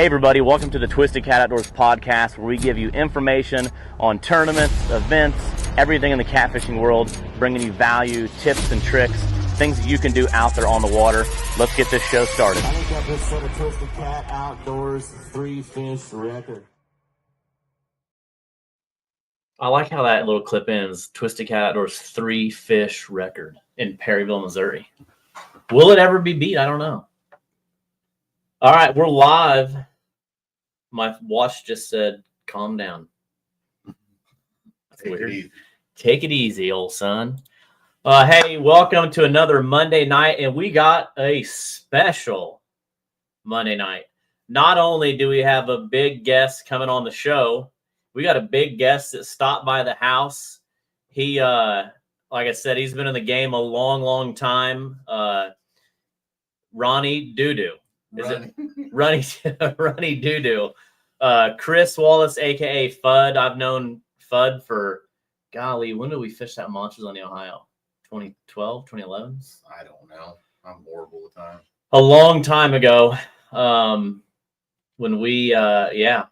Hey everybody, welcome to the Twisted Cat Outdoors podcast, where we give you information on tournaments, events, everything in the catfishing world, bringing you value, tips and tricks, things that you can do out there on the water. Let's get this show started. I think I just set a Twisted Cat Outdoors 3-fish record. I like how that little clip ends. Twisted Cat Outdoors 3-fish record in Perryville, Missouri. Will it ever be beat? I don't know. All right, we're live. My watch just said, calm down. That's weird. Take it easy, old son. Hey, welcome to another Monday night, and we got a special Monday night. Not only do we have a big guest coming on the show, we got a big guest that stopped by the house. He, like I said, he's been in the game a long, long time. Ronnie Doo-Doo. Runny Doo-Doo. Chris Wallace, a.k.a. Fudd. I've known Fudd for, golly, when did we fish that Monsters on the Ohio? 2012, 2011? I don't know. I'm horrible with time. A long time ago. When we, I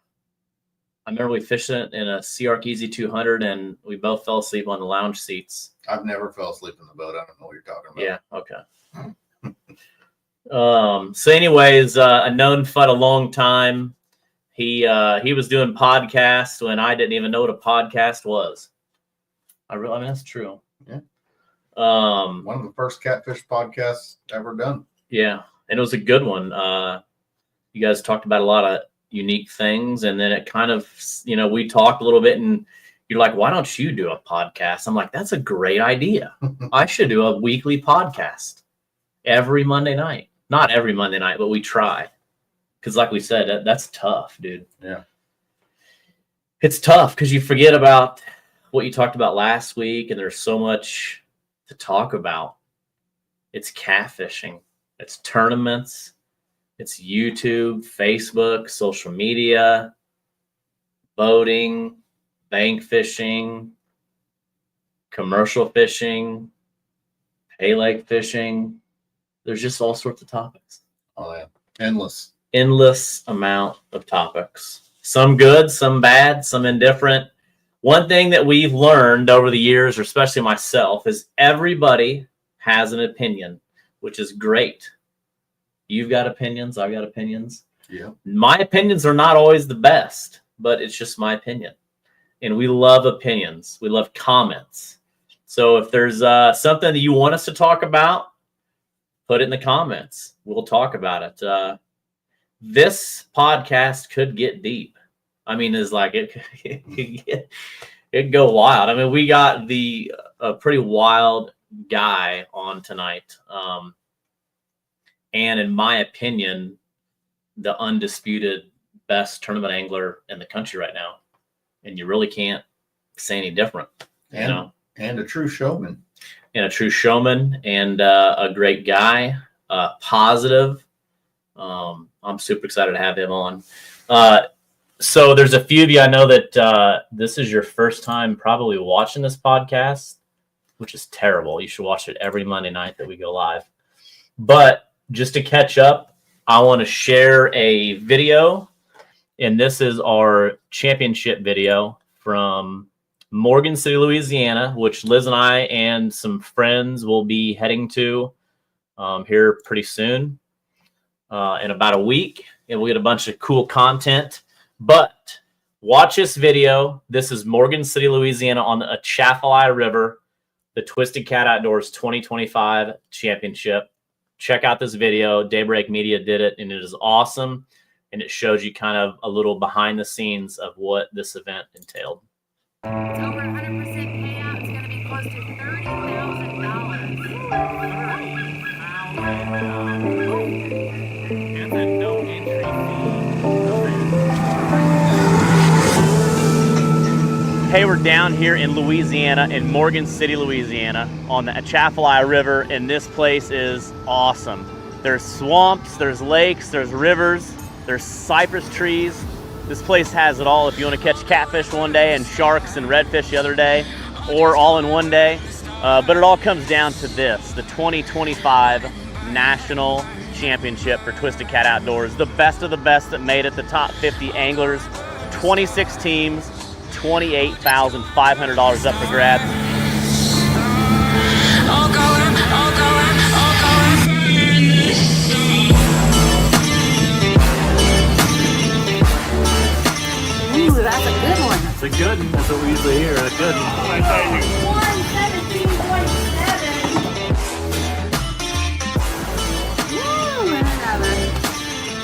remember we fished it in a Sea Arc Easy 200, and we both fell asleep on the lounge seats. I've never fell asleep in the boat. I don't know what you're talking about. Yeah, okay. So anyways, I've known Fudd a long time. He was doing podcasts when I didn't even know what a podcast was. I mean, that's true. Yeah. One of the first catfish podcasts ever done. Yeah, and it was a good one. You guys talked about a lot of unique things, and then it kind of, we talked a little bit, and you're like, why don't you do a podcast? I'm like, that's a great idea. I should do a weekly podcast every Monday night. Not every Monday night, but we try. Because like we said, that's tough, dude. Yeah. It's tough because you forget about what you talked about last week, and there's so much to talk about. It's catfishing. It's tournaments. It's YouTube, Facebook, social media, boating, bank fishing, commercial fishing, pay lake fishing. There's just all sorts of topics. Oh, yeah. Endless Amount of topics. Some good, some bad, some indifferent. One thing that we've learned over the years, or especially myself, is everybody has an opinion, which is great. You've got opinions. I've got opinions. Yeah. My opinions are not always the best, but it's just my opinion. And we love opinions. We love comments. So if there's something that you want us to talk about, put it in the comments. We'll talk about it. This podcast could get deep. I mean, it's like it could go wild. I mean, we got a pretty wild guy on tonight. And in my opinion, the undisputed best tournament angler in the country right now. And you really can't say any different. And a true showman. And a true showman, and a great guy, positive. I'm super excited to have him on. So there's a few of you I know that this is your first time probably watching this podcast, which is terrible. You should watch it every Monday night that we go live. But just to catch up, I want to share a video, and this is our championship video from Morgan City, Louisiana, which Liz and I and some friends will be heading to here pretty soon, in about a week, and we'll get a bunch of cool content. But watch this video. This is Morgan City, Louisiana on the Atchafalaya River, the Twisted Cat Outdoors 2025 Championship. Check out this video. Daybreak Media did it, and it is awesome, and it shows you kind of a little behind the scenes of what this event entailed. It's over 100% payout. It's going to be close to $30,000. And then no entry fee. Hey, we're down here in Louisiana, in Morgan City, Louisiana, on the Atchafalaya River, and this place is awesome. There's swamps, there's lakes, there's rivers, there's cypress trees. This place has it all if you want to catch catfish one day and sharks and redfish the other day, or all in one day. But it all comes down to this, the 2025 National championship for Twisted Cat Outdoors. The best of the best that made it, the top 50 anglers, 26 teams, $28,500 up for grabs. Ooh, that's a good one. It's a good one. That's what we usually hear, a good one. 117.7. Woo, and another.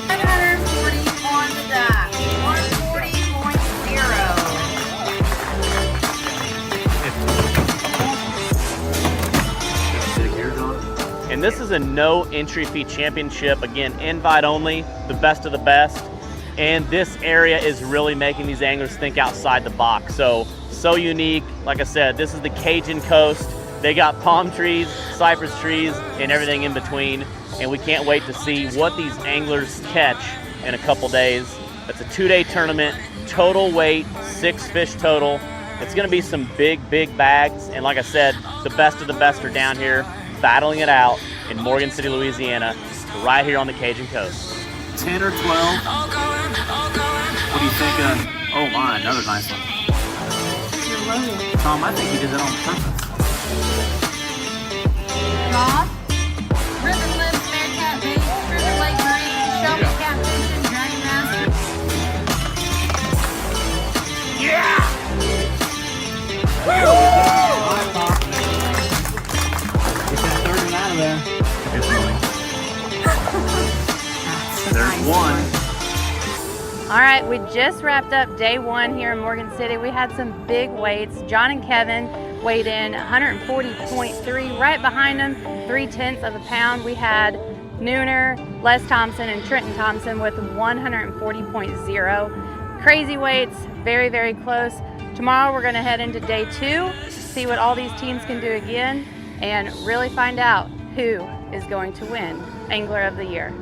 740 on the dot. 140.0. And this is a no entry fee championship. Again, invite only, the best of the best. And this area is really making these anglers think outside the box. So unique. Like I said, this is the Cajun coast. They got palm trees, cypress trees, and everything in between. And we can't wait to see what these anglers catch in a couple days. It's a 2-day tournament, total weight, 6 fish total. It's gonna be some big bags. And like I said, the best of the best are down here battling it out in Morgan City, Louisiana, right here on the Cajun coast. 10 or 12. What do you think of? Oh my, another nice one. Tom, I think you did that on purpose. Rob, River Lips, Bearcat Bait, River Lake Marine, Shelby Catfish, and Dragon Master. Yeah! Get that third one out of there. There's one. All right, we just wrapped up day 1 here in Morgan City. We had some big weights. John and Kevin weighed in 140.3. Right behind them, 0.3 of a pound. We had Nooner, Les Thompson, and Trenton Thompson with 140.0. Crazy weights, very close. Tomorrow we're gonna head into day 2, see what all these teams can do again, and really find out who is going to win Angler of the Year.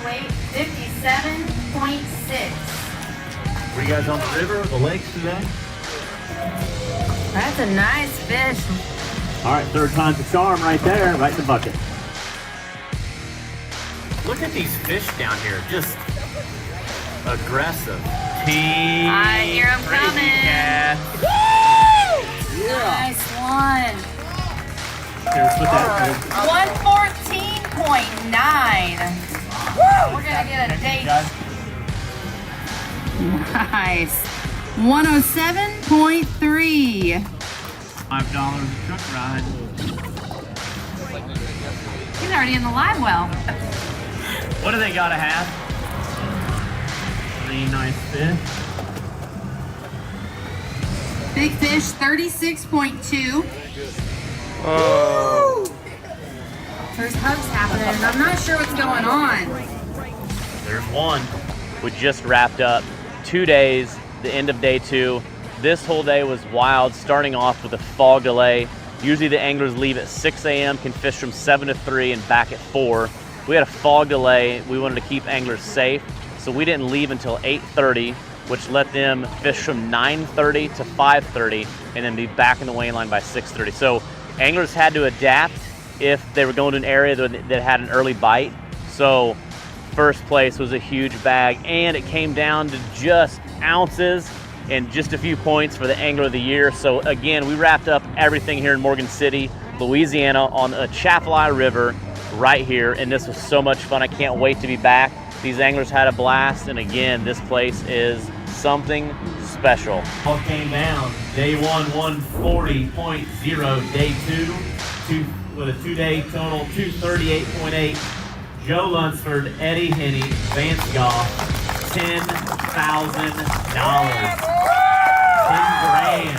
Weight 57.6. Were you guys on the river or the lakes today? That's a nice fish. All right, third time's a charm right there, right in the bucket. Look at these fish down here, just aggressive. I hear 'em coming. Woo! Nice one. Here, let's put that. 114.9. Woo! We're gonna get a date. Nice. 107.3. $5 a truck ride. He's already in the live well. What do they gotta have? 3 nice fish. Big fish 36.2. There's hugs happening, and I'm not sure what's going on. There's one. We just wrapped up 2 days, the end of day 2. This whole day was wild, starting off with a fog delay. Usually the anglers leave at 6 a.m., can fish from 7 to 3 and back at 4. We had a fog delay. We wanted to keep anglers safe, so we didn't leave until 8:30, which let them fish from 9:30 to 5:30 and then be back in the weighing line by 6:30. So anglers had to adapt if they were going to an area that had an early bite. So first place was a huge bag, and it came down to just ounces and just a few points for the Angler of the Year. So again, we wrapped up everything here in Morgan City, Louisiana, on the Atchafalaya River right here, and this was so much fun. I can't wait to be back. These anglers had a blast, and again, this place is something special. All came down. Day 1, 140.0. Day 2, with a 2-day total, 238.8. Joe Lunsford, Eddie Henney, Vance Goff, $10,000. 10 grand.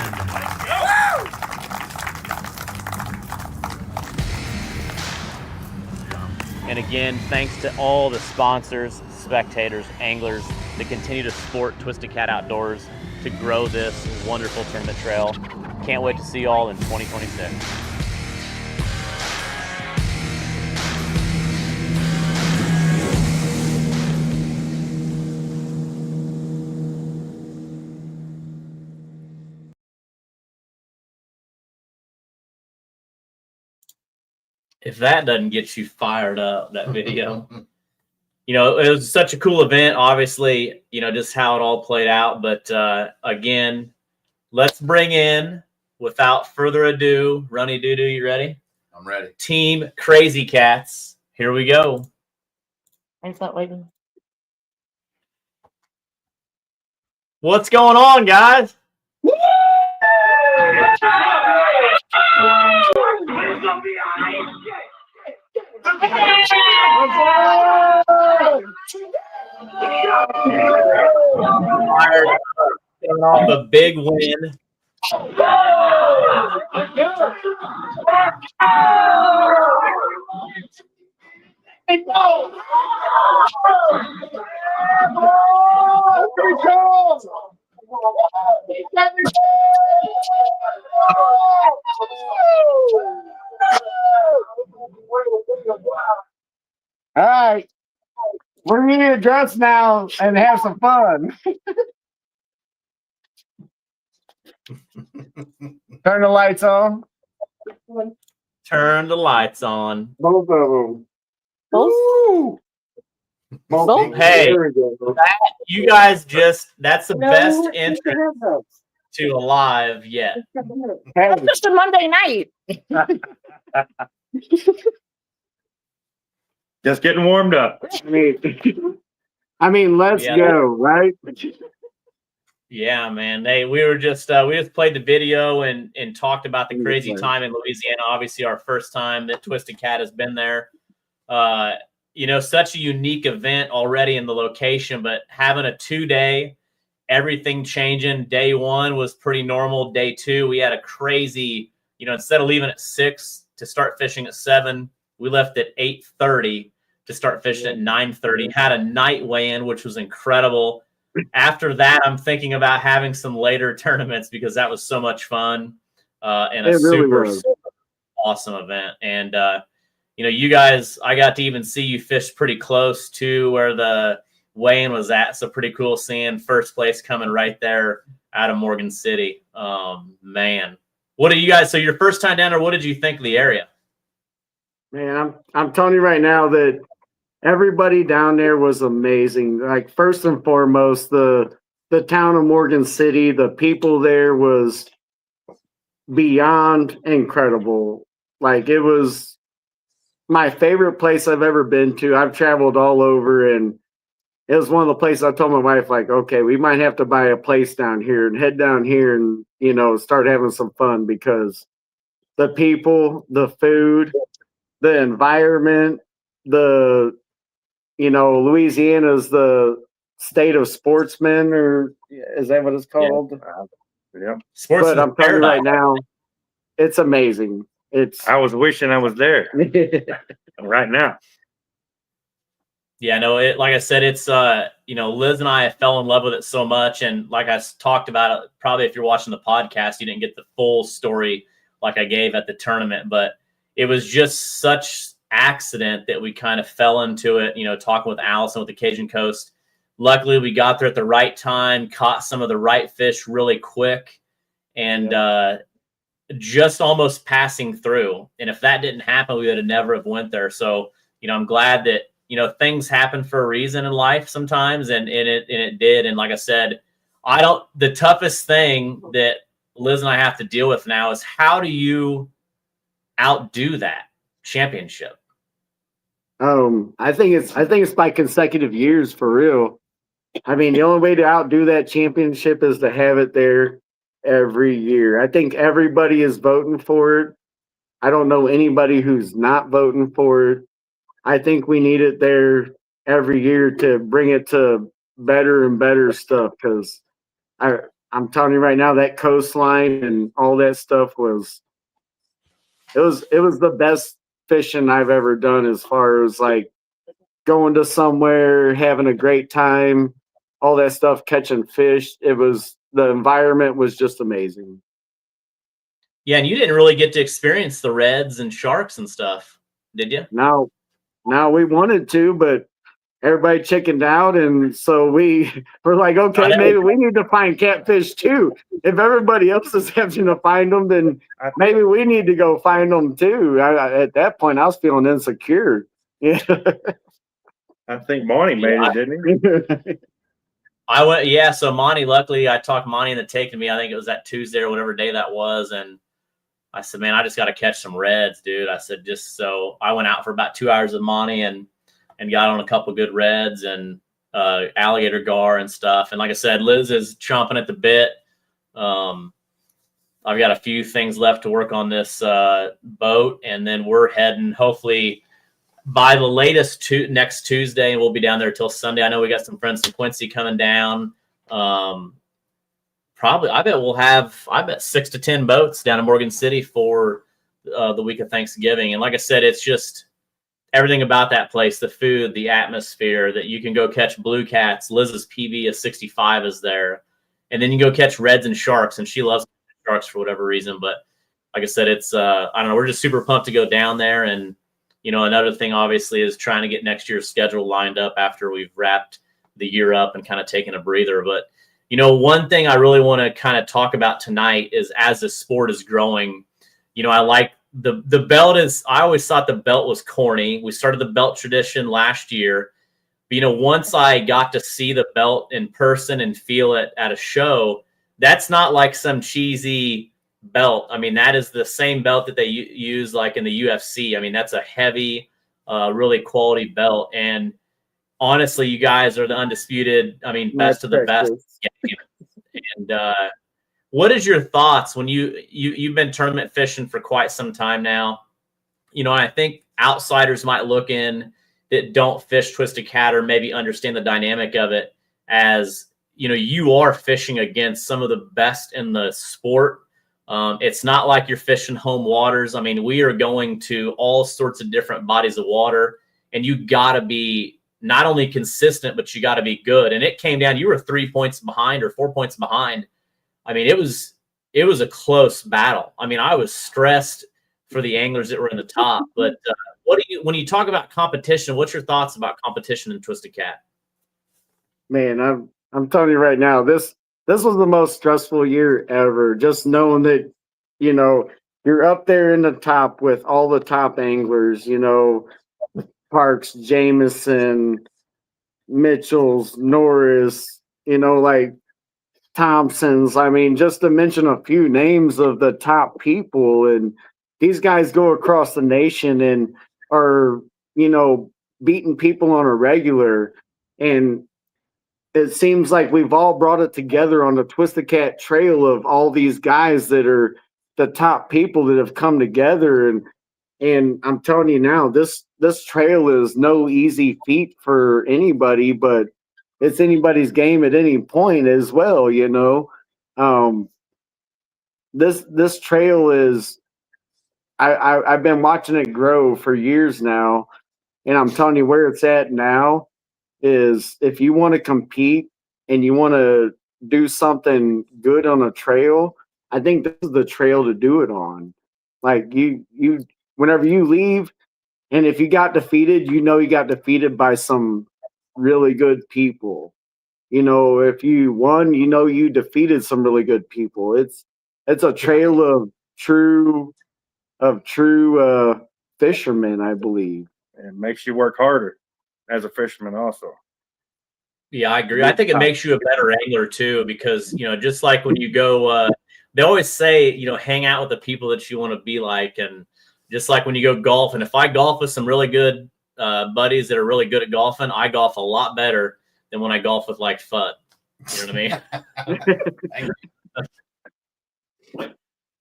And again, thanks to all the sponsors, spectators, anglers that continue to support Twisted Cat Outdoors to grow this wonderful tournament trail. Can't wait to see you all in 2026. if that doesn't get you fired up, that video. You know, it was such a cool event, obviously, you know, just how it all played out. But again, let's bring in, without further ado, Runny Doo-Doo, you ready? I'm ready. Team Crazy Cats. Here we go. Thanks not waiting. What's going on, guys? Off a big win. All right, we're going to dress now and have some fun. Turn the lights on. Turn the lights on. Both of them. Both? Both. Hey, There we go. you guys that's the best entrance to a live yet. That's just a Monday night. Just getting warmed up. I mean, let's go, right? Yeah, man. Hey, we just played the video and talked about the crazy time in Louisiana. Obviously, our first time that Twisted Cat has been there. You know, such a unique event already in the location, but having a 2-day, everything changing. Day 1 was pretty normal. Day 2, we had a crazy, you know, instead of leaving at 6 to start fishing at 7, we left at 8:30 to start fishing at 9:30. Had a night weigh-in, which was incredible. After that, I'm thinking about having some later tournaments because that was so much fun and a super awesome event. And, you know, you guys, I got to even see you fish pretty close to where the weigh-in was at. So pretty cool seeing first place coming right there out of Morgan City. Man, what do you guys, so your first time down there, what did you think of the area? Man, I'm telling you right now that everybody down there was amazing. Like, first and foremost, the town of Morgan City, the people there was beyond incredible. Like, it was my favorite place I've ever been to. I've traveled all over, and it was one of the places I told my wife, like, okay, we might have to buy a place down here and head down here and, you know, start having some fun because the people, the food, the environment, you know, Louisiana's the state of sportsmen, or is that what it's called? Yeah. But I'm telling you right now, it's amazing. I was wishing I was there right now. Yeah, no, like I said, it's, you know, Liz and I fell in love with it so much. And like I talked about it, probably if you're watching the podcast, you didn't get the full story like I gave at the tournament, but it was just such accident that we kind of fell into it, you know, talking with Allison with the Cajun Coast. Luckily, we got there at the right time, caught some of the right fish really quick, and just almost passing through. And if that didn't happen, we would have never have went there. So, you know, I'm glad that, you know, things happen for a reason in life sometimes, and it did. And like I said, the toughest thing that Liz and I have to deal with now is how do you outdo that championship? I think it's by consecutive years for real. I mean, the only way to outdo that championship is to have it there every year. I think everybody is voting for it. I don't know anybody who's not voting for it. I think we need it there every year to bring it to better and better stuff, because I'm telling you right now, that coastline and all that stuff was the best fishing I've ever done, as far as like going to somewhere, having a great time, all that stuff, catching fish. The environment was just amazing. Yeah, and you didn't really get to experience the reds and sharks and stuff, did you? Now we wanted to, but everybody chickened out, and so we're like, okay, maybe we need to find catfish too. If everybody else is having to find them, then maybe we need to go find them too. At that point, I was feeling insecure. Yeah. I think Monty made it, didn't he? I went, yeah. So Monty, luckily, I talked Monty into taking me. I think it was that Tuesday or whatever day that was, and I said, man, I just got to catch some reds, dude. I said, just so I went out for about 2 hours with Monty and got on a couple good reds and alligator gar and stuff. And like I said, Liz is chomping at the bit. I've got a few things left to work on this boat, and then we're heading hopefully by the latest next Tuesday, and we'll be down there till Sunday. I know we got some friends from Quincy coming down. Probably, I bet we'll have 6 to 10 boats down in Morgan City for the week of Thanksgiving. And like I said, it's just everything about that place, the food, the atmosphere, that you can go catch blue cats. Liz's PB of 65 is there. And then you go catch reds and sharks, and she loves sharks for whatever reason. But like I said, it's, I don't know, we're just super pumped to go down there. And, you know, another thing obviously is trying to get next year's schedule lined up after we've wrapped the year up and kind of taken a breather. But, you know, one thing I really want to kind of talk about tonight is as the sport is growing, you know, I like the belt is, I always thought the belt was corny. We started the belt tradition last year. But, you know, once I got to see the belt in person and feel it at a show, that's not like some cheesy belt. I mean, that is the same belt that they use like in the UFC. I mean, that's a heavy, really quality belt. And honestly, you guys are the undisputed, I mean, best of the best. And what is your thoughts when you've been tournament fishing for quite some time now? You know, I think outsiders might look in that don't fish Twisted Cat or maybe understand the dynamic of it as, you know, you are fishing against some of the best in the sport. It's not like you're fishing home waters. I mean, we are going to all sorts of different bodies of water, and you got to be not only consistent, but you got to be good. And it came down, you were 3 points behind or 4 points behind. I mean, it was a close battle. I mean, I was stressed for the anglers that were in the top. But when you talk about competition, what's your thoughts about competition in Twisted Cat? Man, I'm telling you right now, this was the most stressful year ever. Just knowing that, you know, you're up there in the top with all the top anglers, you know, Parks, Jameson, Mitchell's, Norris, you know, like Thompson's. I mean, just to mention a few names of the top people. And these guys go across the nation and are, you know, beating people on a regular. And it seems like we've all brought it together on the Twisted Cat trail of all these guys that are the top people that have come together. And I'm telling you now, this trail is no easy feat for anybody, but it's anybody's game at any point as well, you know. This trail is, I've been watching it grow for years now, and I'm telling you where it's at now is if you want to compete and you want to do something good on a trail, I think this is the trail to do it on. Like you whenever you leave, and if you got defeated, you know you got defeated by some really good people. You know, if you won, you know you defeated some really good people. It's a trail of true fishermen, I believe. It makes you work harder as a fisherman also. Yeah, I agree. I think it makes you a better angler too, because, you know, just like when you go, they always say, you know, hang out with the people that you want to be like. And just like when you go golf, and if I golf with some really good buddies that are really good at golfing, I golf a lot better than when I golf with like Fudd. You know what I mean?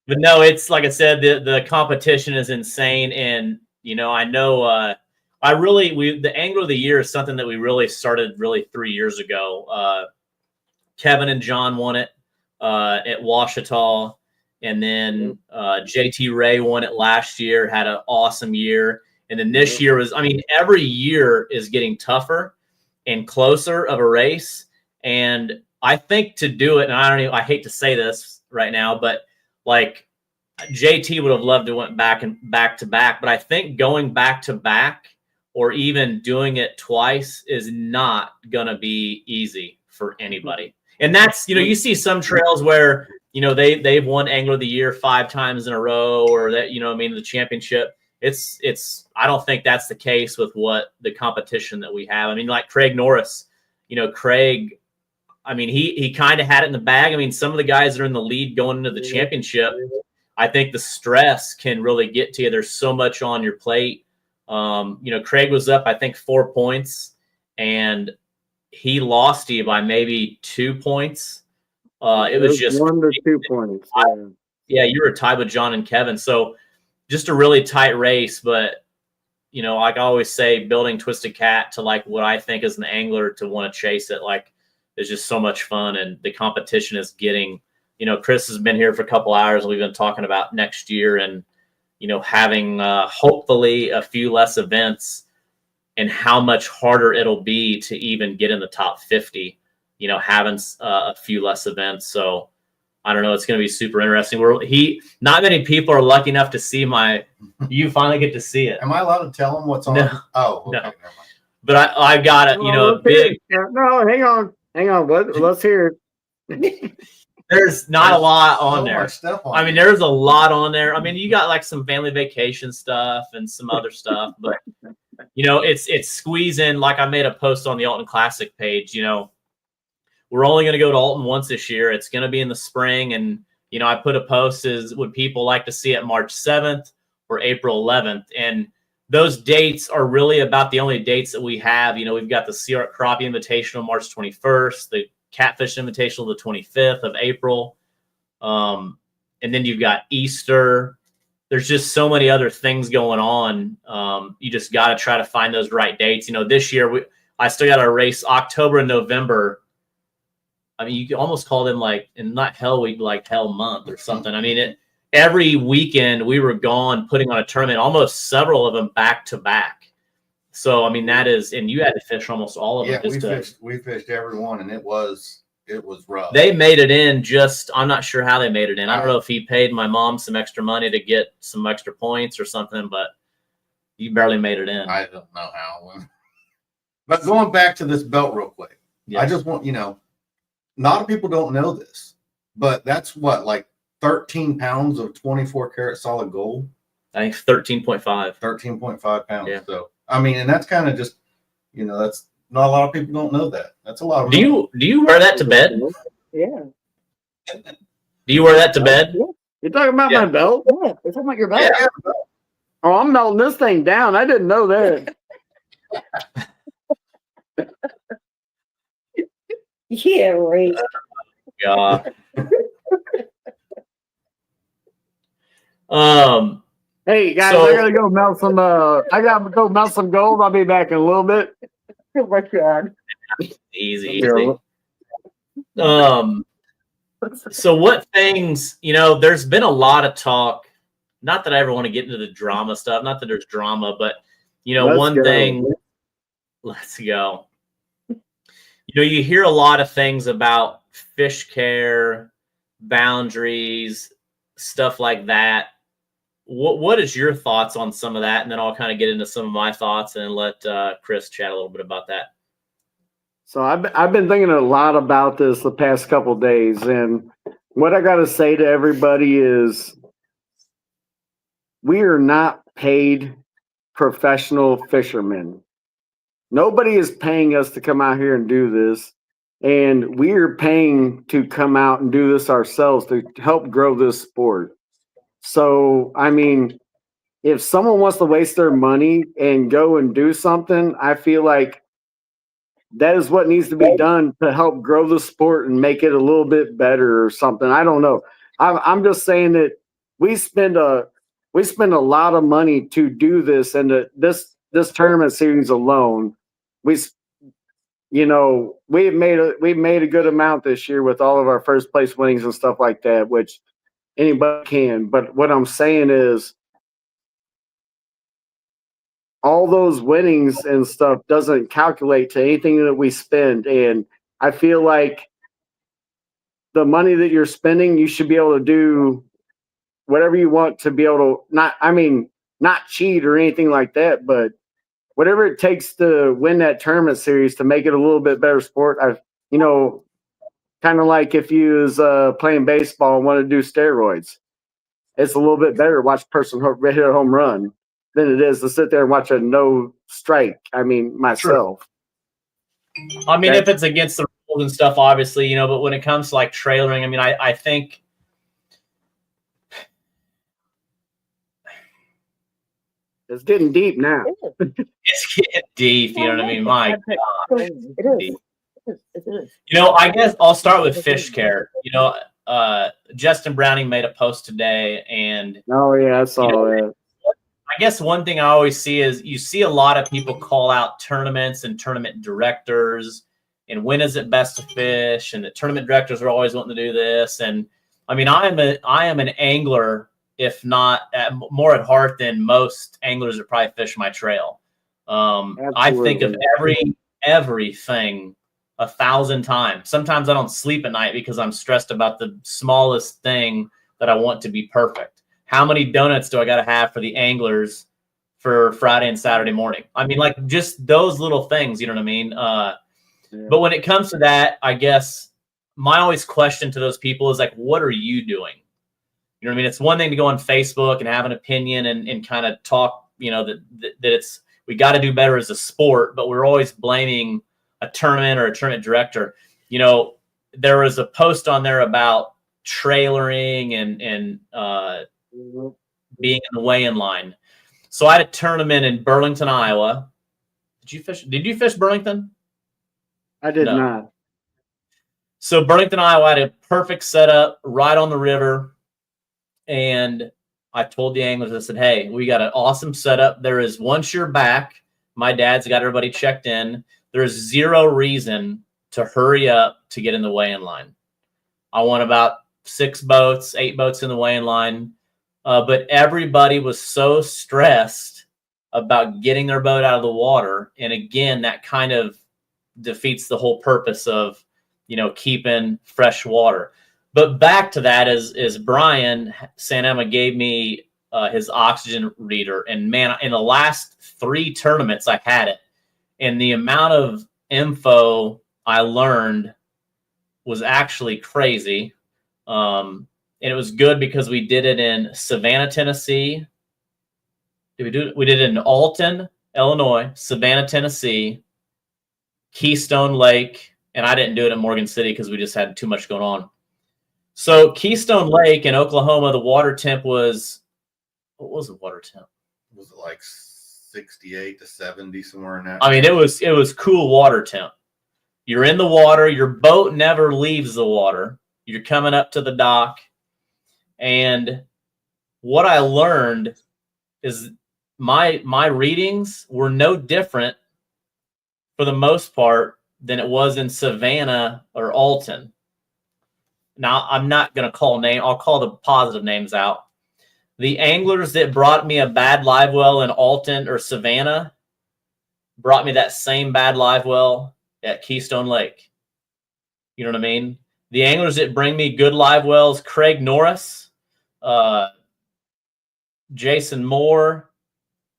But no, it's like I said, the competition is insane. And, you know, I know the Angler of the Year is something that we really started 3 years ago. Kevin and John won it at Ouachita. And then JT Ray won it last year, had an awesome year. And then this year was, I mean, every year is getting tougher and closer of a race. And I think to do it, and I hate to say this right now, but like JT would have loved to went back to back, but I think going back to back or even doing it twice is not going to be easy for anybody. And that's, you see some trails where, they've won Angler of the Year 5 times in a row, or that, the championship. I don't think that's the case with what the competition that we have. I mean, like Craig Norris, Craig, I mean, he kind of had it in the bag. I mean, some of the guys that are in the lead going into the championship, I think the stress can really get to you. There's so much on your plate. Craig was up, I think, 4 points, and he lost to you by maybe 2 points. It was just 1 to 2 points. Yeah, you were tied with John and Kevin. So just a really tight race. But, like I always say, building Twisted Cat to like what I think as an angler to want to chase it, like, is just so much fun. And the competition is getting, Chris has been here for a couple hours. We've been talking about next year and, having hopefully a few less events and how much harder it'll be to even get in the top 50, having a few less events. So I don't know. It's going to be super interesting. Not many people are lucky enough to see you finally get to see it. Am I allowed to tell them what's on? No. Oh, okay, No. never mind. But I've got it, a big. No, hang on. Let's hear it. There's not a lot on there. Much stuff on I mean, there's a lot on there. I mean, you got like some family vacation stuff and some other stuff, but it's squeezing. Like I made a post on the Alton Classic page. We're only going to go to Alton once this year. It's going to be in the spring, and I put a post is would people like to see it March 7th or April 11th, and those dates are really about the only dates that we have. We've got the Sea Art Crappie Invitational March 21st, the Catfish Invitational the 25th of April, and then you've got Easter. There's just so many other things going on. You just got to try to find those right dates. This year I still got a race October and November. I mean, you could almost call them like, and not Hell Week, like Hell Month or something. I mean, every weekend we were gone putting on a tournament, almost several of them back to back. So, I mean, that is, and you had to fish almost all of them. Yeah, we fished every one, and it was rough. They made it in I'm not sure how they made it in. I don't know if he paid my mom some extra money to get some extra points or something, but you barely made it in. I don't know how. But going back to this belt real quick, yes. I just want, a lot of people don't know this, but that's what, like 13 pounds of 24 karat solid gold? I think 13.5. 13.5 pounds. Yeah. So, I mean, and that's kind of just, that's not a lot of people don't know that. That's a lot of Do you wear that to bed? Yeah. Do you wear that to bed? You're talking about my belt? Yeah. They're talking about your belt. Yeah. Oh, I'm melting this thing down. I didn't know that. Yeah, right. God. Hey guys, So- I gotta go melt some. I gotta go melt some gold. I'll be back in a little bit. Oh my God. Easy. So what things, there's been a lot of talk, not that I ever want to get into the drama stuff, not that there's drama, but let's go. You hear a lot of things about fish care, boundaries, stuff like that. What is your thoughts on some of that? And then I'll kind of get into some of my thoughts and let Chris chat a little bit about that. So I've been thinking a lot about this the past couple of days, and what I got to say to everybody is we are not paid professional fishermen. Nobody is paying us to come out here and do this, and we are paying to come out and do this ourselves to help grow this sport. So, I mean, if someone wants to waste their money and go and do something, I feel like that is what needs to be done to help grow the sport and make it a little bit better or something. I don't know. I'm just saying that we spend a lot of money to do this, and this tournament series alone, we've made a good amount this year with all of our first place winnings and stuff like that, which anybody can. But what I'm saying is all those winnings and stuff doesn't calculate to anything that we spend. And I feel like the money that you're spending, you should be able to do whatever you want to be able to not cheat or anything like that, but whatever it takes to win that tournament series to make it a little bit better sport. Kind of like if you was playing baseball and want to do steroids, it's a little bit better to watch a person hit a home run than it is to sit there and watch a no strike. I mean, myself. I mean, if it's against the rules and stuff, obviously, but when it comes to like trailering, I mean, I think it's getting deep now. it's getting deep. You know what I mean? My God. It is. It is. I guess I'll start with fish care. Justin Browning made a post today, and oh yeah, I saw that. I guess one thing I always see is you see a lot of people call out tournaments and tournament directors, and when is it best to fish, and the tournament directors are always wanting to do this. And I mean, I am an angler, if not more at heart than most anglers that probably fish my trail. I think of everything 1,000 times. Sometimes I don't sleep at night because I'm stressed about the smallest thing that I want to be perfect. How many donuts do I got to have for the anglers for Friday and Saturday morning? I mean, like just those little things, you know what I mean? But when it comes to that, I guess my always question to those people is like, what are you doing? You know what I mean? It's one thing to go on Facebook and have an opinion and kind of talk, that it's, we got to do better as a sport, but we're always blaming a tournament or a tournament director. There was a post on there about trailering and being in the weigh-in line. So I had a tournament in Burlington, Iowa. Did you fish Burlington? I did not. So Burlington, Iowa had a perfect setup right on the river. And I told the anglers, I said, hey, we got an awesome setup. There is, once you're back, my dad's got everybody checked in. There's zero reason to hurry up to get in the weigh-in line. I want about 8 boats in the weigh-in line. But everybody was so stressed about getting their boat out of the water. And again, that kind of defeats the whole purpose of, keeping fresh water. But back to that is Brian San Emma gave me his oxygen reader. And man, in the last 3 tournaments, I had it. And the amount of info I learned was actually crazy. And it was good because we did it in Savannah, Tennessee. We did it in Alton, Illinois, Savannah, Tennessee, Keystone Lake, and I didn't do it in Morgan City because we just had too much going on. So Keystone Lake in Oklahoma, the water temp was, what was the water temp? Was it like 68 to 70, somewhere in that? I mean, it was cool water temp. You're in the water. Your boat never leaves the water. You're coming up to the dock. And what I learned is my readings were no different for the most part than it was in Savannah or Alton. Now, I'm not going to call name. I'll call the positive names out. The anglers that brought me a bad live well in Alton or Savannah brought me that same bad live well at Keystone Lake. You know what I mean? The anglers that bring me good live wells, Craig Norris, Jason Moore,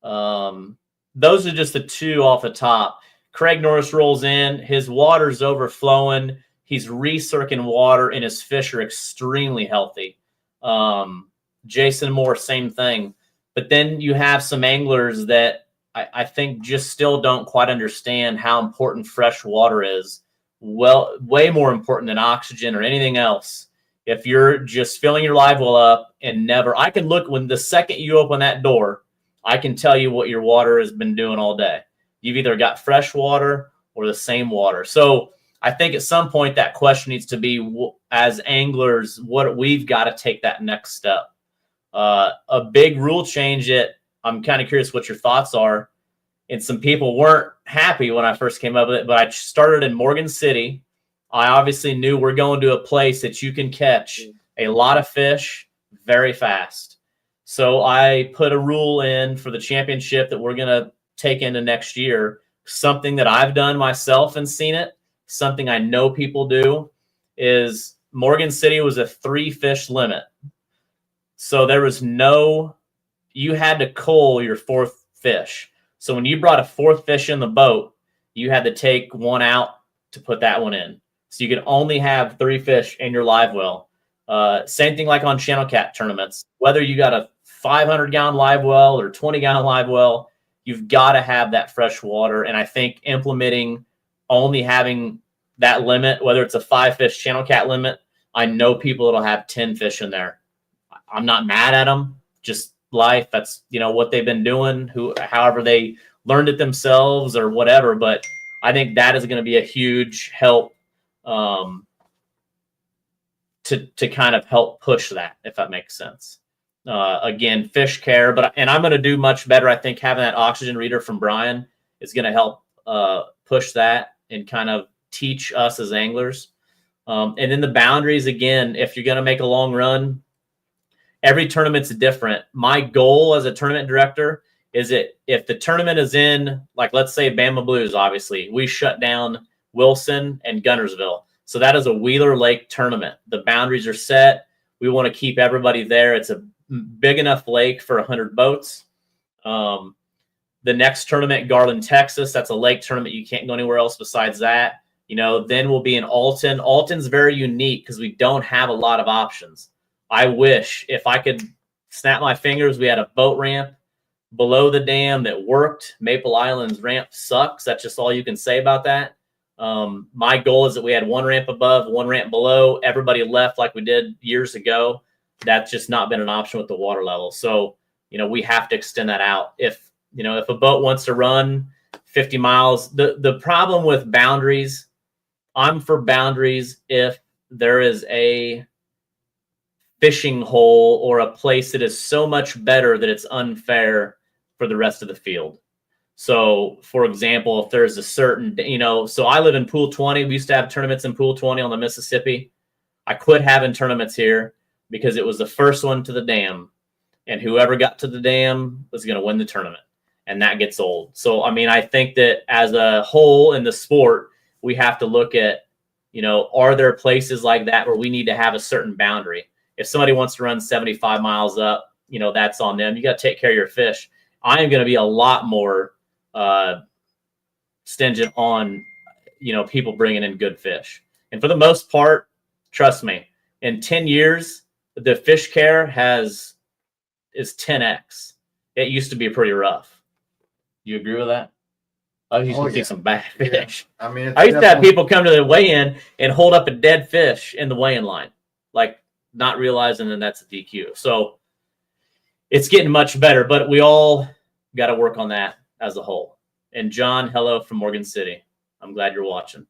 those are just the 2 off the top. Craig Norris rolls in, his water's overflowing, he's recirculating water, and his fish are extremely healthy. Jason Moore, same thing. But then you have some anglers that I think just still don't quite understand how important fresh water is. Well, way more important than oxygen or anything else. If you're just filling your live well up and I can look when the second you open that door, I can tell you what your water has been doing all day. You've either got fresh water or the same water. So I think at some point that question needs to be, as anglers, what we've got to take that next step. A big rule change that I'm kind of curious what your thoughts are. And some people weren't happy when I first came up with it, but I started in Morgan City. I obviously knew we're going to a place that you can catch a lot of fish very fast. So I put a rule in for the championship that we're going to take into next year, something that I've done myself and seen it, something I know people do, is Morgan City was a 3 fish limit. So there was you had to cull your 4th fish. So when you brought a fourth fish in the boat, you had to take one out to put that one in. So you could only have 3 fish in your live well. Same thing like on channel cat tournaments. Whether you got a 500-gallon live well or 20-gallon live well, you've got to have that fresh water. And I think implementing only having that limit, whether it's a 5-fish channel cat limit, I know people that'll have 10 fish in there. I'm not mad at them. Just life. That's, what they've been doing, however they learned it themselves or whatever. But I think that is going to be a huge help to kind of help push that, if that makes sense. Again, fish care, and I'm going to do much better. I think having that oxygen reader from Brian is going to help push that and kind of teach us as anglers. And then the boundaries, again, if you're going to make a long run, every tournament's different. My goal as a tournament director is that if the tournament is in, like, let's say Bama Blues, obviously, we shut down Wilson and Guntersville. So that is a Wheeler Lake tournament. The boundaries are set. We want to keep everybody there. It's a big enough lake for 100 boats. The next tournament, Garland, Texas, that's a lake tournament. You can't go anywhere else besides that. Then we'll be in Alton. Alton's very unique because we don't have a lot of options. I wish if I could snap my fingers, we had a boat ramp below the dam that worked. Maple Island's ramp sucks. That's just all you can say about that. My goal is that we had one ramp above, one ramp below. Everybody left like we did years ago. That's just not been an option with the water level. So, we have to extend that out. If a boat wants to run 50 miles, the problem with boundaries, I'm for boundaries if there is a fishing hole or a place that is so much better that it's unfair for the rest of the field. So, for example, if there's a certain, so I live in Pool 20. We used to have tournaments in Pool 20 on the Mississippi. I quit having tournaments here because it was the first one to the dam. And whoever got to the dam was going to win the tournament. And that gets old. So, I think that as a whole in the sport, we have to look at, are there places like that where we need to have a certain boundary? If somebody wants to run 75 miles up, that's on them. You got to take care of your fish. I am going to be a lot more stingent on, people bringing in good fish. And for the most part, trust me, in 10 years, the fish care is 10x. It used to be pretty rough. You agree with that? I used to see some bad fish. Yeah. I used to have people come to the weigh-in and hold up a dead fish in the weigh-in line, like not realizing that that's a DQ. So it's getting much better, but we all got to work on that as a whole. And John, hello from Morgan City. I'm glad you're watching.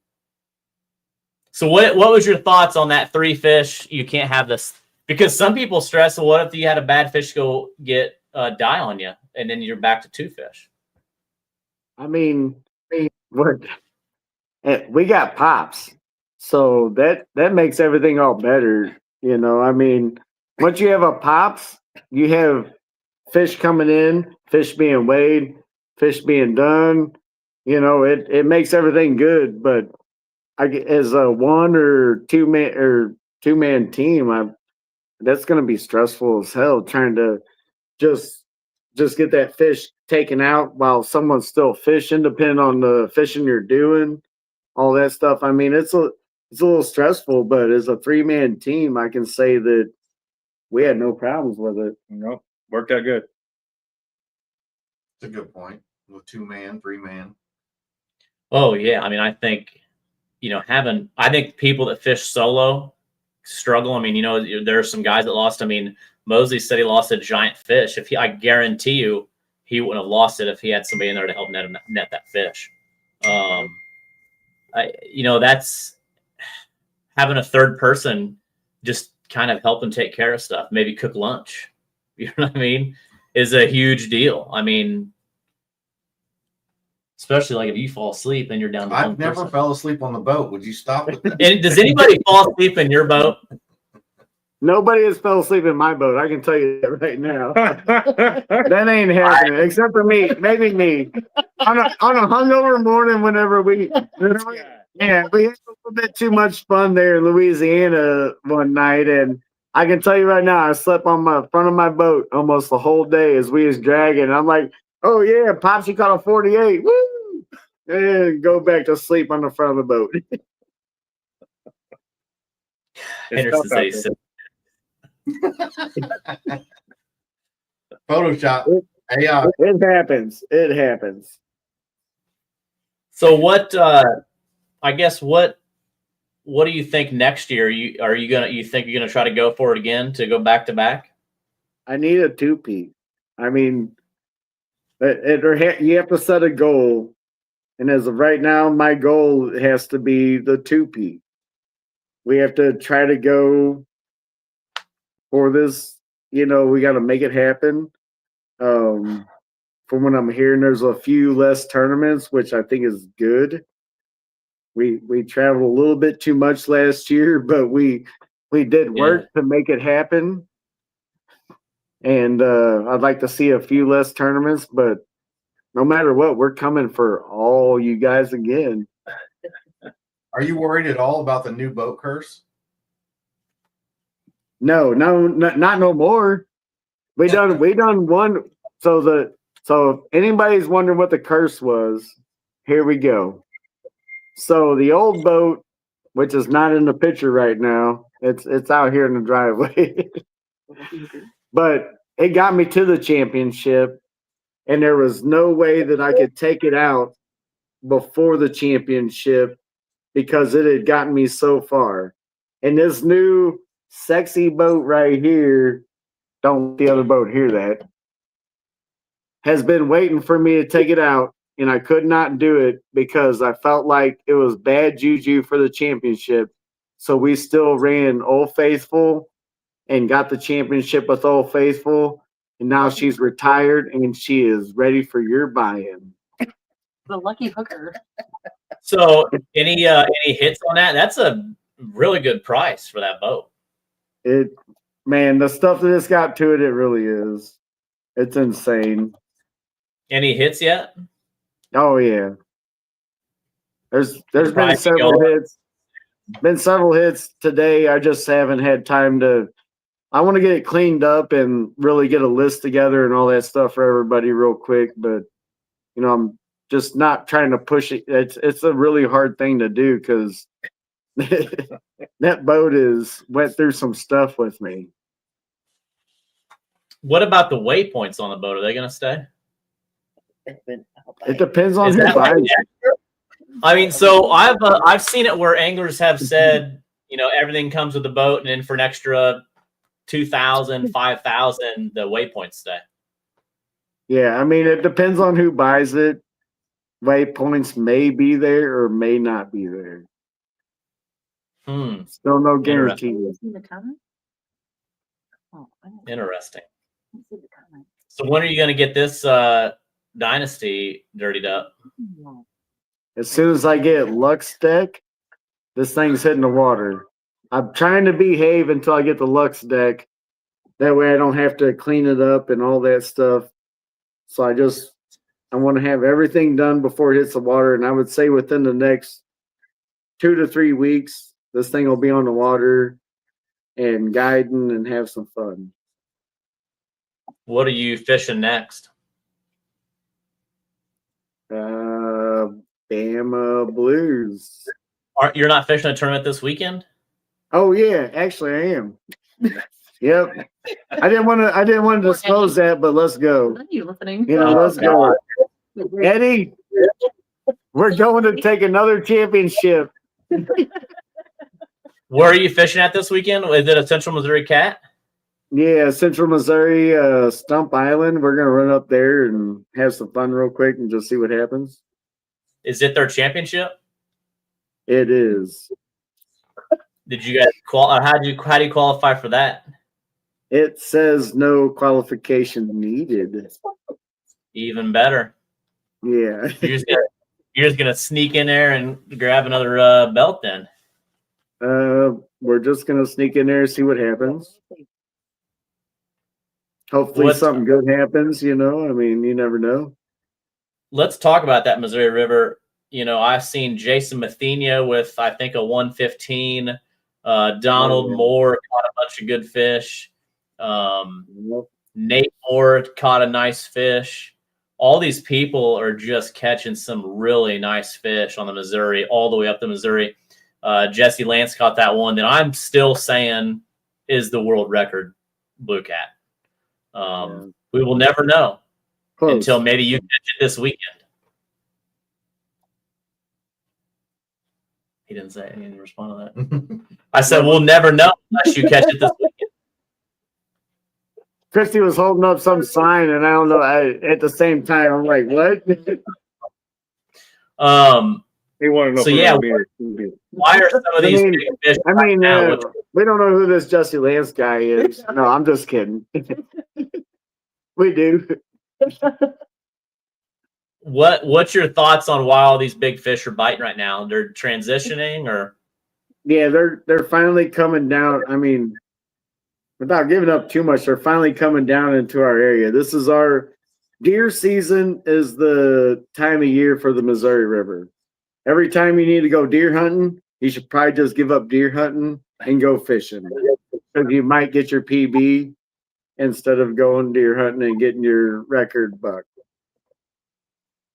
So what was your thoughts on that 3 fish? You can't have this because some people stress, well, what if you had a bad fish go die on you and then you're back to 2 fish? We got pops, so that makes everything all better. Once you have a pops, you have fish coming in, fish being weighed, fish being done. It makes everything good. But as a 1 or 2 man team, that's going to be stressful as hell trying to just get that fish taken out while someone's still fishing, depending on the fishing you're doing, all that stuff. It's a little stressful, but as a 3-man team, I can say that we had no problems with it. Nope. Worked out good. It's a good point. With 2-man, 3-man. Oh yeah. I think, I think people that fish solo struggle. There are some guys that lost. Mosley said he lost a giant fish. I guarantee you, he wouldn't have lost it if he had somebody in there to help net that fish. That's having a third person just kind of help him take care of stuff. Maybe cook lunch. You know what I mean? Is a huge deal. Especially like if you fall asleep and you're down to I've never fell asleep on the boat. Would you stop with that? And does anybody fall asleep in your boat? Nobody has fell asleep in my boat. I can tell you that right now. That ain't happening, except for me. Maybe me. On a hungover morning, whenever we had a little bit too much fun there in Louisiana one night, and I can tell you right now, I slept on my front of my boat almost the whole day as we was dragging. I'm like, Oh yeah, Popsy caught a 48. Woo! And go back to sleep on the front of the boat. It's Henderson tough said out he's there. Photoshop. AI. It happens. It happens. So what? I guess what do you think next year? You think you're gonna try to go for it again to go back to back? I need a two-peat. I mean, you have to set a goal, and as of right now, my goal has to be the two-peat. We have to try to go for this. You know, we got to make it happen. From what I'm hearing, there's a few less tournaments, which I think is good. We traveled a little bit too much last year, but we did work to make it happen. And I'd like to see a few less tournaments, but no matter what, we're coming for all you guys again. Are you worried at all about the new boat curse? No, not no more. We done one. So if anybody's wondering what the curse was, here we go. So the old boat, which is not in the picture right now, it's out here in the driveway. But it got me to the championship, and there was no way that I could take it out before the championship because it had gotten me so far. And this new sexy boat right here, don't let the other boat hear that, has been waiting for me to take it out, and I could not do it because I felt like it was bad juju for the championship. So we still ran Old Faithful and got the championship with Old Faithful, and now she's retired and she is ready for your buy-in. The lucky hooker. So any hits on that? That's a really good price for that boat. Man, the stuff that it's got to it, it really is. It's insane. Any hits yet? Oh yeah. There's been several hits. Been several hits today. I just haven't had time to. I want to get it cleaned up and really get a list together and all that stuff for everybody real quick. But I'm just not trying to push it. It's a really hard thing to do because that boat went through some stuff with me. What about the waypoints on the boat? Are they going to stay? It depends on who buys it. I mean, so I've seen it where anglers have said, everything comes with the boat, and then for an extra $2,000, $5,000, the waypoints stay. Yeah, I mean, it depends on who buys it. Waypoints may be there or may not be there. Still no guarantees. Interesting. So when are you going to get this Dynasty dirtied up? As soon as I get Lux deck, this thing's hitting the water. I'm trying to behave until I get the Lux deck. That way I don't have to clean it up and all that stuff. So I want to have everything done before it hits the water. And I would say within the next 2 to 3 weeks, this thing will be on the water and guiding and have some fun. What are you fishing next? Bama Blues. You're not fishing a tournament this weekend? Oh yeah, actually I am. Yep. I didn't want to disclose that, but let's go. Are you listening? Let's go. Eddie, we're going to take another championship. Where are you fishing at this weekend? Is it a Central Missouri Cat? Yeah, Central Missouri, Stump Island. We're going to run up there and have some fun real quick and just see what happens. Is it their championship? It is. Did you guys how do you qualify for that? It says no qualification needed. Even better. Yeah. You're just gonna sneak in there and grab another belt then. We're just gonna sneak in there and see what happens. Hopefully something good happens, I mean, you never know. Let's talk about that Missouri River. I've seen Jason Mathenia with, I think, a 115. Donald Moore caught a bunch of good fish. Nate Moore caught a nice fish. all these people are just catching some really nice fish on the Missouri, all the way up the Missouri. Jesse Lance caught that one that I'm still saying is the world record blue cat. We will never know until maybe you catch it this weekend. He didn't say it. He didn't respond to that. I said, we'll never know unless you catch it this weekend. Christy was holding up some sign, and I don't know. At the same time, I'm like, what? He wanted to know. So yeah, why are some of these big fish? I mean, now, we don't know who this Jesse Lance guy is. No, I'm just kidding. We do. What's your thoughts on why all these big fish are biting right now? They're transitioning, or? Yeah, they're finally coming down. I mean, without giving up too much, they're finally coming down into our area. This is our deer season. Is the time of year for the Missouri River. Every time you need to go deer hunting, you should probably just give up deer hunting and go fishing, because you might get your PB instead of going deer hunting and getting your record buck.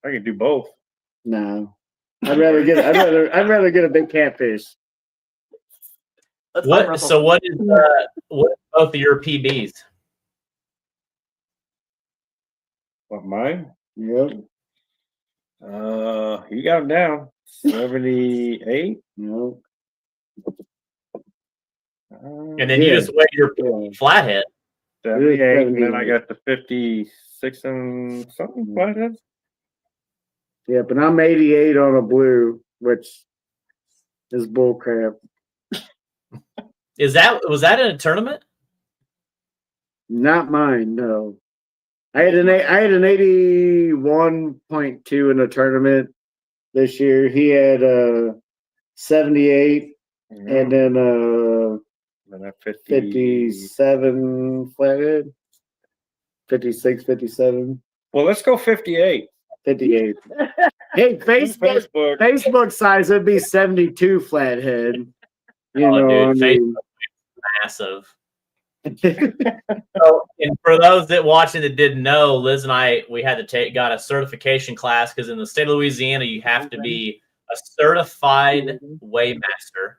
I can do both. No, I'd rather get a big catfish. What? So what is both of your PBs? What, mine? Yep. You got them down. 78. Nope. And then you just weigh your flathead. 78, and then I got the 56 and something flathead. Yeah, but I'm 88 on a blue, which is bull crap. Was that in a tournament? Not mine, no. I had an 81.2 in a tournament this year. He had 78, and then 57 flathead. 56, 57. Well, let's go 58. 58. Hey, Facebook size, it'd be 72 flathead. Dude, Facebook is massive. So, and for those that watching that didn't know, Liz and I, we had to got a certification class, because in the state of Louisiana, you have to be a certified weighmaster.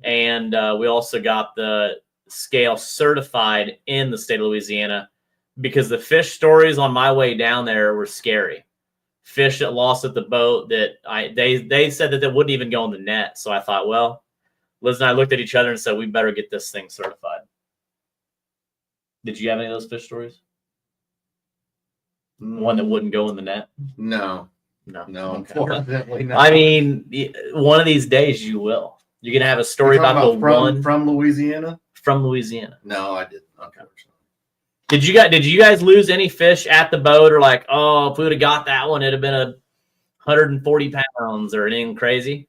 And we also got the scale certified in the state of Louisiana, because the fish stories on my way down there were scary. Fish that lost at the boat that they said that they wouldn't even go in the net. So I thought, well, Liz and I looked at each other and said, we better get this thing certified. Did you have any of those fish stories? One that wouldn't go in the net? No, Okay. Unfortunately not. I mean, one of these days you will. You're gonna have a story about the one from Louisiana. From Louisiana. No, I didn't. Okay. Did you guys lose any fish at the boat, or like, oh, if we would have got that one, it'd have been 140 pounds or anything crazy?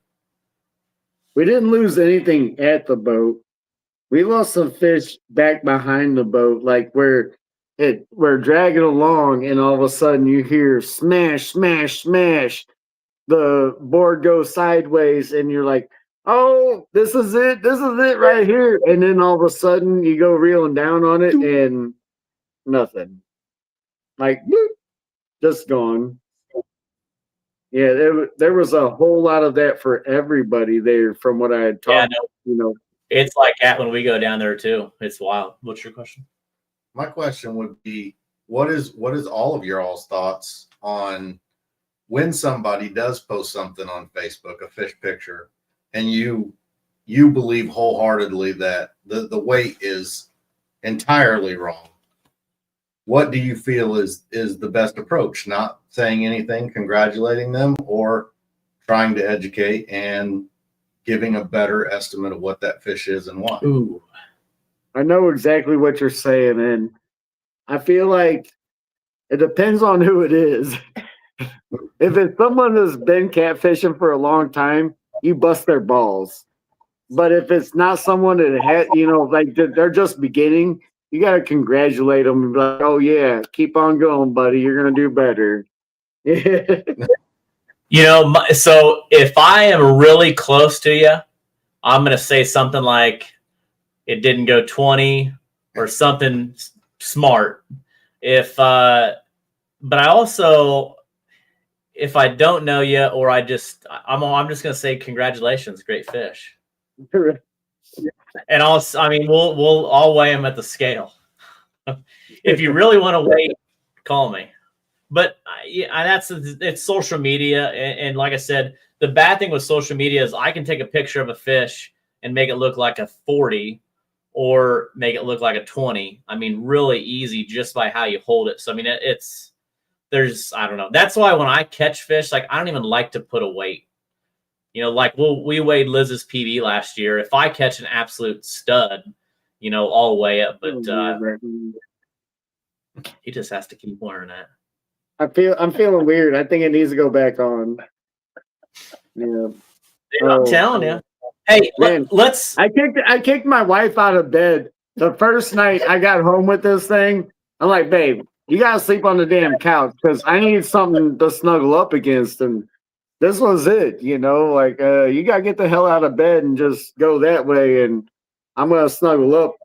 We didn't lose anything at the boat. We lost some fish back behind the boat, like we're dragging along, and all of a sudden you hear smash, smash, smash. The board goes sideways, and you're like, oh, this is it right here. And then all of a sudden you go reeling down on it, and nothing. Like, boop, just gone. Yeah, there was a whole lot of that for everybody there, from what I had talked. Yeah, it's like that when we go down there too. It's wild. What's your question? My question would be, what is all of your all's thoughts on when somebody does post something on Facebook, a fish picture, and you believe wholeheartedly that the weight is entirely wrong? What do you feel is the best approach? Not saying anything, congratulating them, or trying to educate and giving a better estimate of what that fish is and why? Ooh, I know exactly what you're saying, and I feel like it depends on who it is. If it's someone that's been catfishing for a long time, you bust their balls. But if it's not someone that had, like they're just beginning, you got to congratulate them and be like, oh, yeah, keep on going, buddy. You're going to do better. So if I am really close to you, I'm going to say something like it didn't go 20 or something smart. If but I also, if I don't know you, or I'm just gonna say congratulations, great fish. And we'll all weigh them at the scale. If you really want to wait, call me. But it's social media, and like I said, the bad thing with social media is I can take a picture of a fish and make it look like a 40 or make it look like a 20. I mean, really easy just by how you hold it. So I mean, I don't know. That's why when I catch fish, like I don't even like to put a weight. You know, like we weighed Liz's PB last year. If I catch an absolute stud, you know, I'll weigh it. But he just has to keep wearing that. I'm feeling weird. I think it needs to go back on. Yeah. I'm telling you. Hey, man, let's. I kicked my wife out of bed the first night I got home with this thing. I'm like, babe, you gotta sleep on the damn couch because I need something to snuggle up against. And this was it, you know, like you gotta get the hell out of bed and just go that way, and I'm gonna snuggle up.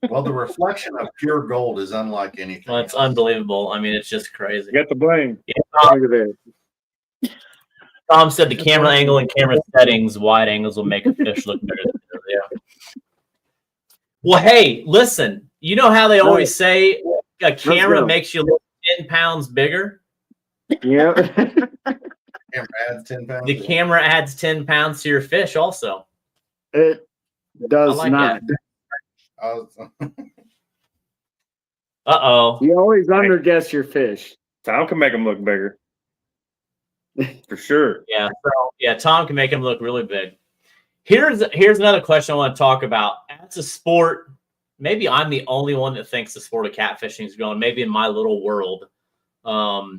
Well, the reflection of pure gold is unlike anything. Well, it's unbelievable. I mean, it's just crazy. Get the blame. Yeah, Tom said the camera angle and camera settings, wide angles will make a fish look better. Yeah. Well, hey, listen. You know how they always say a camera makes you look 10 pounds bigger? Yeah. Camera adds 10 pounds. The camera adds 10 pounds to your fish also. It does like not. Uh-oh. You always underguess your fish. Tom can make them look bigger. For sure. Yeah. So, yeah, Tom can make him look really big. Here's another question I want to talk about. As a sport, maybe I'm the only one that thinks the sport of catfishing is growing, maybe in my little world. But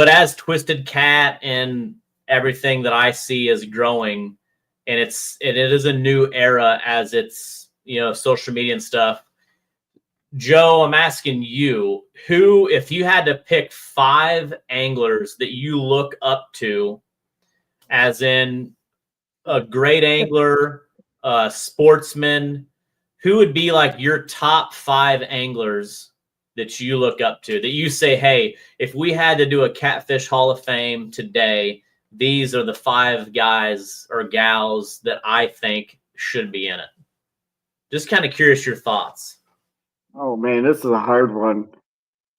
as Twisted Cat and everything that I see is growing, and it is a new era as it's, you know, social media and stuff. Joe, I'm asking you, who, if you had to pick 5 anglers that you look up to, as in a great angler, a sportsman, who would be like your top 5 anglers that you look up to, that you say, hey, if we had to do a Catfish Hall of Fame today, these are the 5 guys or gals that I think should be in it? Just kind of curious your thoughts. Oh man, this is a hard one.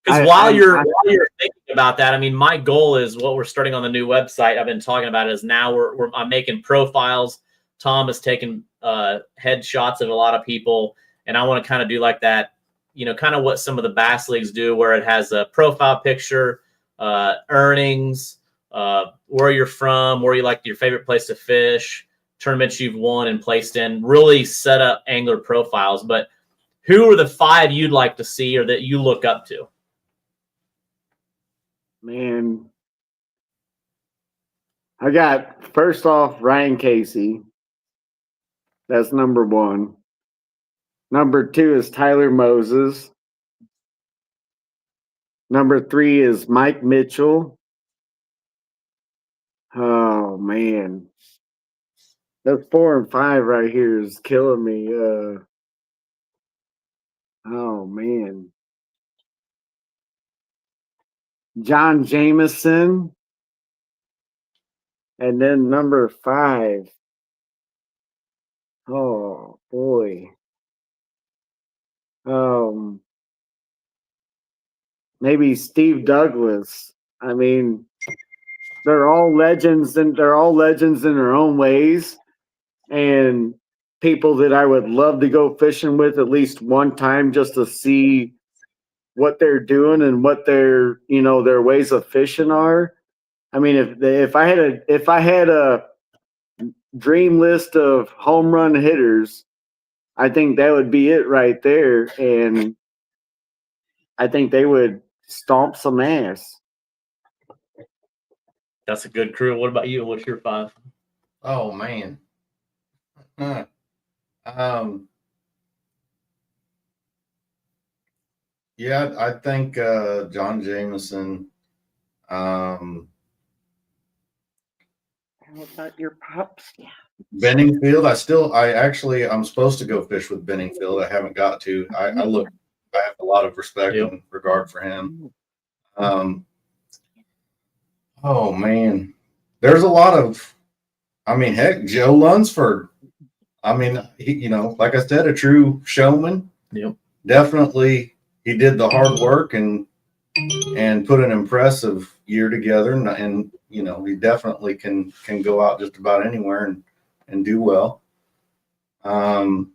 Because while you're thinking about that, I mean, my goal is what we're starting on the new website. I've been talking about is now I'm making profiles. Tom has taken headshots of a lot of people, and I want to kind of do like that, you know, kind of what some of the bass leagues do, where it has a profile picture, earnings, where you're from, where you like your favorite place to fish, tournaments you've won and placed in, really set up angler profiles. But who are the 5 you'd like to see or that you look up to? Man, I got, first off, Ryan Casey. That's number 1. Number 2 is Tyler Moses. Number 3 is Mike Mitchell. Oh man, that's 4 and 5 right here is killing me. Oh man, John Jameson, and then number 5. Oh boy, maybe Steve Douglas. I mean, they're all legends, and they're all legends in their own ways, and people that I would love to go fishing with at least one time just to see what they're doing and what their, you know, their ways of fishing are. I mean, if I had a dream list of home run hitters, I think that would be it right there, and I think they would stomp some ass. That's a good crew. What about you? What's your 5? Oh man. Yeah, I think John Jameson. How about your pops? Yeah. Benningfield. I'm supposed to go fish with Benningfield. I haven't got to. I have a lot of respect Yep. and regard for him. Oh man, there's a lot of, I mean, heck, Joe Lunsford. I mean, he, you know, like I said, a true showman. Yep. Definitely, he did the hard work and put an impressive year together, and you know, he definitely can go out just about anywhere and do well. And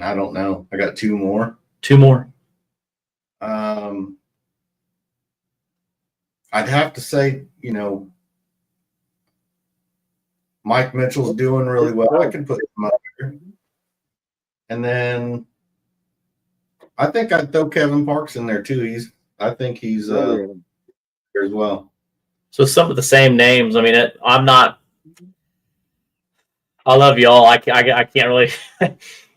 I don't know. I got two more. I'd have to say, you know, Mike Mitchell's doing really well. I can put him up here. And then I think I'd throw Kevin Parks in there too. I think he's here as well. So some of the same names. I mean, I love y'all. I can't really.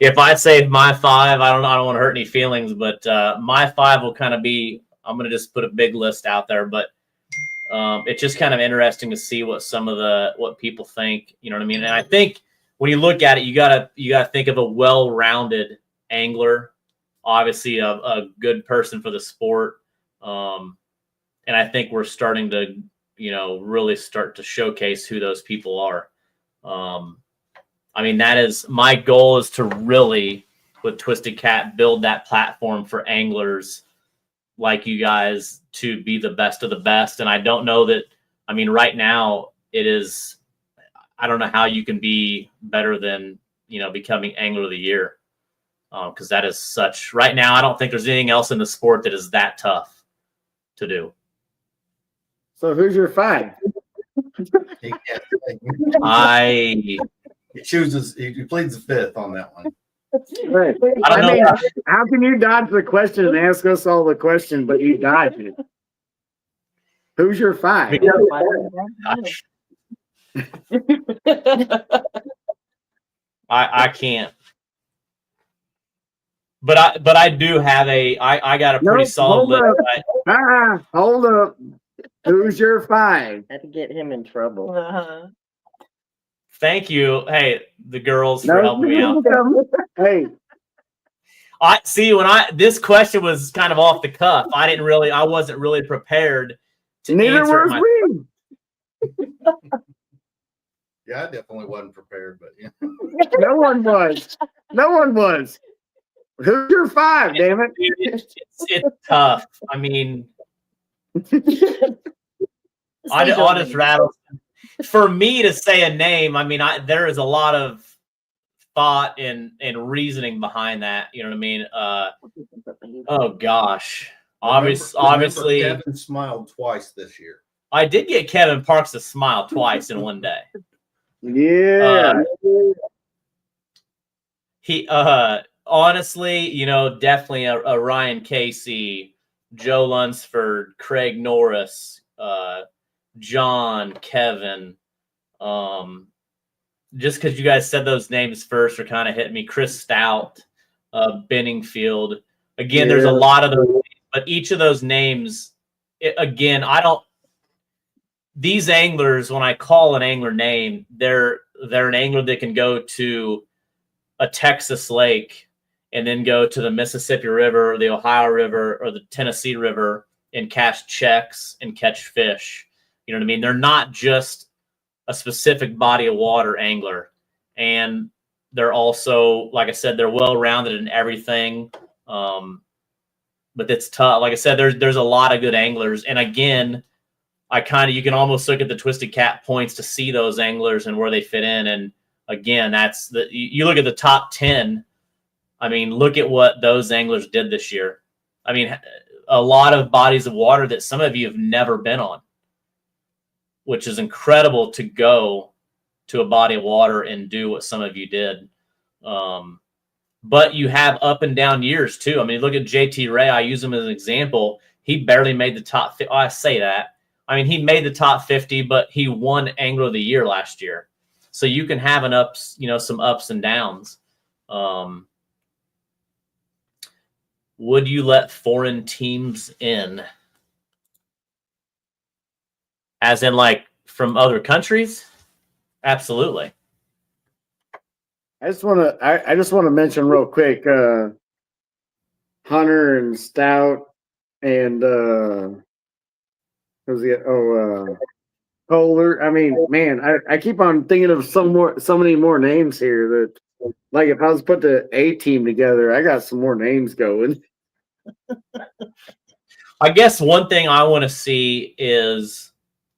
If I say my five, I don't want to hurt any feelings, but my five will kind of be. I'm going to just put a big list out there, but it's just kind of interesting to see what what people think. You know what I mean? And I think when you look at it, you gotta think of a well-rounded angler, obviously a good person for the sport, and I think we're starting to, you know, really start to showcase who those people are. I mean, that is my goal, is to really, with Twisted Cat, build that platform for anglers like you guys to be the best of the best. And I don't know that, I mean, right now it is, I don't know how you can be better than, you know, becoming Angler of the Year. Because that is such, right now, I don't think there's anything else in the sport that is that tough to do. So who's your five? He chooses. He pleads the fifth on that one. Right. I mean, how can you dodge the question and ask us all the question, but you dodge it? Who's your five? I can't. But I do have I got a pretty solid list. Hold up. Who's your five? Had to get him in trouble. Thank you. Hey, the girls for helping me out. Hey. I see when this question was kind of off the cuff. I wasn't really prepared to Neither answer was we. Yeah, I definitely wasn't prepared, but yeah. No one was. No one was. Who's your five, damn it? It's tough. I mean, I'll just rattle. For me to say a name, I mean, there is a lot of thought and reasoning behind that. You know what I mean? Oh gosh. Obviously, Kevin smiled twice this year. I did get Kevin Parks to smile twice in one day. Yeah. He honestly, you know, definitely a Ryan Casey, Joe Lunsford, Craig Norris, John, Kevin. Just because you guys said those names first are kind of hitting me. Chris Stout, Benningfield. Again, there's a lot of those, but each of those names, these anglers, when I call an angler name, they're an angler that can go to a Texas lake and then go to the Mississippi River or the Ohio River or the Tennessee River and cash checks and catch fish. You know what I mean? They're not just a specific body of water angler. And they're also, like I said, they're well-rounded in everything. But it's tough. Like I said, there's a lot of good anglers. And again, you can almost look at the Twisted Cat points to see those anglers and where they fit in. And again, you look at the top 10. I mean, look at what those anglers did this year. I mean, a lot of bodies of water that some of you have never been on, which is incredible to go to a body of water and do what some of you did. But you have up and down years too. I mean, look at JT Ray. I use him as an example. He barely made the top 50. Oh, I say that. I mean, he made the top 50, but he won Angler of the Year last year. So you can have some ups and downs. Would you let foreign teams in? As in, like, from other countries? Absolutely. I just want to mention real quick. Hunter and Stout and who's the Kohler. I mean, man, I keep on thinking of so many more names here that, like, if I was put the A team together, I got some more names going. I guess one thing I want to see is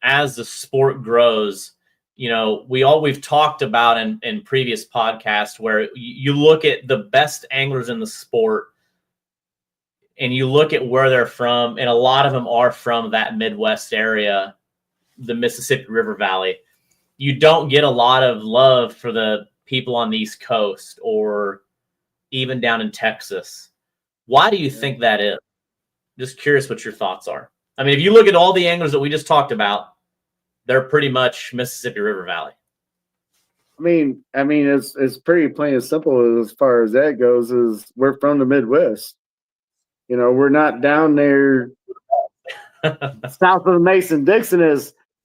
as the sport grows, we've talked about in previous podcasts where you look at the best anglers in the sport and you look at where they're from, and a lot of them are from that Midwest area, the Mississippi River Valley. You don't get a lot of love for the people on the East Coast or even down in Texas. Why do you think that is? Just curious what your thoughts are. I mean, if you look at all the anglers that we just talked about, they're pretty much Mississippi River Valley. I mean, it's pretty plain and simple as far as that goes. Is we're from the Midwest. We're not down there south of the Mason-Dixon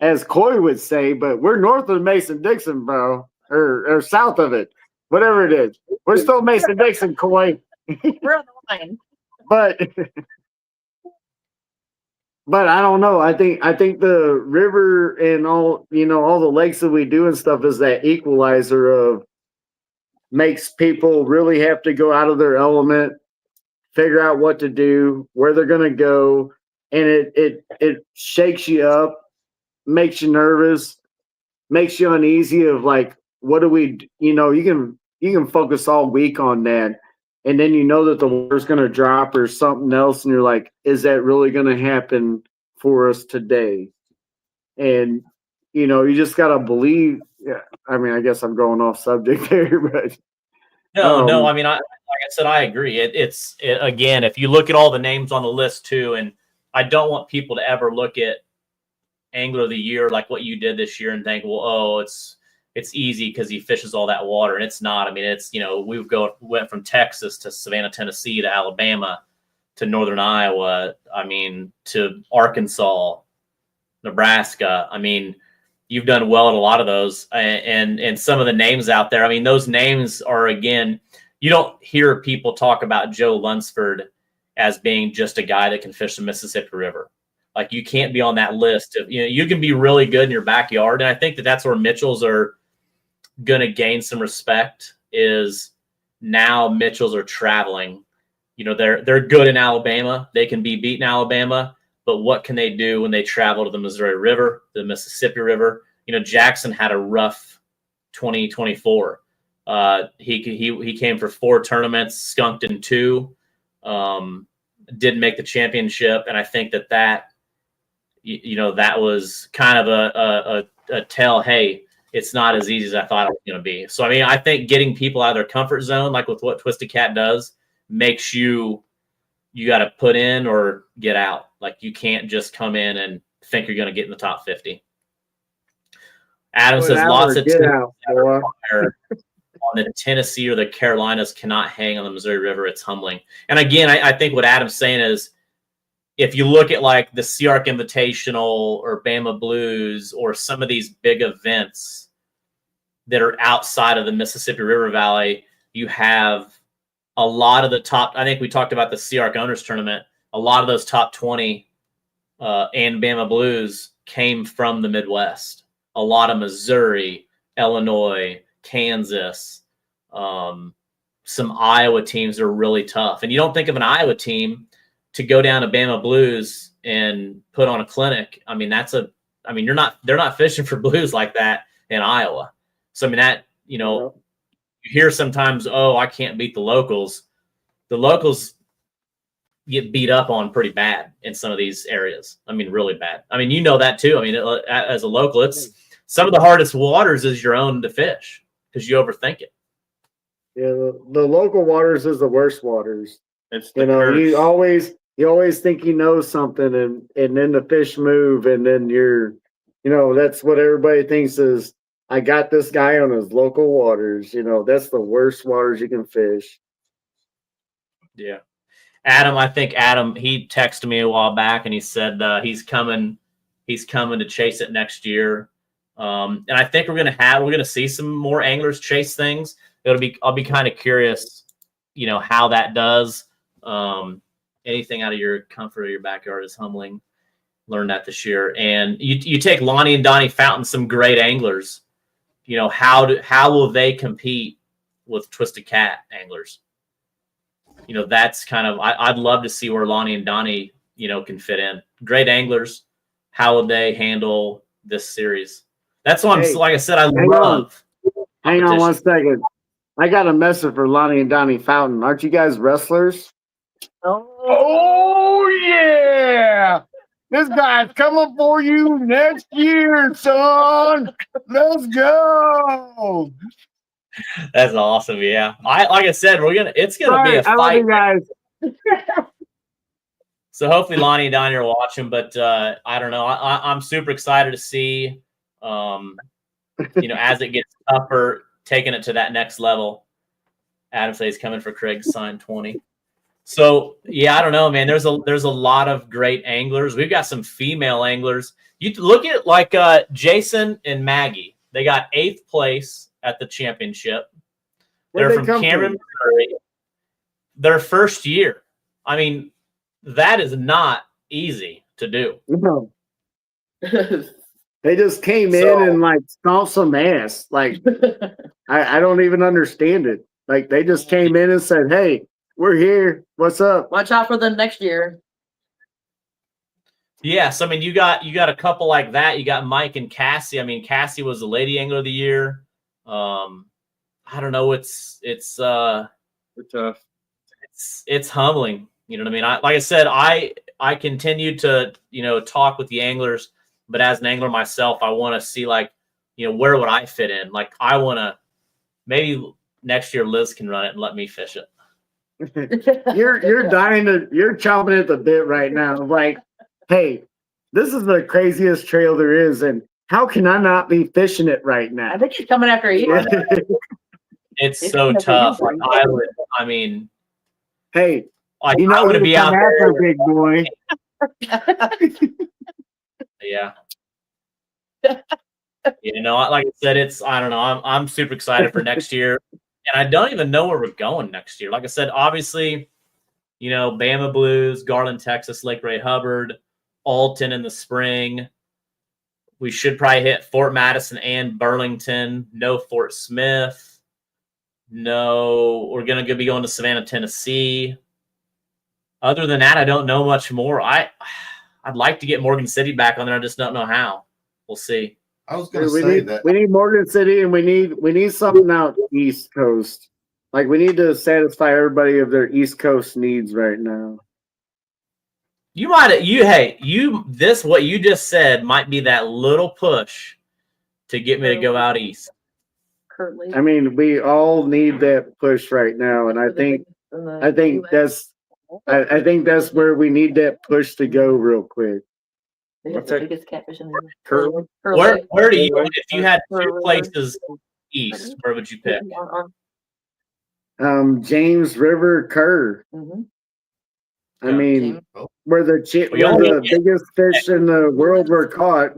as Coy would say, but we're north of the Mason-Dixon, bro, or south of it, whatever it is. We're still Mason-Dixon, Coy. We're on the line. But I don't know. I think the river and all the lakes that we do and stuff is that equalizer of makes people really have to go out of their element, figure out what to do, where they're gonna go, and it shakes you up, makes you nervous, makes you uneasy of like, what do we you can focus all week on that. And then that the water's going to drop or something else. And you're like, is that really going to happen for us today? And, you just got to believe. Yeah, I mean, I guess I'm going off subject there, but. No. I mean, like I said, I agree. Again, if you look at all the names on the list too, and I don't want people to ever look at Angler of the Year like what you did this year and think, well, oh, it's easy because he fishes all that water, and it's not. I mean, it's went from Texas to Savannah, Tennessee to Alabama to northern Iowa. I mean, to Arkansas, Nebraska. I mean, you've done well at a lot of those, and some of the names out there. I mean, those names are, again, you don't hear people talk about Joe Lunsford as being just a guy that can fish the Mississippi River. Like, you can't be on that list. You can be really good in your backyard, and I think that's where Mitchells are going to gain some respect. Is now Mitchells are traveling. They're good in Alabama. They can be beaten Alabama, but what can they do when they travel to the Missouri River, the Mississippi River? Jackson had a rough 2024. He came for 4 tournaments, skunked in 2, didn't make the championship, and I think that was kind of a tell. Hey, it's not as easy as I thought it was going to be. So, I mean, I think getting people out of their comfort zone, like with what Twisted Cat does, makes you got to put in or get out. Like, you can't just come in and think you're going to get in the top 50. Adam says lots of teams on the Tennessee or the Carolinas cannot hang on the Missouri River. It's humbling. And again, I think what Adam's saying is, if you look at like the Sea Arc Invitational or Bama Blues or some of these big events that are outside of the Mississippi River Valley, you have a lot of the top. I think we talked about the Sea Arc Owners Tournament. A lot of those top 20 and Bama Blues came from the Midwest. A lot of Missouri, Illinois, Kansas, some Iowa teams are really tough. And you don't think of an Iowa team to go down to Bama Blues and put on a clinic. I mean, they're not fishing for blues like that in Iowa. So, I mean, you hear sometimes, oh, I can't beat the locals. The locals get beat up on pretty bad in some of these areas. I mean, really bad. I mean, that too. I mean, as a local, it's some of the hardest waters is your own to fish because you overthink it. Yeah, the local waters is the worst waters. It's curse. You always think you know something, and then the fish move, and then that's what everybody thinks is, I got this guy on his local waters. That's the worst waters you can fish. Yeah. I think Adam, he texted me a while back and he said he's coming to chase it next year. And I think we're going to see some more anglers chase things. I'll be kind of curious, how that does. Anything out of your comfort of your backyard is humbling. Learned that this year. And you take Lonnie and Donnie Fountain, some great anglers. You know, how will they compete with Twisted Cat anglers? You know, that's kind of I'd love to see where Lonnie and Donnie, you know, can fit in. Great anglers. How would they handle this series? That's what I'm like I said, I love. Hang on one second. I got a message for Lonnie and Donnie Fountain. Aren't you guys wrestlers? Oh yeah! This guy's coming for you next year, son. Let's go. That's awesome. Yeah. Like I said, it's gonna be a I love fight. you guys. So hopefully Lonnie and Donnie are watching, but I don't know. I'm super excited to see, you know, as it gets tougher, taking it to that next level. Adam says he's coming for Craig's sign 20. So yeah, I don't know, man. There's a lot of great anglers. We've got some female anglers. You look at like Jason and Maggie. They got 8th place at the championship. They're from Cameron, Missouri. Their first year. I mean, that is not easy to do. No. They just came in and like stomped some ass. Like I don't even understand it. Like they just came in and said, "Hey, we're here. What's up? Watch out for them next year." Yes, I mean you got a couple like that. You got Mike and Cassie. I mean, Cassie was the Lady Angler of the Year. I don't know. It's tough. It's humbling. You know what I mean? Like I said, I continue to, you know, talk with the anglers, but as an angler myself, I want to see like, you know, where would I fit in? Like I want to maybe next year Liz can run it and let me fish it. You're chomping at the bit right now. Like, hey, this is the craziest trail there is, and how can I not be fishing it right now? I think he's coming after you. It's so tough. Like I mean, hey, like, you know I want to be out there, big boy. Yeah. You know, like I said, I don't know. I'm super excited for next year. And I don't even know where we're going next year. Like I said, obviously, you know, Bama Blues, Garland, Texas, Lake Ray Hubbard, Alton in the spring. We should probably hit Fort Madison and Burlington. No Fort Smith. No, we're going to be going to Savannah, Tennessee. Other than that, I don't know much more. I'd like to get Morgan City back on there. I just don't know how. We'll see. I was going to say that we need Morgan City, and we need something out East Coast. Like we need to satisfy everybody of their East Coast needs right now. What you just said might be that little push to get me to go out east. Currently, I mean, we all need that push right now, and I think that's where we need that push to go real quick. They got the biggest catfish in the Curly? Where do you, if you had 2 places east, where would you pick? James River Kerr. Mm-hmm. I mean, where the biggest fish in the world were caught.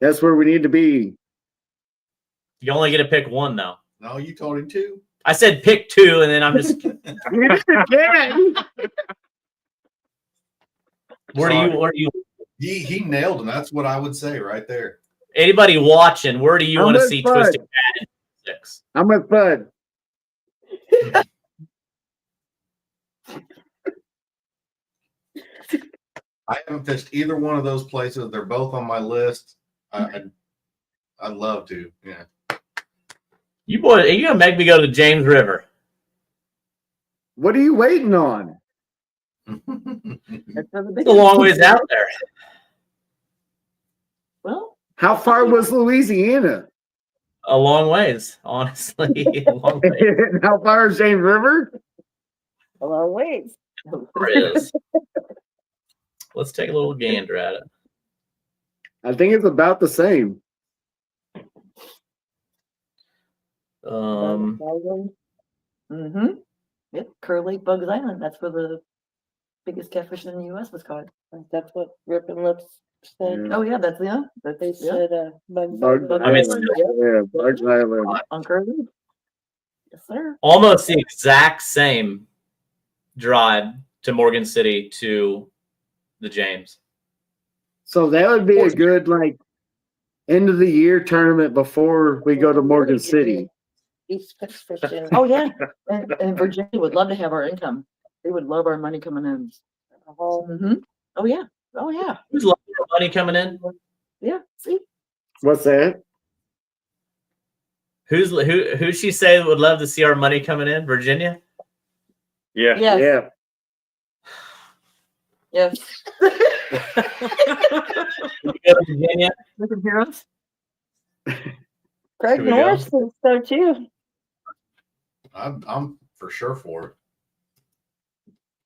That's where we need to be. You only get to pick one, though. No, you told him 2. I said pick 2, and then I'm just. Where do you? He nailed him. That's what I would say right there. Anybody watching, where do you want to see Twisted Cat in 6? I'm with Bud. I haven't fished either one of those places. They're both on my list. I'd love to. Yeah. You gonna make me go to the James River? What are you waiting on? It's a long ways out there. Well, how far was Louisiana? A long ways, honestly. A long ways. How far is James River? A long ways. It is. Let's take a little gander at it. I think it's about the same. Yep, Curly Bugs Island. That's where the biggest catfish in the U.S. was caught. That's what Rip and Lips said. Oh yeah, that's That they said Bugs Bugs Island. Bugs Island. On Curly. Yes, sir. Almost the exact same drive to Morgan City to the James. So that would be a good like end of the year tournament before we go to Morgan City. East Coast fishing. Oh, yeah. And Virginia would love to have our income. They would love our money coming in. Mm-hmm. Oh, yeah. Oh, yeah. Who's loving the money coming in? Yeah. See? What's that? Who she say would love to see our money coming in? Virginia? Yeah. Yes. Yeah. Yes. You go to Virginia? They can hear us. Craig Here we go. Norris thinks so too. I'm for sure for it.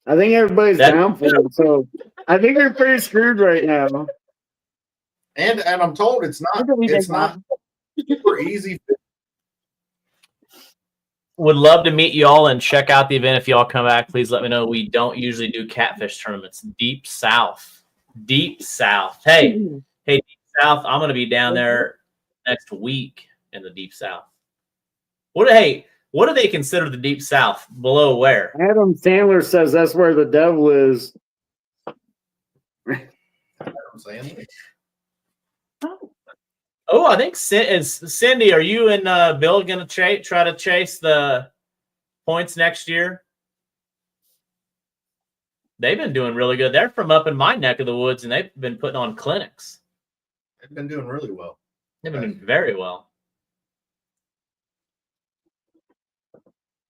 I think everybody's down for it. So I think we're pretty screwed right now. And I'm told it's not super easy. Would love to meet you all and check out the event. If y'all come back, please let me know. We don't usually do catfish tournaments. Deep South. Deep South. Hey, Deep South, I'm going to be down there next week in the Deep South. What do they consider the Deep South? Below where? Adam Sandler says that's where the devil is. I'm saying. Oh, I think Cindy, are you and Bill going to try to chase the points next year? They've been doing really good. They're from up in my neck of the woods, and they've been putting on clinics. They've been doing really well. They've been doing very well.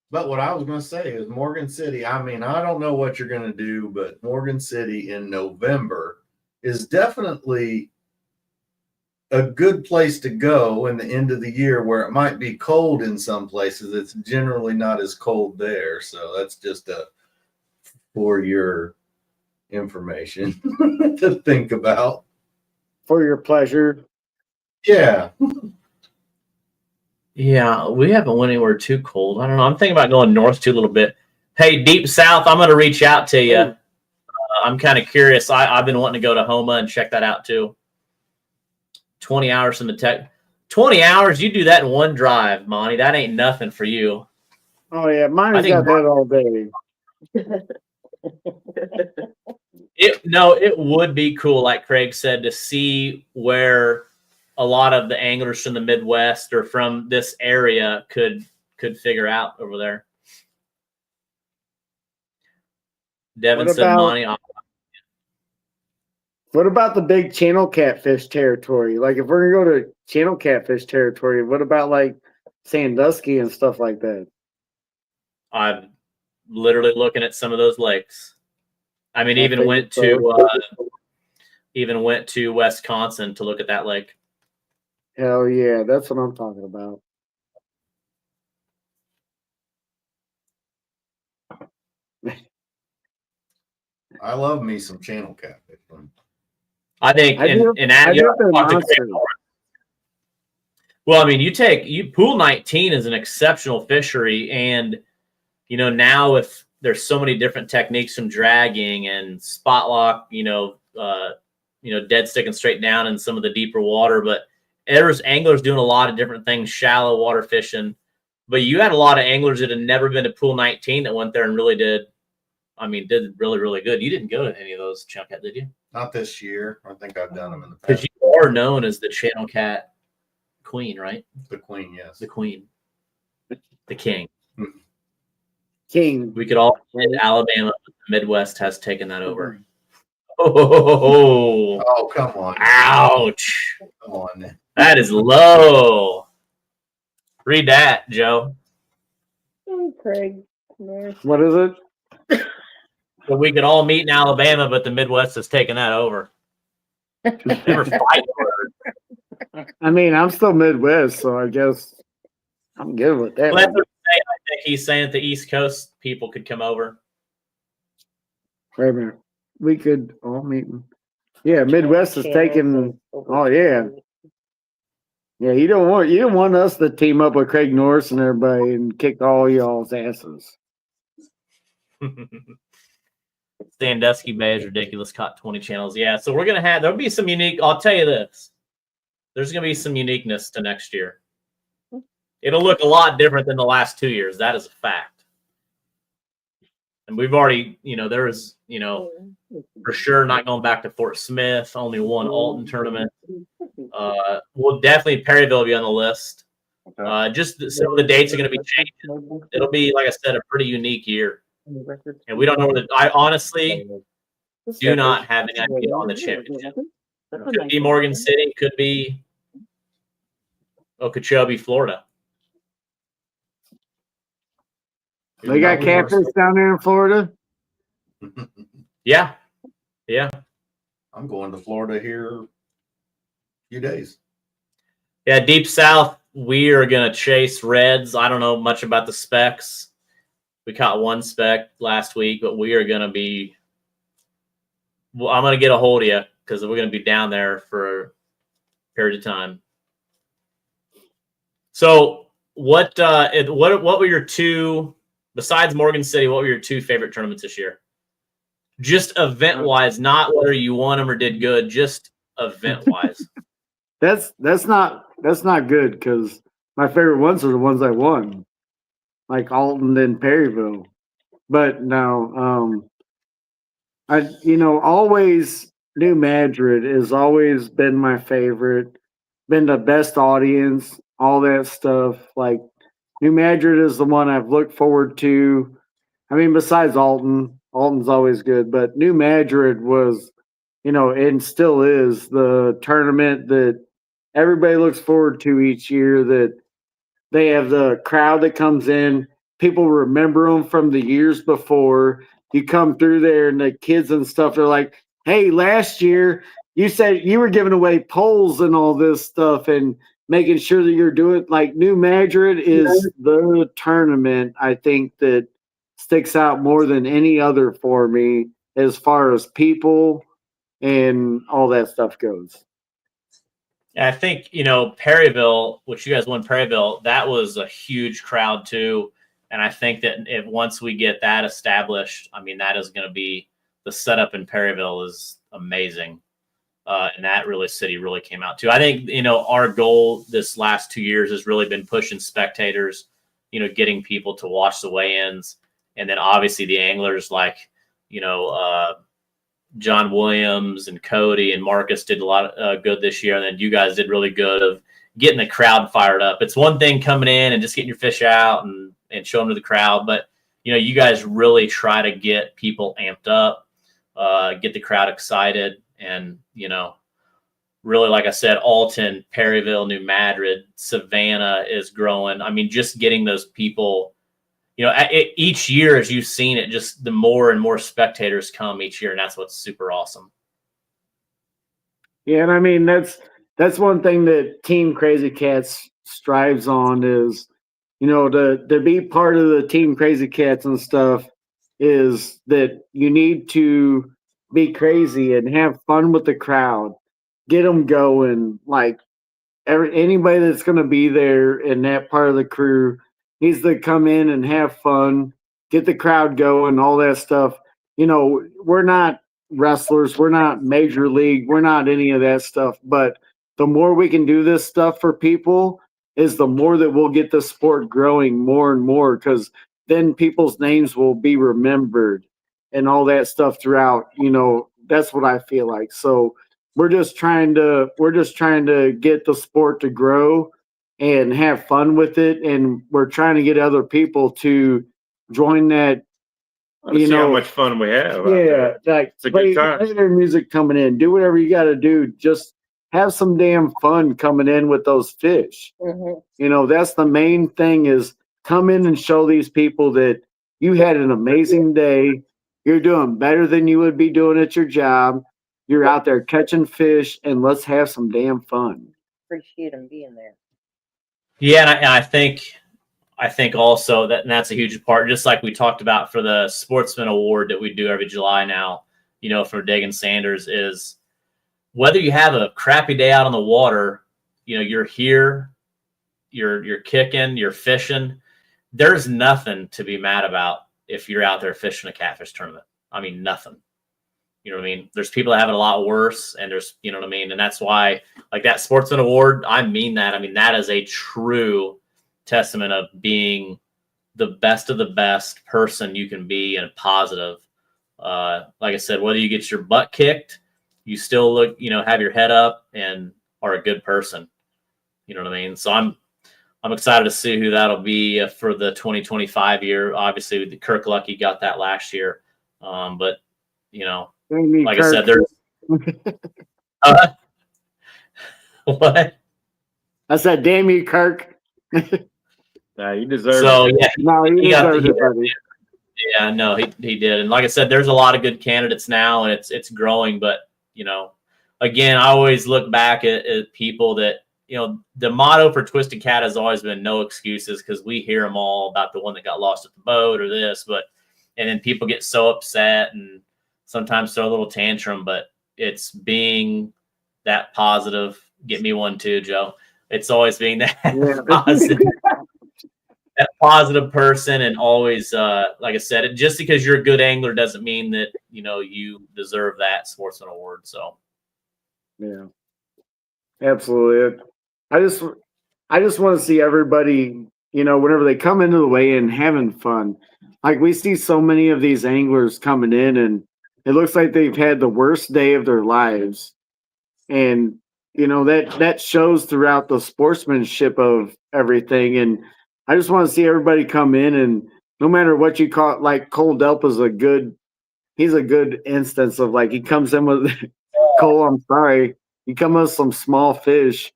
But what I was going to say is Morgan City. I mean, I don't know what you're going to do, but Morgan City in November is definitely a good place to go in the end of the year where it might be cold in some places. It's generally not as cold there. So that's just for your information to think about. For your pleasure. Yeah. Yeah, we haven't went anywhere too cold. I don't know. I'm thinking about going north too a little bit. Hey, Deep South, I'm going to reach out to you. I'm kind of curious. I've been wanting to go to Homa and check that out too. 20 hours from the tech. 20 hours? You do that in one drive, Monty. That ain't nothing for you. Oh, yeah. Mine's got that all day. It would be cool, like Craig said, to see where a lot of the anglers from the Midwest or from this area could figure out over there. Devin said, Monty. What about the big channel catfish territory? Like, if we're going to go to channel catfish territory, what about, like, Sandusky and stuff like that? I'm literally looking at some of those lakes. I mean, even went to Wisconsin to look at that lake. Hell yeah, that's what I'm talking about. I love me some channel catfish. I think well, I mean, you pool 19 is an exceptional fishery, and now if there's so many different techniques from dragging and spot lock, dead stick and straight down in some of the deeper water, but there's anglers doing a lot of different things, shallow water fishing. But you had a lot of anglers that had never been to pool 19 that went there and really did really, really good. You didn't go to any of those, Chunkhead, did you? Not this year. I think I've done them in the past. Because you are known as the channel cat queen, right? The queen, yes. The queen. The king. King. We could all in Alabama, but the Midwest has taken that over. Oh, come on. Ouch. Come on. That is low. Read that, Joe. Oh, Craig Norris. What is it? So we could all meet in Alabama, but the Midwest has taken that over. Never fight for it. I mean, I'm still Midwest, so I guess I'm good with that. Well, that's what I think he's saying that the East Coast people could come over. Wait a minute. We could all meet. Yeah, Midwest is taking. Oh yeah. Yeah, you don't want us to team up with Craig Norris and everybody and kick all y'all's asses. Sandusky Bay is ridiculous. Caught 20 channels. Yeah, so we're gonna there'll be some unique. I'll tell you this. There's gonna be some uniqueness to next year. It'll look a lot different than the last 2 years. That is a fact. And we've already, there was, for sure not going back to Fort Smith, only one Alton tournament. We'll definitely Perryville will be on the list. Just some of the dates are going to be changing. It'll be, like I said, a pretty unique year. And we don't know where I honestly do not have any idea on the championship. Could be Morgan City, could be Okeechobee, Florida. They got catfish down there in Florida? Yeah. I'm going to Florida here a few days. Yeah, deep south, we are going to chase reds. I don't know much about the specs. We caught one spec last week, but we are going to be – well, I'm going to get a hold of you because we're going to be down there for a period of time. So what were your two – besides Morgan City, what were your two favorite tournaments this year? Just event-wise, not whether you won them or did good, just event-wise. That's not good because my favorite ones are the ones I won, like Alton and Perryville. But no, always New Madrid has always been my favorite, been the best audience, all that stuff. Like New Madrid is the one I've looked forward to. I mean, besides Alton's always good, but New Madrid was, and still is the tournament that everybody looks forward to each year, that they have the crowd that comes in. People remember them from the years before. You come through there and the kids and stuff are like, hey, last year you said you were giving away poles and all this stuff and making sure that you're doing like New Madrid is the tournament I think that sticks out more than any other for me as far as people and all that stuff goes. And I think, Perryville, which you guys won Perryville, that was a huge crowd too. And I think that if once we get that established, I mean, that is going to be the setup in Perryville is amazing. And that city really came out too. I think, our goal this last 2 years has really been pushing spectators, getting people to watch the weigh-ins. And then obviously the anglers like, John Williams and Cody and Marcus did a lot of good this year. And then you guys did really good of getting the crowd fired up. It's one thing coming in and just getting your fish out and showing to the crowd. But, you guys really try to get people amped up, get the crowd excited. And, really, like I said, Alton, Perryville, New Madrid, Savannah is growing. I mean, just getting those people, each year, as you've seen it, just the more and more spectators come each year. And that's what's super awesome. Yeah. And I mean, that's one thing that Team Crazy Cats strives on is, to be part of the Team Crazy Cats and stuff is that you need to be crazy and have fun with the crowd, get them going. Like anybody that's going to be there in that part of the crew needs to come in and have fun, get the crowd going, all that stuff. We're not wrestlers. We're not major league. We're not any of that stuff. But the more we can do this stuff for people is the more that we'll get the sport growing more and more, because then people's names will be remembered and all that stuff throughout. That's what I feel like. So we're just trying to get the sport to grow and have fun with it. And we're trying to get other people to join that. See how much fun we have. Yeah. Like play their music coming in, do whatever you got to do. Just have some damn fun coming in with those fish. Mm-hmm. That's the main thing is come in and show these people that you had an amazing day. You're doing better than you would be doing at your job. You're out there catching fish, and let's have some damn fun. Appreciate them being there. Yeah, and I think also that's a huge part, just like we talked about for the Sportsman Award that we do every July now, for Dagan Sanders, is whether you have a crappy day out on the water, you're here, you're kicking, you're fishing. There's nothing to be mad about if you're out there fishing a catfish tournament. I mean, nothing. You know what I mean? There's people that have it a lot worse, and there's, you know what I mean? And that's why, like that Sportsman Award, I mean that. I mean, that is a true testament of being the best of the best person you can be and positive. Like I said, whether you get your butt kicked, you still look, have your head up and are a good person. You know what I mean? So I'm excited to see who that'll be for the 2025 year. Obviously, the Kirk Lucky got that last year. But, like I said, there's what? I said, damn you, Kirk. Nah, you deserve So, it. yeah, No, he deserved it, buddy. Yeah, no, he did. And like I said, there's a lot of good candidates now, and it's growing. But, again, I always look back at people that, the motto for Twisted Cat has always been no excuses, because we hear them all about the one that got lost at the boat or this, and then people get so upset and sometimes throw a little tantrum, but it's being that positive. Get me one too, Joe. It's always being that positive. That positive person, and always, like I said, just because you're a good angler doesn't mean that you deserve that sportsman award. So, yeah, absolutely. I just want to see everybody, whenever they come into the weigh-in, having fun. Like, we see so many of these anglers coming in, and it looks like they've had the worst day of their lives, and that shows throughout the sportsmanship of everything. And I just want to see everybody come in, and no matter what you call it, like Cole Delpa's he's a good instance of, like, he comes in with Cole, I'm sorry, you come with some small fish,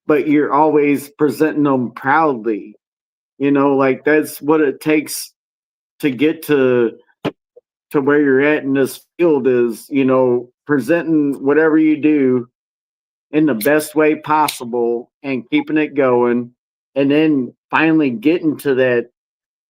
but you're always presenting them proudly. Like, that's what it takes to get to where you're at in this field, is, presenting whatever you do in the best way possible and keeping it going. And then finally getting to that,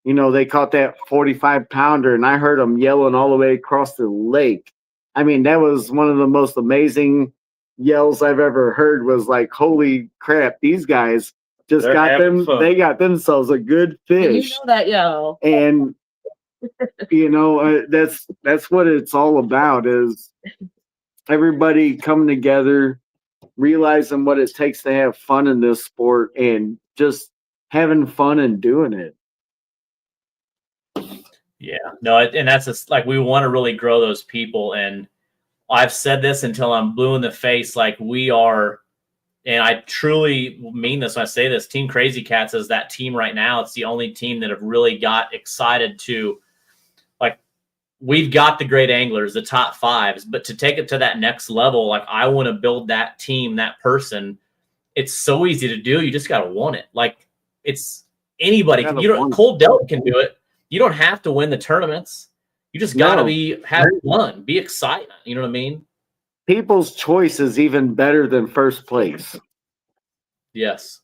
they caught that 45-pounder, and I heard them yelling all the way across the lake. I mean, that was one of the most amazing yells I've ever heard. Was like, holy crap, these guys just they got themselves a good fish. You know that yell. And that's what it's all about, is everybody coming together, realizing what it takes to have fun in this sport, and just having fun and doing it. yeah, no, and that's just like, we want to really grow those people. And I've said this until I'm blue in the face. Like, we are, and I truly mean this when I say this, Team Crazy Cats is that team right now. It's the only team that have really got excited to, like, we've got the great anglers, the top fives, but to take it to that next level, like, I want to build that team, that person. It's so easy to do. You just got to want it. Like, it's anybody. Cole Delp can do it. You don't have to win the tournaments. You just got to have fun, be excited. You know what I mean? People's choice is even better than first place. Yes.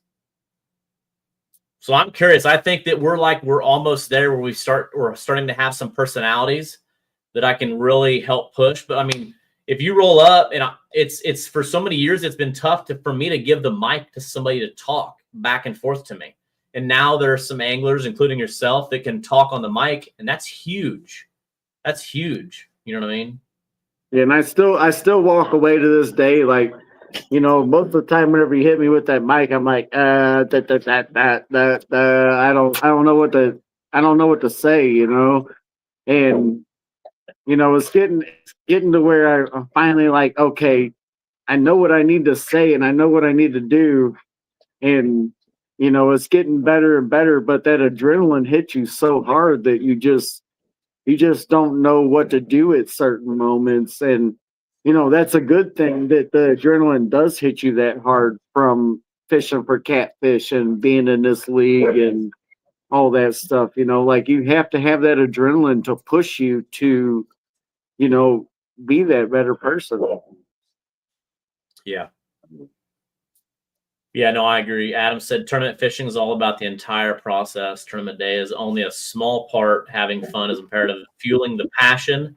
So I'm curious. I think that we're almost there, where we're starting to have some personalities that I can really help push. But I mean, if you roll up, and it's for so many years, it's been tough for me to give the mic to somebody to talk back and forth to me. And now there are some anglers, including yourself, that can talk on the mic, and that's huge. That's huge. You know what I mean? Yeah, and I still walk away to this day, like, most of the time whenever you hit me with that mic, I'm like, I don't know what to say, and it's getting to where I'm finally like, okay, I know what I need to say and I know what I need to do, and it's getting better and better, but that adrenaline hits you so hard that you just don't know what to do at certain moments. And that's a good thing that the adrenaline does hit you that hard from fishing for catfish and being in this league and all that stuff. Like, you have to have that adrenaline to push you to be that better person. Yeah. Yeah, no, I agree. Adam said tournament fishing is all about the entire process. Tournament day is only a small part. Having fun is imperative. Fueling the passion.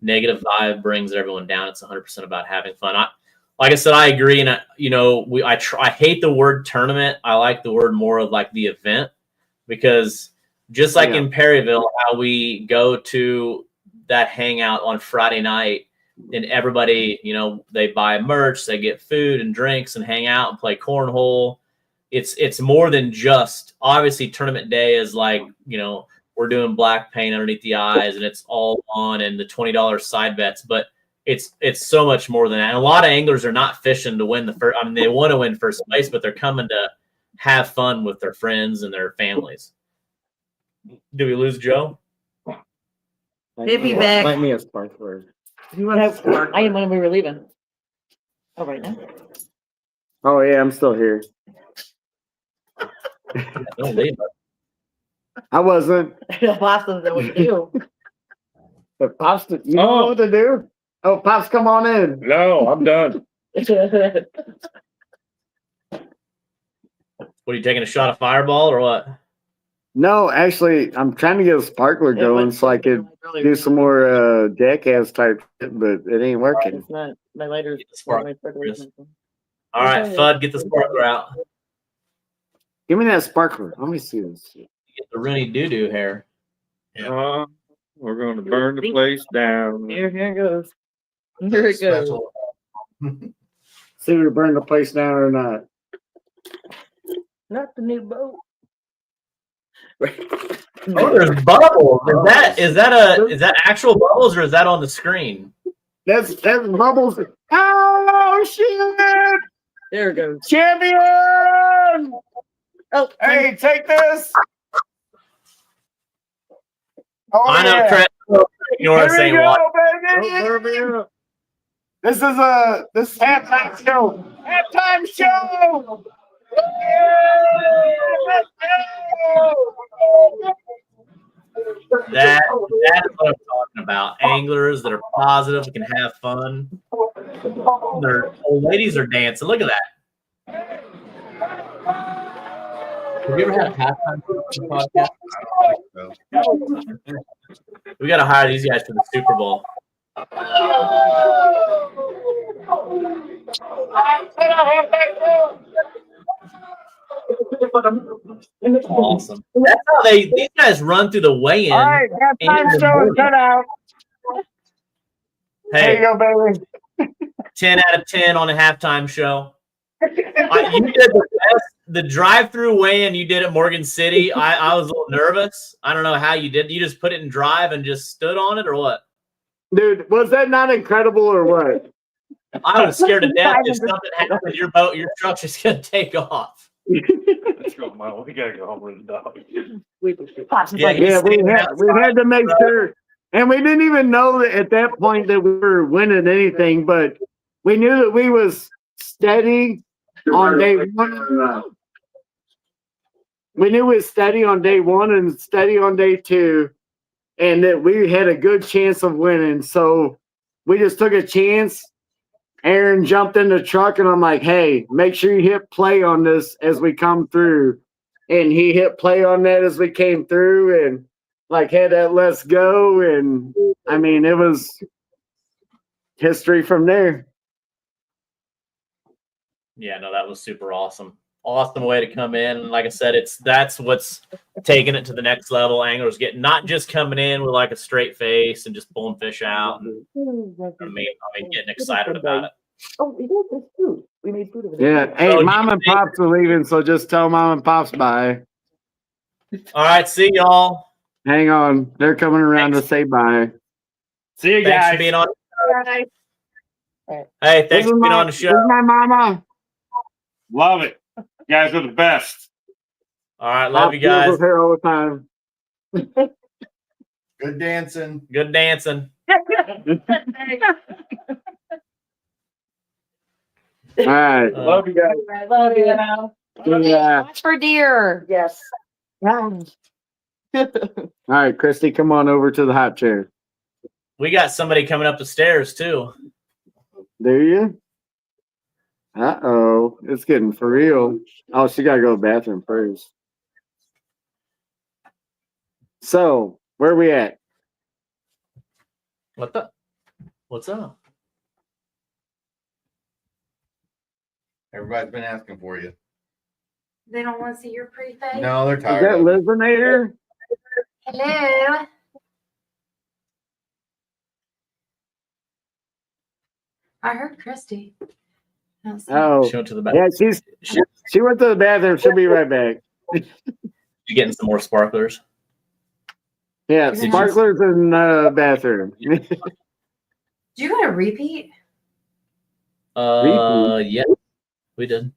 Negative vibe brings everyone down. It's 100% about having fun. Like I said, I agree. And I hate the word tournament. I like the word more of like the event, because just like in Perryville, how we go to that hangout on Friday night, and everybody, they buy merch, they get food and drinks and hang out and play cornhole. it's more than just, obviously tournament day is like, you know, we're doing black paint underneath the eyes and it's all on and the $20 side bets, but it's so much more than that. And a lot of anglers are not fishing to win the first. I mean, they want to win first place, but they're coming to have fun with their friends and their families. Do we lose Joe? He'll be back. Let me a sparkler. You want to have spark? I am when we were leaving. Oh, right now. Oh yeah, I'm still here. Don't leave. I wasn't. Pops doesn't know what to do. But Pops, you know what to do? Oh, Pops, come on in. No, I'm done. What are you taking a shot of Fireball or what? No, actually, I'm trying to get a sparkler going so I could do some more jackass type shit, but it ain't working. It's not. My lighter's. All right, Fudd, get the sparkler out. Give me that sparkler. Let me see this. Get the Rooney doo-doo hair. We're going to burn the place down. Here it goes. Here it goes. See if we burn the place down or not. Not the new boat. Oh, there's bubbles. Is that actual bubbles or is that on the screen? That's bubbles. Oh shit! There it goes. Champion! Oh, hey, take this. Oh, I know, Trent. You know what I'm saying? Baby. This is halftime show. Halftime show. That is what I'm talking about. Anglers that are positive, can have fun. Their old ladies are dancing. Look at that. Have you ever had a halftime podcast? We got to hire these guys for the Super Bowl. Awesome. That's how these guys run through the weigh-in. All right, halftime show is cut out. Hey, there you go, baby. 10 out of 10 on a halftime show. You did the drive-through weigh-in you did at Morgan City. I was a little nervous. I don't know how you did. You just put it in drive and just stood on it, or what? Dude, was that not incredible or what? I was scared to death if something happened. Your truck's just gonna take off. Let's go, Mom. We gotta go home with the dog. we had to make sure, and we didn't even know that at that point that we were winning anything, but we knew that we was steady on day one. We knew we was steady on day one and steady on day two, and that we had a good chance of winning. So we just took a chance. Aaron jumped in the truck, and I'm like, hey, make sure you hit play on this as we come through. And he hit play on that as we came through and, like, had that let's go. And, I mean, it was history from there. Yeah, no, that was super awesome. Awesome way to come in. And like I said, that's what's taking it to the next level. Anglers getting not just coming in with like a straight face and just pulling fish out. And, I mean, getting excited about it. Oh, we did this too. We made food over there. Yeah. Hey, So Mom and Pops are leaving, so just tell Mom and Pops bye. All right, see y'all. Hang on. They're coming around to say bye. See you Thanks guys. for being on. Bye. Hey, thanks for being on the show. This is my mama. Love it. You guys are the best. All right, love you guys. With her all the time. Good dancing. Good dancing. All right. Love you guys. I love you. Yeah. Watch for deer. Yes. All right, Christy, come on over to the hot chair. We got somebody coming up the stairs too. Do you? Uh-oh. It's getting for real. Oh, she got to go to the bathroom first. So, where we at? What's up? Everybody's been asking for you. They don't want to see your pretty face. No, they're Is tired. that of it. Lizinator? Hello. I heard Christy. Oh, She went to the back. yeah, she went to the bathroom. She'll be right back. You getting some more sparklers? Yeah, Did you- sparklers in the bathroom. Did you go to repeat? Yeah, we did.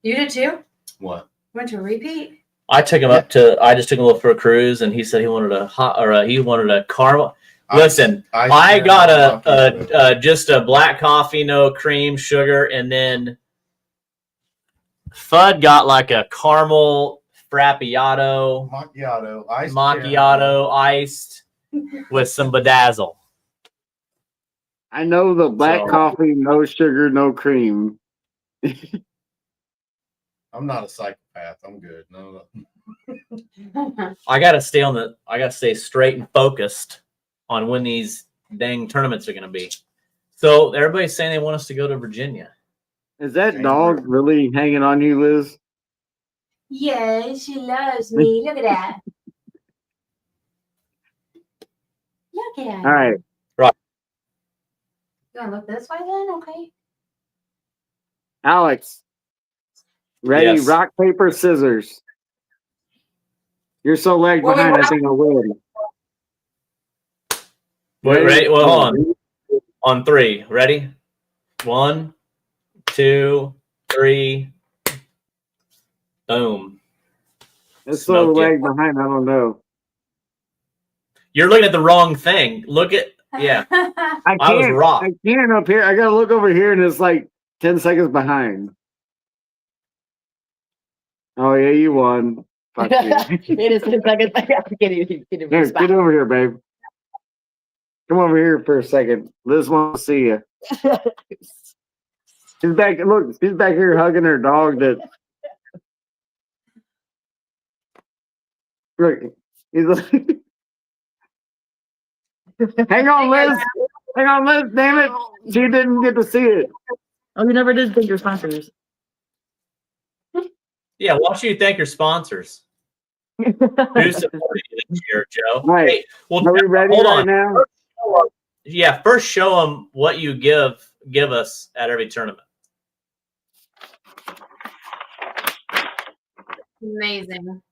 You did too? What? Went to repeat? I took him up to. I just took him for a cruise, and he said he wanted a hot or he wanted a caramel. Listen, I got a just a black coffee, no cream, sugar, and then Fudd got like a caramel frappiato, macchiato iced with some bedazzle. I know the black coffee, no sugar, no cream. I'm not a psychopath. I'm good. No. I gotta stay straight and focused on when these dang tournaments are gonna be. So everybody's saying they want us to go to Virginia. Is that dog really hanging on you, Liz? Yeah, she loves me. Look at that. Look at that. All right. Right. You want to look this way then? Okay. Alex. Ready? Yes. Rock, paper, scissors. You're so lagged behind, I think I'll win. Wait, ready? Well, hold on. On 3. Ready? 1, 2, 3. Boom. It's so lagged behind, I don't know. You're looking at the wrong thing. Look at, yeah. I was rock. I can't up here. I gotta look over here and it's like 10 seconds behind. Oh yeah, you won. Fuck you. It is 10 seconds. I can't even Here, get over here, babe. Come over here for a second. Liz wants to see you. She's back. Look, she's back here hugging her dog. That look, he's like, hang on, Liz. Hang on, Liz. Damn it, she didn't get to see it. Oh, you never did thank your sponsors. Yeah, why don't you thank your sponsors? Who supported you this year, Joe? Right. Hey, well, Are we ready hold right on. now? First show them what you give us at every tournament. Amazing.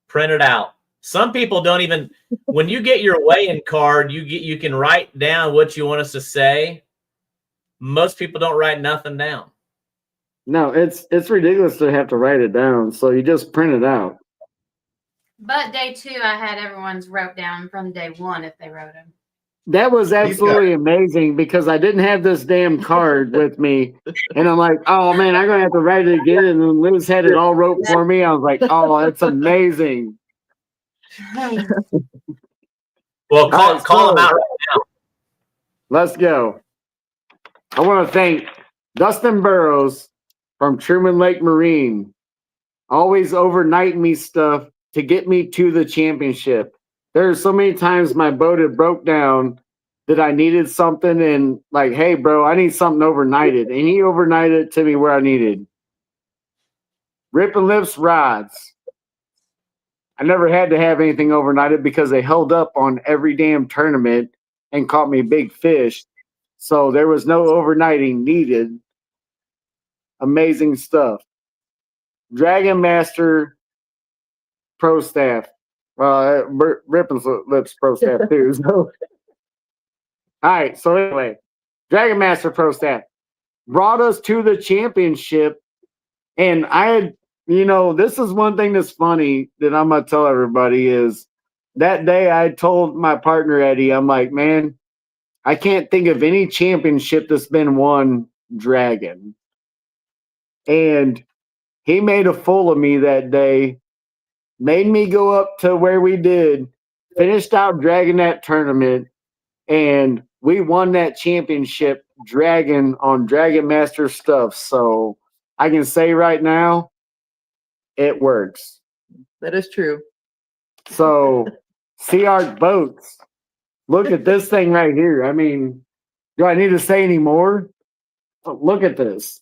Print it out. Some people don't even. When you get your weigh-in card, you can write down what you want us to say. Most people don't write nothing down. No, it's ridiculous to have to write it down. So you just print it out. But day 2, I had everyone's wrote down from day 1 if they wrote them. That was absolutely amazing because I didn't have this damn card with me. And I'm like, oh man, I'm going to have to write it again. And then Liz had it all wrote for me. I was like, oh, that's amazing. Well, call them out right now. Let's go. I want to thank Dustin Burrows from Truman Lake Marine. Always overnighting me stuff to get me to the championship. There's so many times my boat had broke down that I needed something and like, hey, bro, I need something overnighted. And he overnighted it to me where I needed. Rip and Lips rods. I never had to have anything overnighted because they held up on every damn tournament and caught me big fish. So there was no overnighting needed. Amazing stuff. Dragon Master Pro Staff. Rip and Lips Pro Staff too. So. All right. So anyway, Dragon Master Pro Staff brought us to the championship. And I had, this is one thing that's funny that I'm going to tell everybody is that day I told my partner, Eddie, I'm like, man, I can't think of any championship that's been won Dragon. And he made a fool of me that day, made me go up to where we did, finished out Dragon that tournament, and we won that championship Dragon on Dragon Master stuff. So I can say right now, it works. That is true. So, Sea Arc boats. Look at this thing right here. I mean, do I need to say any more? Oh, look at this.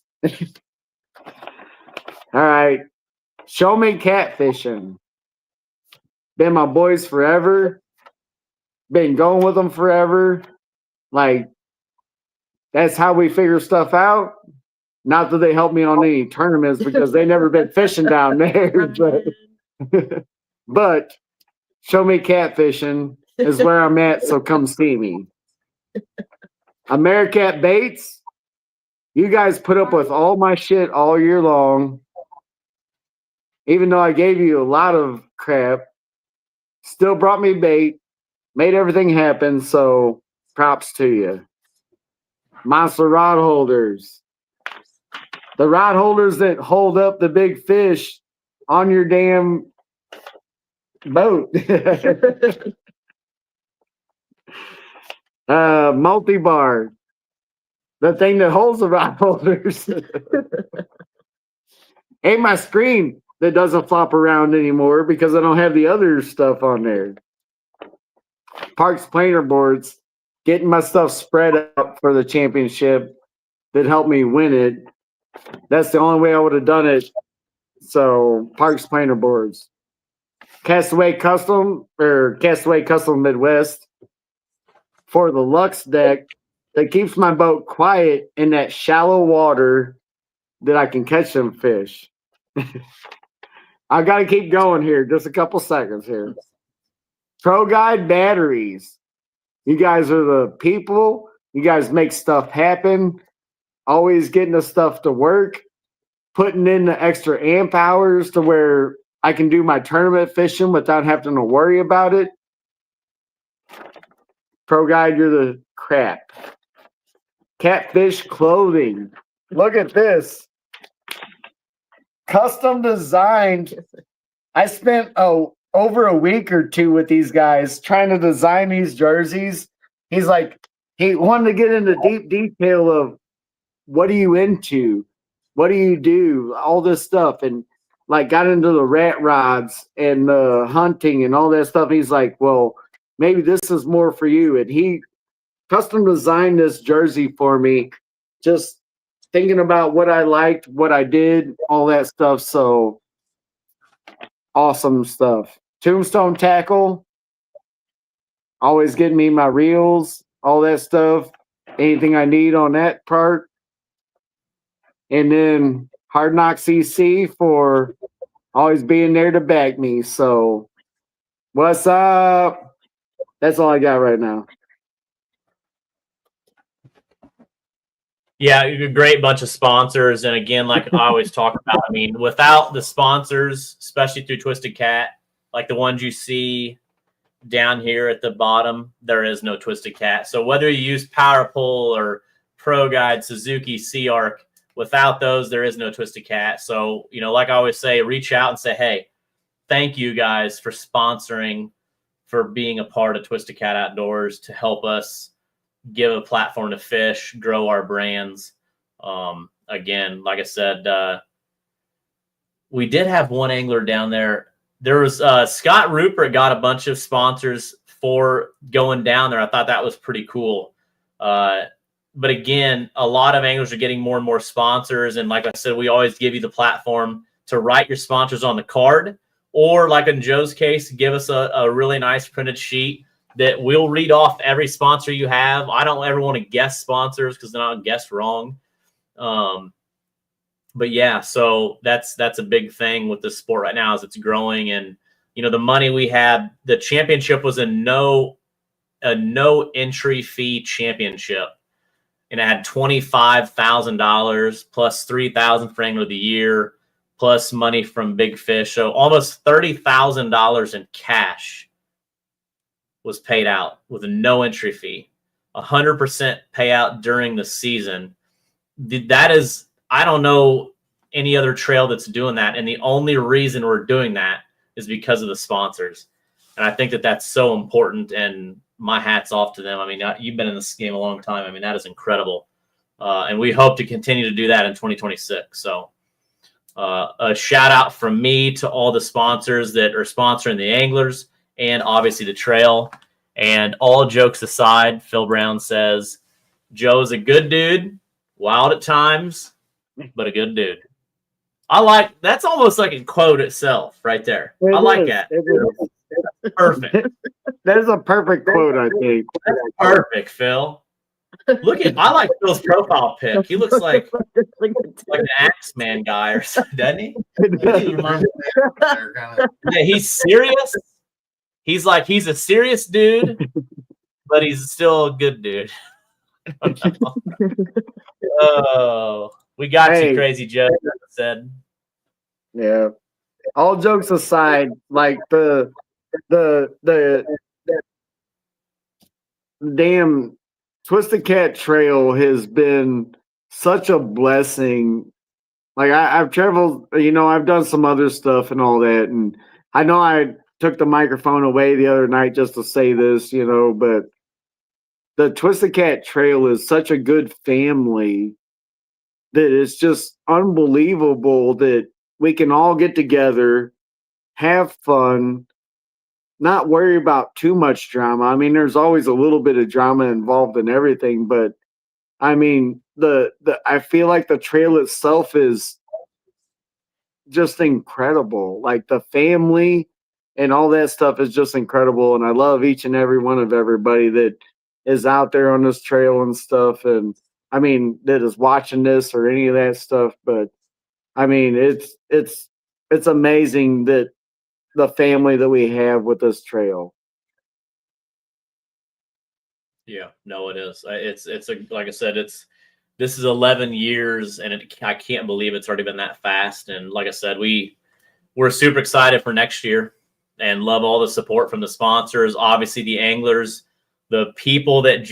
All right. Show me catfishing. Been my boys forever. Been going with them forever. Like, that's how we figure stuff out. Not that they help me on any tournaments because they never been fishing down there. But Show Me Catfishing is where I'm at, so come see me. Americat Baits, you guys put up with all my shit all year long. Even though I gave you a lot of crap, still brought me bait, made everything happen, so props to you. Monster Rod Holders. The rod holders that hold up the big fish on your damn boat. Multi-bar. The thing that holds the rod holders. And my screen that doesn't flop around anymore because I don't have the other stuff on there. Parks planer boards. Getting my stuff spread out for the championship that helped me win it. That's the only way I would have done it. So Parks planer boards. Castaway Custom Midwest for the Lux deck that keeps my boat quiet in that shallow water that I can catch them fish. I got to keep going here. Just a couple seconds here. Pro Guide batteries. You guys are the people. You guys make stuff happen. Always getting the stuff to work. Putting in the extra amp hours to where I can do my tournament fishing without having to worry about it. Pro Guide, you're the crap. Catfish clothing. Look at this. Custom designed. I spent over a week or two with these guys trying to design these jerseys. He's like, he wanted to get into deep detail of what are you into? What do you do? All this stuff. And like got into the rat rods and the hunting and all that stuff. He's like, well, maybe this is more for you. And he custom designed this jersey for me, just thinking about what I liked, what I did, all that stuff. So awesome stuff. Tombstone Tackle, always getting me my reels, all that stuff. Anything I need on that part. And then Hard Knock CC for always being there to back me. So what's up? That's all I got right now. Yeah, a great bunch of sponsors. And again, like I always talk about, I mean, without the sponsors, especially through Twisted Cat, like the ones you see down here at the bottom, there is no Twisted Cat. So whether you use Power Pull or Pro Guide, Suzuki, Sea Arc, without those, there is no Twisted Cat. So, you know, like I always say, reach out and say, hey, thank you guys for sponsoring, for being a part of Twisted Cat Outdoors to help us give a platform to fish, grow our brands. Again, like I said, we did have one angler down there. There was Scott Rupert got a bunch of sponsors for going down there. I thought that was pretty cool. But again, a lot of anglers are getting more and more sponsors. And like I said, we always give you the platform to write your sponsors on the card, or like in Joe's case, give us a really nice printed sheet that we'll read off every sponsor you have. I don't ever want to guess sponsors because then I'll guess wrong. But yeah, so that's a big thing with the sport right now as it's growing. And, you know, the money we had, the championship was a no entry fee championship. And it had $25,000 plus $3,000 for Angler of the Year, plus money from Big Fish. So almost $30,000 in cash was paid out with a no entry fee, 100% payout during the season. That is, I don't know any other trail that's doing that. And the only reason we're doing that is because of the sponsors. And I think that that's so important, and my hat's off to them. I mean, you've been in this game a long time. I mean, that is incredible. And we hope to continue to do that in 2026. So a shout out from me to all the sponsors that are sponsoring the anglers and obviously the trail. And all jokes aside, Phil Brown says, Joe's a good dude, wild at times, but a good dude. I like, that's almost like a quote itself right there. I like that. That's perfect. That is a perfect quote, I think. That's perfect, Phil. Look at, I like Phil's profile pic. He looks like like an Axeman guy or something, doesn't he? He reminds me- They're kinda- Yeah, he's serious. He's a serious dude, but he's still a good dude. I don't know. Oh, we got Hey. you, Crazy Joe. Said. Yeah. All jokes aside, like the damn Twisted Cat Trail has been such a blessing. Like I've traveled, I've done some other stuff and all that, and I know I took the microphone away the other night just to say this, but the Twisted Cat Trail is such a good family that it's just unbelievable that we can all get together, have fun, not worry about too much drama. I mean, there's always a little bit of drama involved in everything, but I mean, I feel like the trail itself is just incredible. Like the family and all that stuff is just incredible. And I love each and every one of everybody that is out there on this trail and stuff. And I mean, that is watching this or any of that stuff. But I mean, it's amazing that the family that we have with this trail. Yeah, no, it is. It's like I said, this is 11 years, and I can't believe it's already been that fast. And like I said, we're super excited for next year, and love all the support from the sponsors, obviously the anglers, the people that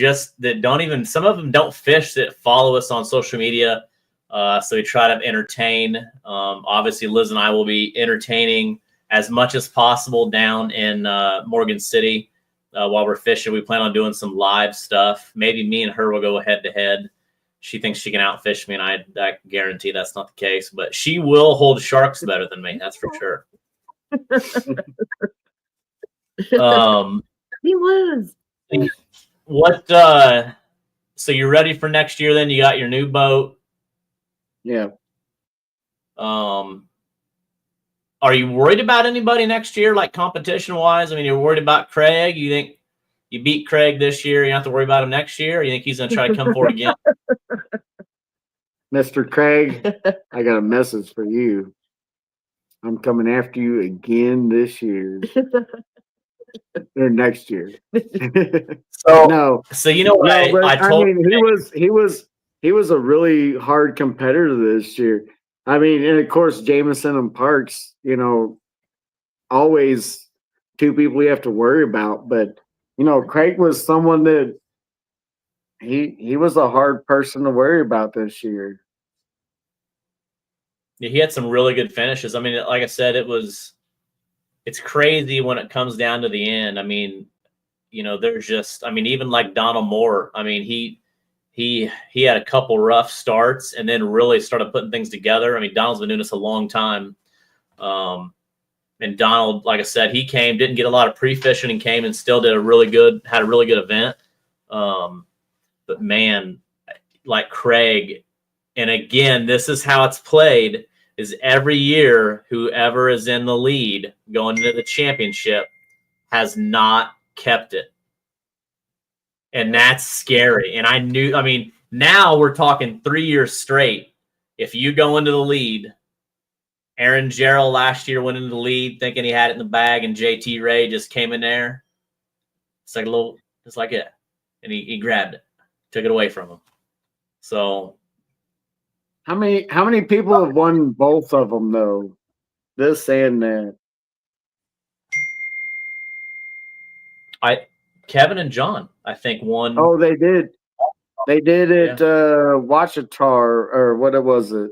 don't even, some of them don't fish, that follow us on social media. So we try to entertain. Obviously, Liz and I will be entertaining as much as possible down in Morgan City. While we're fishing, we plan on doing some live stuff. Maybe me and her will go head to head. She thinks she can outfish me, and I guarantee that's not the case. But she will hold sharks better than me, that's for sure. He was. What? So you're ready for next year? Then you got your new boat. Yeah. Are you worried about anybody next year, like competition-wise? I mean, you're worried about Craig. You think you beat Craig this year, you don't have to worry about him next year? Or you think he's going to try to come forward again? Mr. Craig, I got a message for you. I'm coming after you again this year. Or next year. So no. So you know what? No, I told mean, he was a really hard competitor this year. I mean, and of course, Jameson and Parks, always two people you have to worry about. But Craig was someone that he was a hard person to worry about this year. Yeah, he had some really good finishes. I mean, like I said, it's crazy when it comes down to the end. I mean, there's just, I mean, even like Donald Moore. I mean, he had a couple rough starts and then really started putting things together. I mean, Donald's been doing this a long time. And Donald, like I said, he didn't get a lot of pre-fishing and came and still had a really good event. But man, like Craig, and again, this is how it's played, is every year, whoever is in the lead going into the championship has not kept it. And that's scary. And I mean, now we're talking 3 years straight. If you go into the lead, Aaron Jarrell last year went into the lead thinking he had it in the bag, and JT Ray just came in there. It's like just like it. And he grabbed it, took it away from him. So how many people have won both of them though? This and that. Kevin and John, I think, won. Oh, they did. They did it. Washita, or what was it?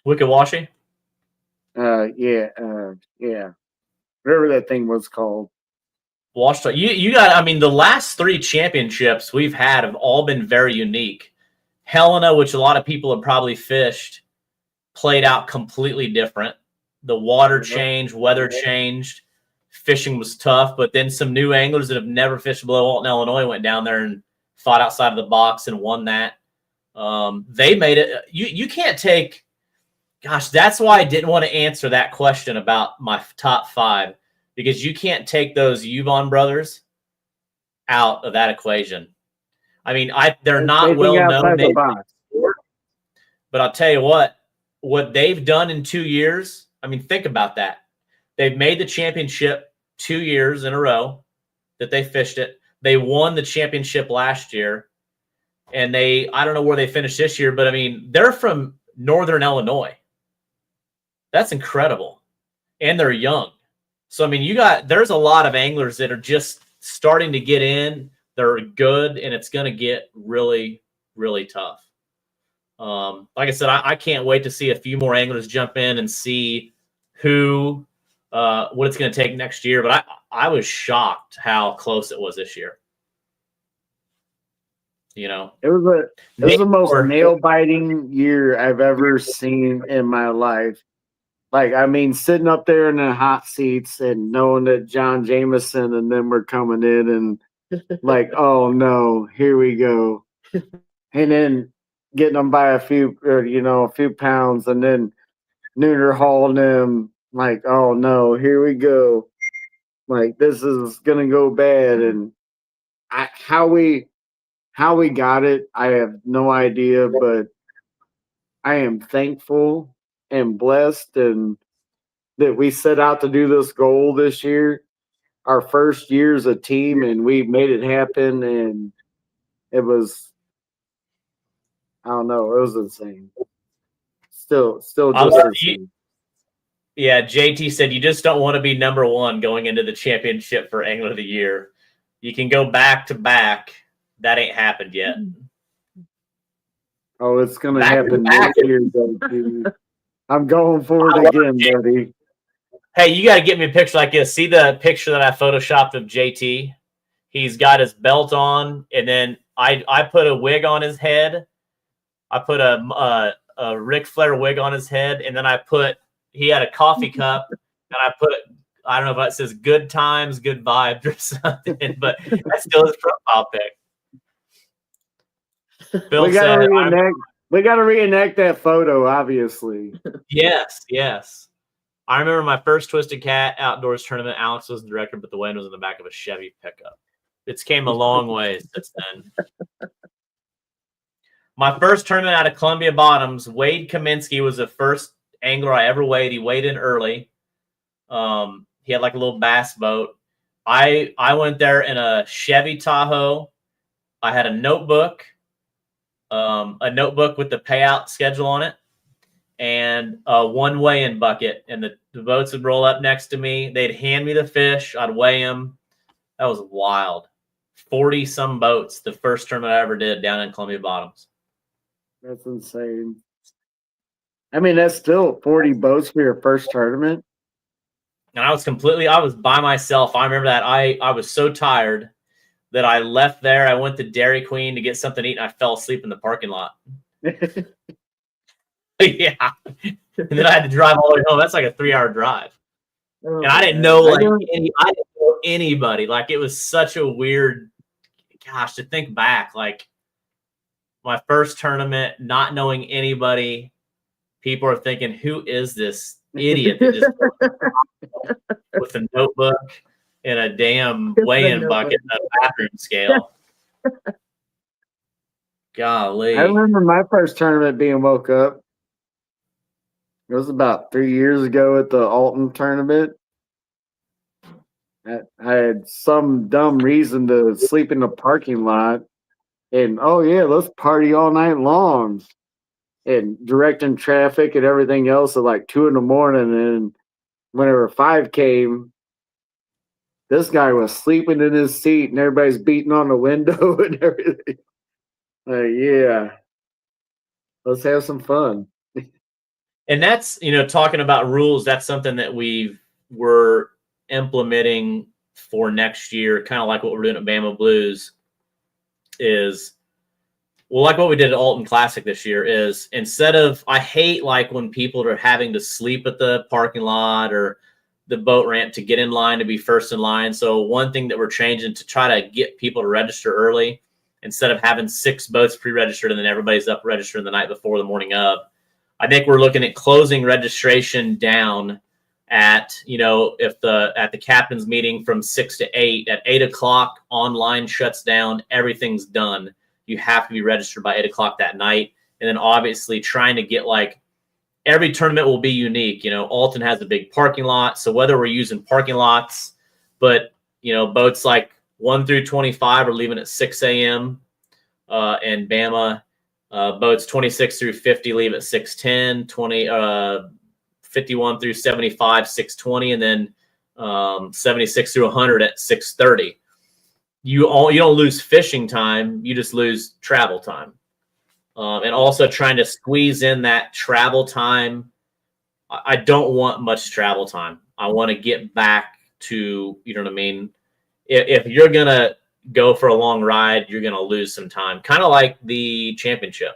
Wickawashi. Yeah. Whatever that thing was called. Washita. You got. I mean, the last 3 championships we've had have all been very unique. Helena, which a lot of people have probably fished, played out completely different. The water changed, weather changed. Fishing was tough, but then some new anglers that have never fished below Alton, Illinois went down there and fought outside of the box and won that. They made it. You can't take. Gosh, that's why I didn't want to answer that question about my top 5, because you can't take those Yvonne brothers out of that equation. I mean, they're not well known. But I'll tell you what they've done in 2 years. I mean, think about that. They've made the championship 2 years in a row that they fished it. They won the championship last year, and I don't know where they finished this year, but I mean, they're from Northern Illinois. That's incredible. And they're young. So, I mean, there's a lot of anglers that are just starting to get in. They're good, and it's going to get really, really tough. Like I said, I can't wait to see a few more anglers jump in and see what it's going to take next year. But I was shocked how close it was this year. You know, it was the most nail biting year I've ever seen in my life. Like, I mean, sitting up there in the hot seats and knowing that John Jameson and them were coming in and like, oh no, here we go. And then getting them by a few pounds, and then Nooner hauling them like, oh no, here we go. Like, this is gonna go bad. And how we got it, I have no idea, but I am thankful and blessed, and that we set out to do this goal this year, our first year as a team, and we made it happen. And it was, I don't know, it was insane. Still just insane. Yeah, JT said you just don't want to be number one going into the championship for Angler of the Year. You can go back to back. That ain't happened yet. Oh, it's going to happen next year, buddy. I'm going for it again, buddy. Hey, you got to get me a picture like this. See the picture that I photoshopped of JT? He's got his belt on, and then I put a wig on his head. I put a Ric Flair wig on his head, and then he had a coffee cup, and I put, I don't know if it says good times, good vibes or something, but that's still his profile pic. Phil we got to reenact that photo, obviously. Yes. I remember my first Twisted Cat outdoors tournament. Alex was the director, but the wind was in the back of a Chevy pickup. It's came a long way since then. My first tournament out of Columbia Bottoms, Wade Kaminsky was the first angler I ever weighed. He weighed in early. He had like a little bass boat. I went there in a Chevy Tahoe. I had a notebook with the payout schedule on it, and one weigh-in bucket. And the boats would roll up next to me. They'd hand me the fish. I'd weigh them. That was wild. 40-some boats, the first tournament I ever did down in Columbia Bottoms. That's insane. I mean, that's still 40 boats for your first tournament. And I was by myself. I remember that I was so tired that I left there. I went to Dairy Queen to get something to eat, and I fell asleep in the parking lot. Yeah. And then I had to drive all the way home. That's like a 3-hour drive. And I didn't know I didn't know anybody. Like, it was such a weird, gosh, to think back, like my first tournament, not knowing anybody. People are thinking, who is this idiot that just with a notebook and a damn weigh-in bucket and a bathroom scale? Golly. I remember my first tournament being woke up. It was about 3 years ago at the Alton tournament. I had some dumb reason to sleep in the parking lot. And, oh, yeah, let's party all night long. And directing traffic and everything else at like 2 a.m. And whenever 5 came, this guy was sleeping in his seat and everybody's beating on the window and everything. Yeah, let's have some fun. And that's, talking about rules, that's something that we're implementing for next year, kind of like what we're doing at Bama Blues is, well, like what we did at Alton Classic this year is, instead of, I hate like when people are having to sleep at the parking lot or the boat ramp to get in line to be first in line. So one thing that we're changing to try to get people to register early, instead of having 6 boats pre-registered and then everybody's up registering the night before the morning of, I think we're looking at closing registration down at, at the captain's meeting from 6 to 8. At 8 o'clock, online shuts down. Everything's done. You have to be registered by 8 o'clock that night. And then obviously trying to get like every tournament will be unique. Alton has a big parking lot. So whether we're using parking lots, but, boats like 1 through 25 are leaving at 6 a.m. And Bama boats 26 through 50 leave at 6:10, 51 through 75, 6:20, and then 76 through 100 at 6:30. You don't lose fishing time. You just lose travel time. And also trying to squeeze in that travel time. I don't want much travel time. I want to get back to, you know what I mean? If you're going to go for a long ride, you're going to lose some time. Kind of like the championship.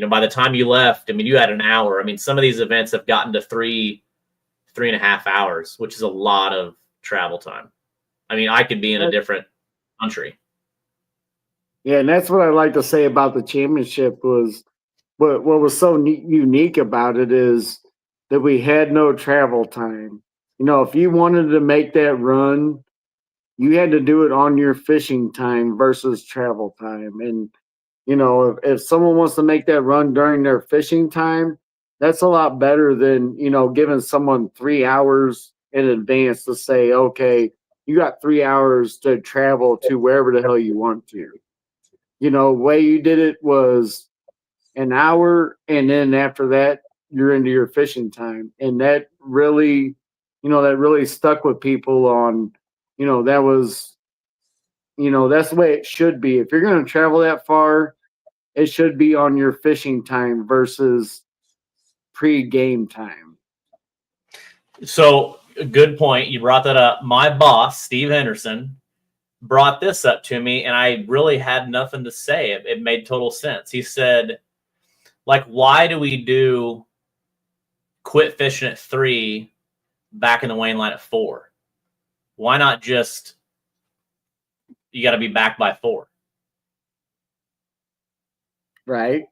By the time you left, you had an hour. Some of these events have gotten to 3.5 hours, which is a lot of travel time. I could be in a different country. Yeah, and that's what I like to say about the championship was what was so unique about it is that we had no travel time. If you wanted to make that run, you had to do it on your fishing time versus travel time. And, if someone wants to make that run during their fishing time, that's a lot better than, giving someone 3 hours in advance to say, okay, you got 3 hours to travel to wherever the hell you want to. The way you did it was an hour, and then after that, you're into your fishing time. And that really, that really stuck with people on, that was, that's the way it should be. If you're going to travel that far, it should be on your fishing time versus pre-game time. So, good point. You brought that up. My boss, Steve Henderson, brought this up to me, and I really had nothing to say. It made total sense. He said, why do we do quit fishing at 3, back in the weighing line at 4? Why not just, you got to be back by 4? Right.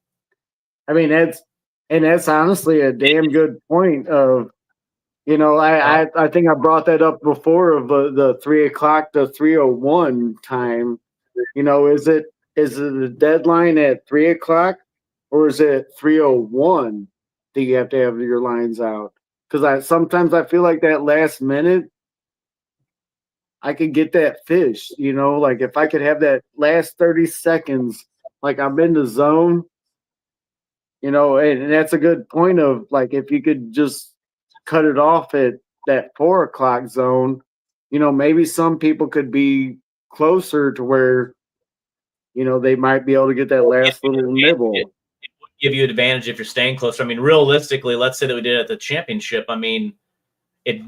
That's honestly a damn good point of, I think I brought that up before of the 3 o'clock to 3:01 time. Is it a deadline at 3 o'clock or is it 3:01 that you have to have your lines out? Because sometimes I feel like that last minute, I could get that fish. If I could have that last 30 seconds, I'm in the zone. And that's a good point of if you could just cut it off at that 4 o'clock zone, maybe some people could be closer to where, they might be able to get that last little nibble. It would give you advantage if you're staying closer. Realistically, let's say that we did it at the championship.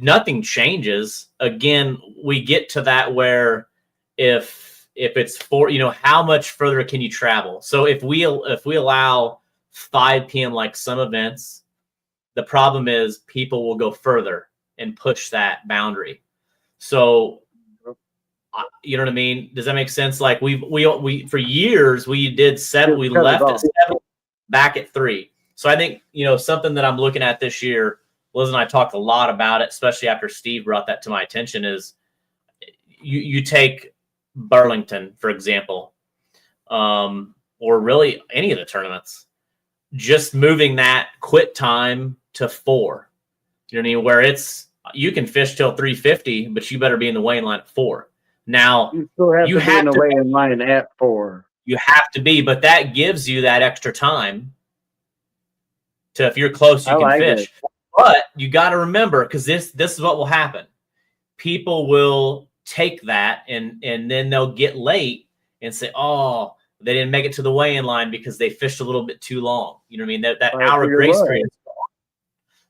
Nothing changes. Again, we get to that where if it's 4, how much further can you travel? So if we allow 5 p.m. like some events, the problem is people will go further and push that boundary. So, you know what I mean? Does that make sense? We for years we did 7. We left at 7, back at 3. So I think something that I'm looking at this year. Liz and I talked a lot about it, especially after Steve brought that to my attention. Is you take Burlington for example, or really any of the tournaments. Just moving that quit time to 4. You know what I mean? Where you can fish till 3:50, but you better be in the weighing line at 4. Now you still have to be in the weighing line at 4. You have to be, but that gives you that extra time to, if you're close, you can fish. But you got to remember, because this is what will happen. People will take that and then they'll get late and say, oh, they didn't make it to the weigh-in line because they fished a little bit too long. You know what I mean? That hour grace period is gone.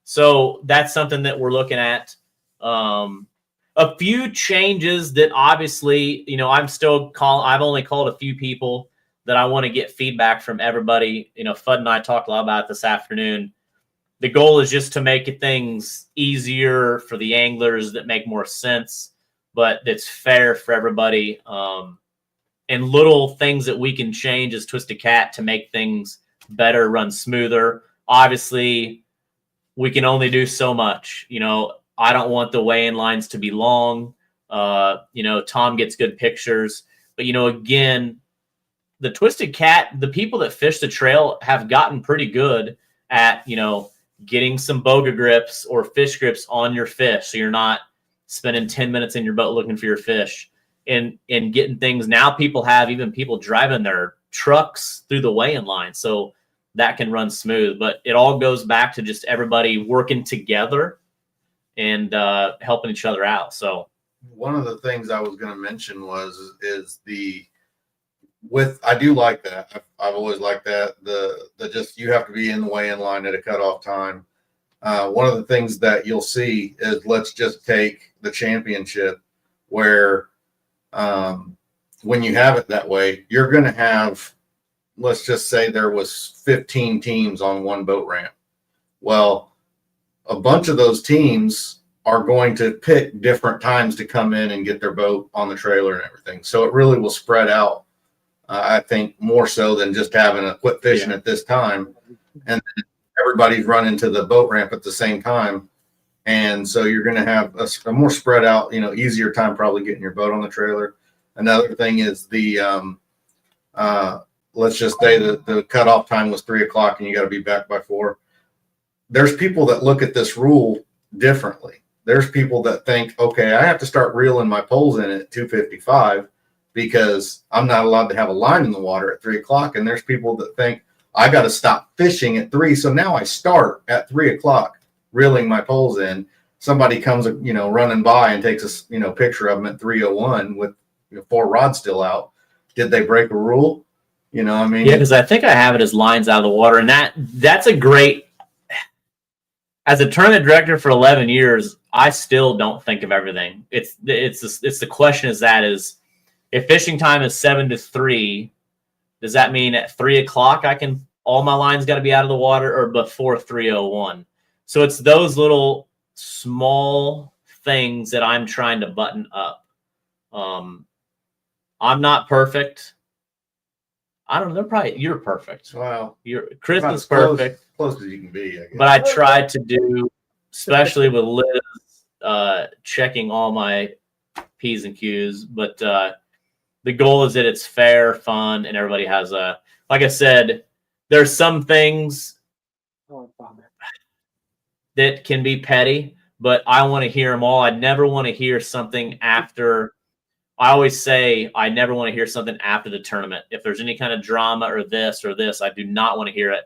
So that's something that we're looking at. A few changes that obviously, I've only called a few people that I want to get feedback from everybody. Fudd and I talked a lot about it this afternoon. The goal is just to make things easier for the anglers that make more sense, but that's fair for everybody. And little things that we can change as Twisted Cat to make things better, run smoother. Obviously, we can only do so much. I don't want the weigh-in lines to be long. Tom gets good pictures. But, again, the Twisted Cat, the people that fish the trail have gotten pretty good at, getting some boga grips or fish grips on your fish. So you're not spending 10 minutes in your boat looking for your fish and getting things. Now people have even people driving their trucks through the weighing line. So that can run smooth, but it all goes back to just everybody working together and helping each other out. So one of the things I was going to mention I do like that. I've always liked that. The just, you have to be in the weigh-in line at a cutoff time. One of the things that you'll see is, let's just take the championship, where when you have it that way, you're going to have, let's just say there was 15 teams on one boat ramp. Well, a bunch of those teams are going to pick different times to come in and get their boat on the trailer and everything. So it really will spread out. I think more so than just having a quit fishing at this time, and everybody's running to the boat ramp at the same time. And so you're going to have a more spread out, easier time probably getting your boat on the trailer. Another thing is let's just say that the cutoff time was 3 o'clock and you got to be back by 4. There's people that look at this rule differently. There's people that think, okay, I have to start reeling my poles in at 2:55 because I'm not allowed to have a line in the water at 3 o'clock. And there's people that think I got to stop fishing at 3. So now I start at 3 o'clock reeling my poles in. Somebody comes, running by and takes a, picture of them at 3:01 with 4 rods still out. Did they break a rule? Yeah, because I think I have it as lines out of the water, and that's a great. As a tournament director for 11 years, I still don't think of everything. It's the question is if fishing time is 7 to 3, does that mean at 3 o'clock all my lines got to be out of the water, or before 3:01? So it's those little small things that I'm trying to button up. I'm not perfect. I don't know. You're perfect. Well, Chris is perfect. Close as you can be, I guess. But I tried to do, especially with Liz, checking all my P's and Q's. But the goal is that it's fair, fun, and everybody has like I said, there's some things that can be petty, but I want to hear them all. I never want to hear something after. I always say I never want to hear something after the tournament. If there's any kind of drama or this, I do not want to hear it.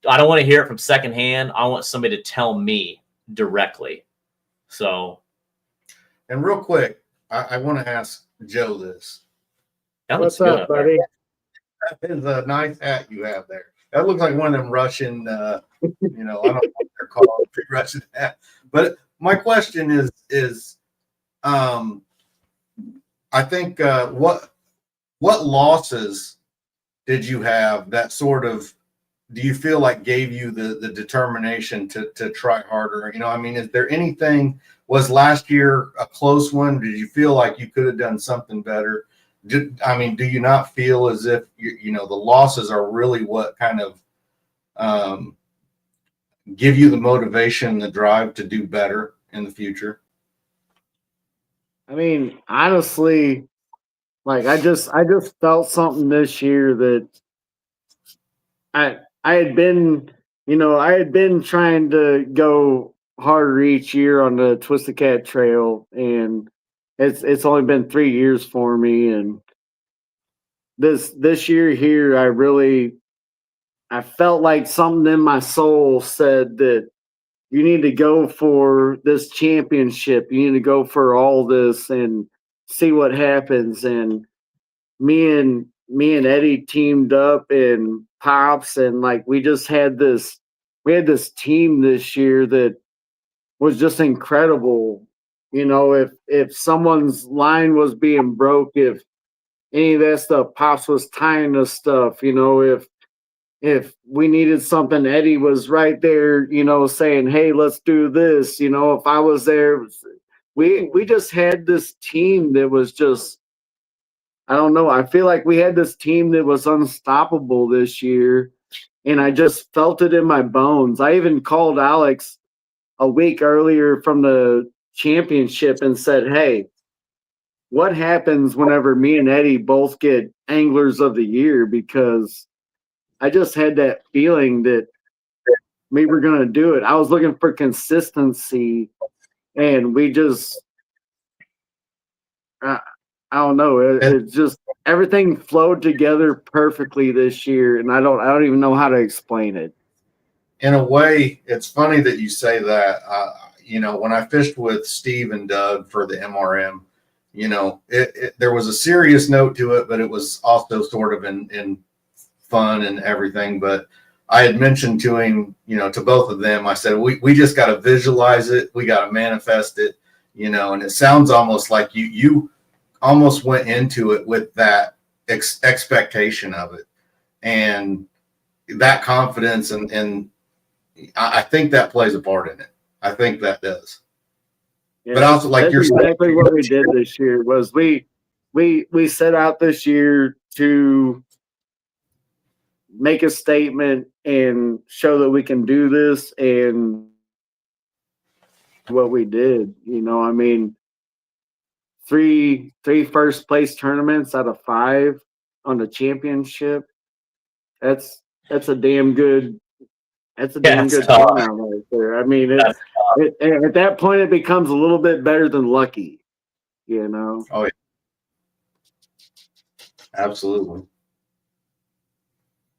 I don't want to hear it from secondhand. I want somebody to tell me directly. So. And real quick, I want to ask Joe this. What's up, buddy? That is a nice hat you have there. That looks like one of them Russian, I don't know what they're called, Russian hat. But my question is, I think what losses did you have that sort of, do you feel like gave you the determination to try harder? Is there anything, was last year a close one? Did you feel like you could have done something better? Do you not feel as if, the losses are really what kind of give you the motivation, the drive to do better in the future? Honestly, like I just felt something this year that I had been trying to go harder each year on the Twisted Cat Trail, and it's only been 3 years for me. And this year here, I felt like something in my soul said that you need to go for this championship. You need to go for all this and see what happens. And me and Eddie teamed up and Pops, and like we had this team this year that was just incredible. If someone's line was being broke, if any of that stuff, Pops was tying the stuff, if we needed something, Eddie was right there, saying, hey, let's do this. If I was there, we just had this team that was just, I don't know. I feel like we had this team that was unstoppable this year, and I just felt it in my bones. I even called Alex a week earlier from the championship and said, hey, what happens whenever me and Eddie both get Anglers of the Year, because I just had that feeling that we were going to do it. I was looking for consistency, and we just, I don't know. It just, everything flowed together perfectly this year, and I don't even know how to explain it. In a way, it's funny that you say that. You know, when I fished with Steve and Doug for the MRM, you know, there was a serious note to it, but it was also sort of in fun and everything. But I had mentioned to him, you know, to both of them, I said, we just got to visualize it. We got to manifest it, you know, and it sounds almost like you almost went into it with that expectation of it and that confidence. And I think that plays a part in it. I think that does. Yeah, but also, like, that's you're exactly what we did this year. Was we set out this year to make a statement and show that we can do this, and what we did. You know, I mean, three first place tournaments out of 5 on the championship. That's a damn good. That's a damn good turnout right there. I mean, at that point, it becomes a little bit better than lucky, you know? Oh, yeah. Absolutely.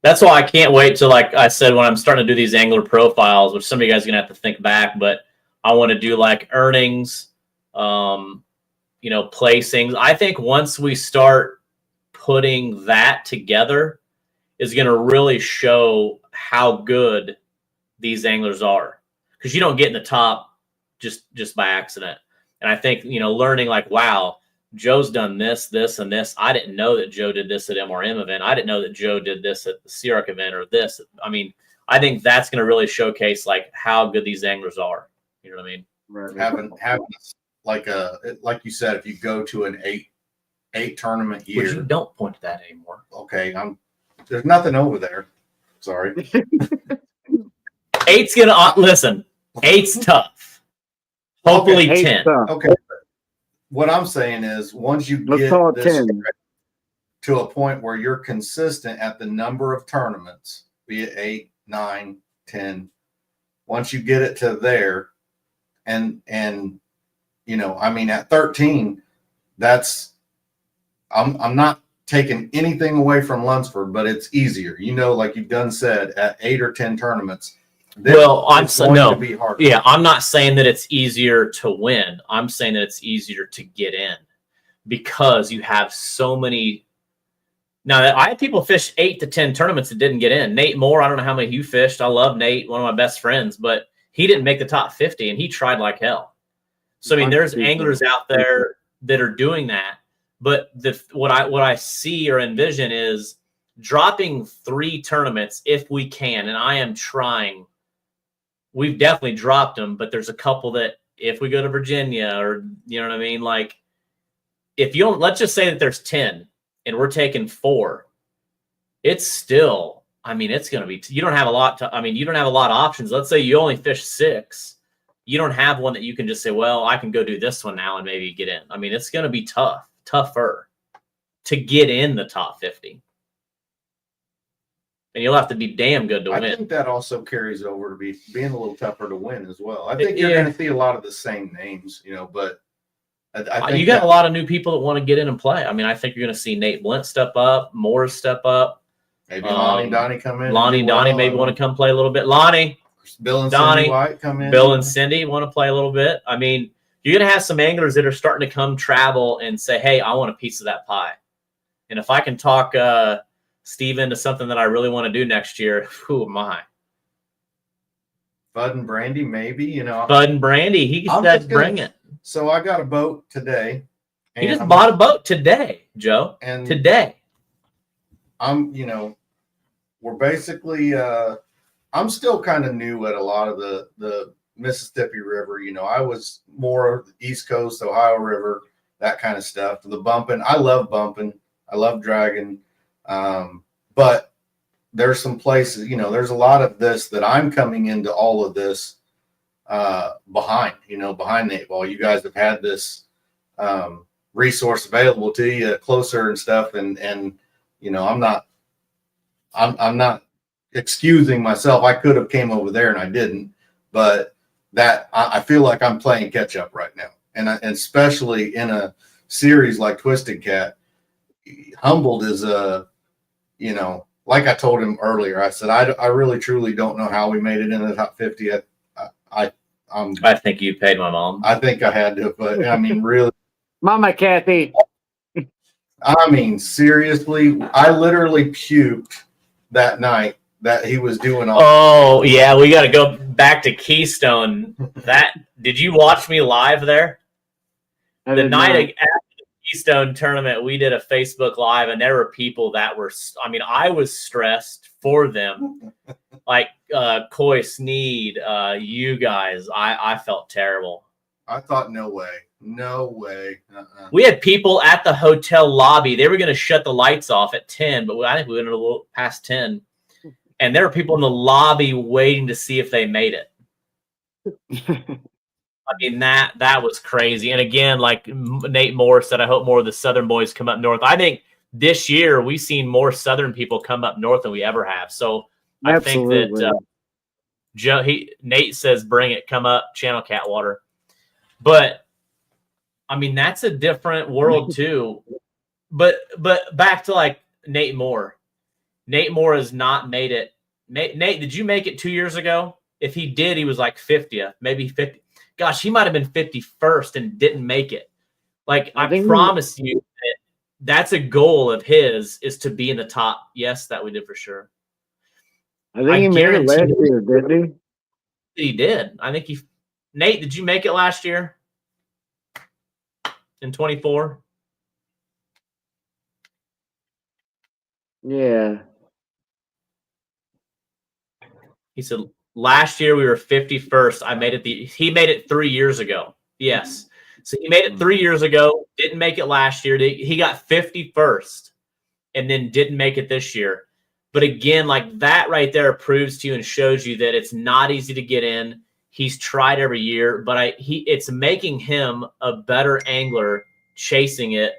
That's why I can't wait till, like I said, when I'm starting to do these angler profiles, which some of you guys are going to have to think back, but I want to do like earnings, you know, placings. I think once we start putting that together is going to really show how good these anglers are, because you don't get in the top just by accident. And I think, you know, learning like, wow, Joe's done this, and this. I didn't know that Joe did this at MRM event. I didn't know that Joe did this at the CRC event or this. I mean, I think that's going to really showcase like how good these anglers are. You know what I mean? Right. Having like you said, if you go to an eight tournament year, which you don't point to that anymore. Okay, there's nothing over there. Sorry. 8's gonna listen. 8's tough. Hopefully okay, 10. Okay. What I'm saying is, once you get this to a point where you're consistent at the number of tournaments, be it 8, 9, 10, once you get it to there, and you know, I mean, at 13, that's I'm not taking anything away from Lunsford, but it's easier. You know, like you've done said, at 8 or 10 tournaments. Well, yeah, I'm not saying that it's easier to win. I'm saying that it's easier to get in because you have so many. Now, I had people fish 8 to 10 tournaments that didn't get in. Nate Moore, I don't know how many you fished. I love Nate, one of my best friends, but he didn't make the top 50, and he tried like hell. So, I mean, there's anglers out there that are doing that. But what I see or envision is dropping 3 tournaments if we can, and I am trying. We've definitely dropped them, but there's a couple that if we go to Virginia or, you know what I mean? Like, if you don't, let's just say that there's 10 and we're taking 4, it's still, I mean, it's going to be, you don't have a lot of options. Let's say you only fish 6. You don't have one that you can just say, well, I can go do this one now and maybe get in. I mean, it's going to be tougher to get in the top 50. And you'll have to be damn good to win. I think that also carries over to being a little tougher to win as well. I think you're going to see a lot of the same names, you know, but I think you got a lot of new people that want to get in and play. I mean, I think you're going to see Nate Blint step up, Moore step up. Maybe Lonnie and Donnie come in. Lonnie and Donnie maybe want to come play a little bit. Lonnie, Bill and Donnie, Cindy White come in. Bill and Cindy want to play a little bit. I mean, you're going to have some anglers that are starting to come travel and say, hey, I want a piece of that pie. And if I can talk Steve into something that I really want to do next year, who am I? Bud and Brandy, maybe, you know. Bud and Brandy, he said bring it. So I got a boat today. He just bought a boat today, Joe. And today. You know, we're basically, I'm still kind of new at a lot of the Mississippi River. You know, I was more East Coast, Ohio River, that kind of stuff. The bumping, I love bumping. I love dragging. But there's some places, you know, there's a lot of this that I'm coming into all of this behind the 8 ball. You guys have had this resource available to you closer and stuff. And you know, I'm not excusing myself. I could have came over there and I didn't, but that I feel like I'm playing catch up right now. And especially in a series like Twisted Cat, Humboldt is you know, like I told him earlier, I said, I really truly don't know how we made it in the top 50. I think you paid my mom. I think I had to, but I mean, really. Mama Kathy. I mean, seriously, I literally puked that night that he was doing all. Oh yeah, we got to go back to Keystone. Did you watch me live there? The night after the Keystone tournament, we did a Facebook Live, and there were people that were. I mean, I was stressed for them, like Coy Sneed, you guys. I felt terrible. I thought, no way. We had people at the hotel lobby. They were going to shut the lights off at 10, but I think we went a little past 10. And there were people in the lobby waiting to see if they made it. I mean, that was crazy. And again, like Nate Moore said, I hope more of the Southern boys come up north. I think this year we've seen more Southern people come up north than we ever have. So Absolutely. I think that Nate says, bring it, come up, Channel Catwater. But I mean, that's a different world too. But back to like Nate Moore. Nate Moore has not made it. Nate, did you make it 2 years ago? If he did, he was like 50th, maybe 50. Gosh, he might have been 51st and didn't make it. Like, I promise you that's a goal of his, is to be in the top. Yes, that we did for sure. I think he made it last year, didn't he? He did. I think Nate, did you make it last year? In 24? Yeah. He said, last year we were 51st. He made it 3 years ago. Yes. So he made it 3 years ago, didn't make it last year. He got 51st and then didn't make it this year. But again, like that right there proves to you and shows you that it's not easy to get in. He's tried every year, but it's making him a better angler chasing it,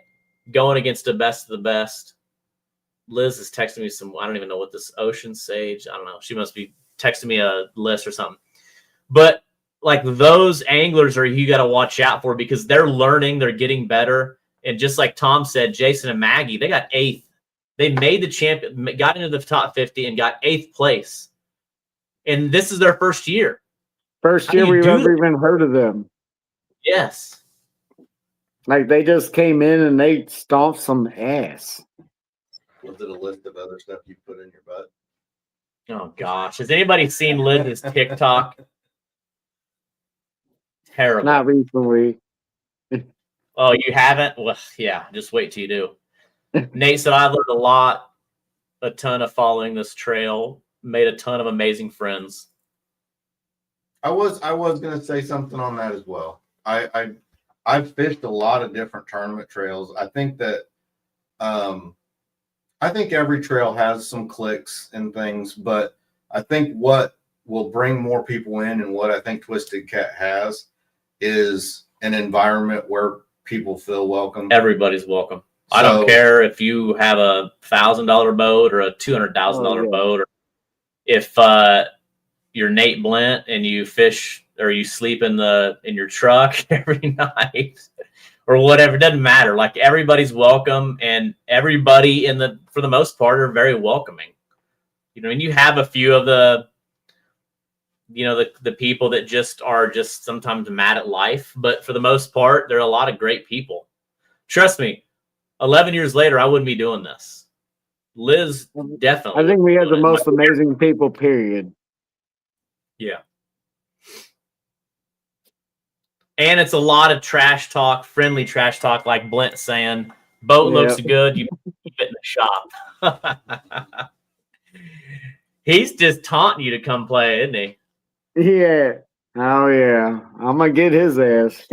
going against the best of the best. Liz is texting me I don't even know what this Ocean Sage, I don't know. She must be texting me a list or something. But like those anglers you got to watch out for, because they're learning, they're getting better. And just like Tom said, Jason and Maggie, they got 8th. They made the champion, got into the top 50 and got 8th place. And this is their first year. First year we've ever even heard of them. Yes. Like they just came in and they stomped some ass. Was it a list of other stuff you put in your butt? Oh gosh, has anybody seen Liz's TikTok? Terrible. Not recently. Oh, you haven't? Well, yeah, just wait till you do. Nate said, I learned a ton of following this trail, made a ton of amazing friends. I was going to say something on that as well. I've fished a lot of different tournament trails. I think that I think every trail has some clicks and things, but I think what will bring more people in, and what I think Twisted Cat has, is an environment where people feel welcome. Everybody's welcome. I don't care if you have a $1,000 boat or a $200,000 boat, or if you're Nate Blint and you fish or you sleep in your truck every night or whatever. It doesn't matter. Like, everybody's welcome, and everybody for the most part, are very welcoming. You know, and you have a few of the people that just are sometimes mad at life, but for the most part, there are a lot of great people. Trust me, 11 years later, I wouldn't be doing this. Liz, definitely. I think we had the most amazing people, period. Yeah. And it's a lot of trash talk, friendly trash talk, like Blint saying, boat looks good, you keep it in the shop. He's just taunting you to come play, isn't he? Yeah. Oh, yeah. I'm going to get his ass.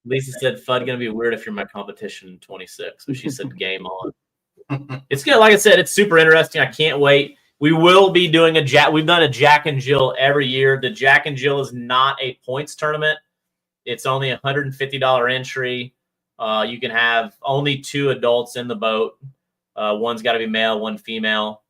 Lisa said, Fudd going to be weird if you're my competition in 26. So she said, game on. It's good. Like I said, it's super interesting. I can't wait. We will be doing we've done a Jack and Jill every year. The Jack and Jill is not a points tournament. It's only $150 entry. You can have only 2 adults in the boat. One's got to be male, one female,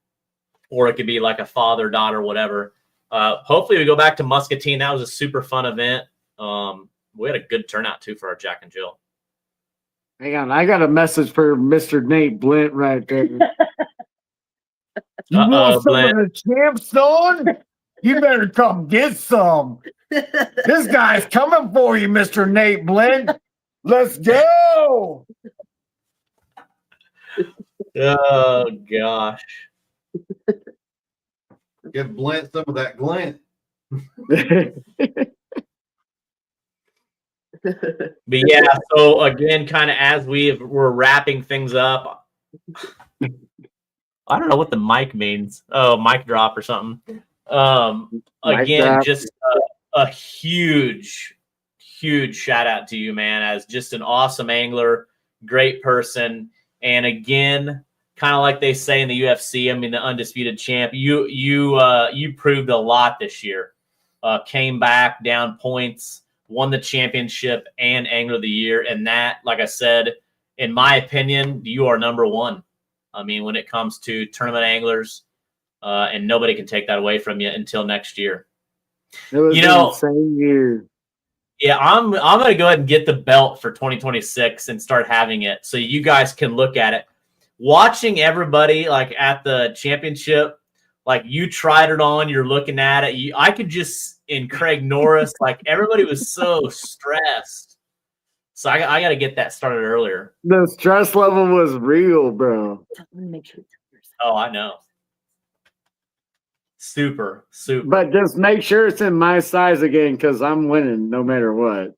or it could be like a father, daughter, whatever. Hopefully we go back to Muscatine. That was a super fun event. We had a good turnout too for our Jack and Jill. Hang on, I got a message for Mr. Nate Blint right there. You want some Blint. of the champ, son? You better come get some. This guy's coming for you, Mr. Nate Blint. Let's go. Oh gosh. Give Blint some of that glint. But yeah, so again, kind of as we're wrapping things up, I don't know what the mic means. Oh, mic drop or something. Again, drop. just a huge shout out to you, man, as just an awesome angler, great person. And again, kind of like they say in the UFC, I mean, the undisputed champ, you proved a lot this year. Came back down points, won the championship and Angler of the Year. And that, like I said, in my opinion, you are number one. I mean, when it comes to tournament anglers, and nobody can take that away from you until next year. It was an insane year. Yeah, I'm going to go ahead and get the belt for 2026 and start having it so you guys can look at it. Watching everybody like at the championship, like you tried it on, you're looking at it. I could just, in Craig Norris, like everybody was so stressed. So I got to get that started earlier. The stress level was real, bro. Make sure. Oh, I know. Super. But just make sure it's in my size again, because I'm winning no matter what.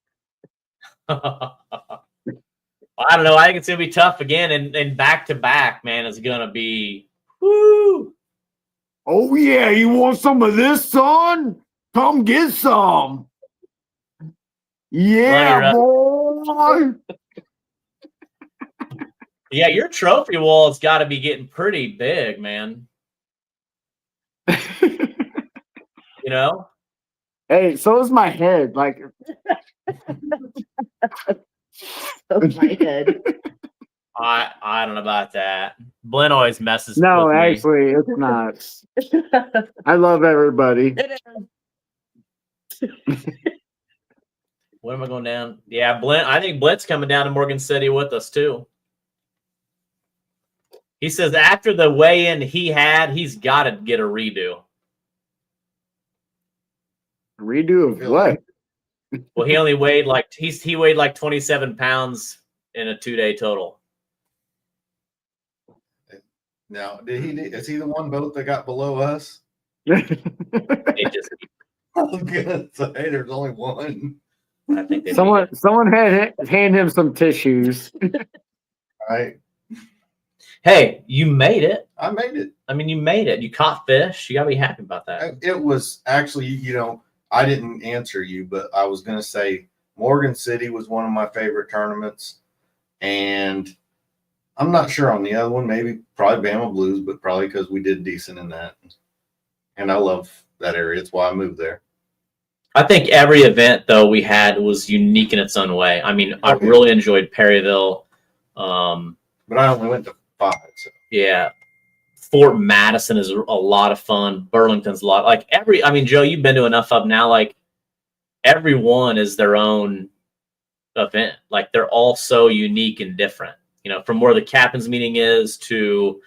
I don't know. I think it's going to be tough again. And back to back, man, is going to be woo. Oh, yeah. You want some of this, son? Come get some. Yeah, boy. Yeah, your trophy wall's got to be getting pretty big, man. You know? Hey, so is my head. Like, Oh my head. I don't know about that. Blint always messes no, with me. actually, it's not. I love everybody. When am I going down? Yeah, Blint. I think Blint's coming down to Morgan City with us too. He says after the weigh-in he's got to get a redo. Redo of what? Well, he only weighed like he weighed like 27 pounds in a 2-day total. Now, is he the one boat that got below us? It just, I was gonna say there's only one. I think someone had hand him some tissues. Right. Hey, you made it. I made it. I mean, you made it. You caught fish. You gotta be happy about that. It was actually, I didn't answer you, but I was gonna say Morgan City was one of my favorite tournaments, and I'm not sure on the other one. Maybe probably Bama Blues, but probably because we did decent in that, and I love that area. It's why I moved there. I think every event though we had was unique in its own way. I mean, I really enjoyed Perryville. But I only went to 5. So. Yeah. Fort Madison is a lot of fun. Burlington's a lot. Like Joe, you've been to enough of them now. Like every one is their own event. Like they're all so unique and different. From where the captain's meeting is to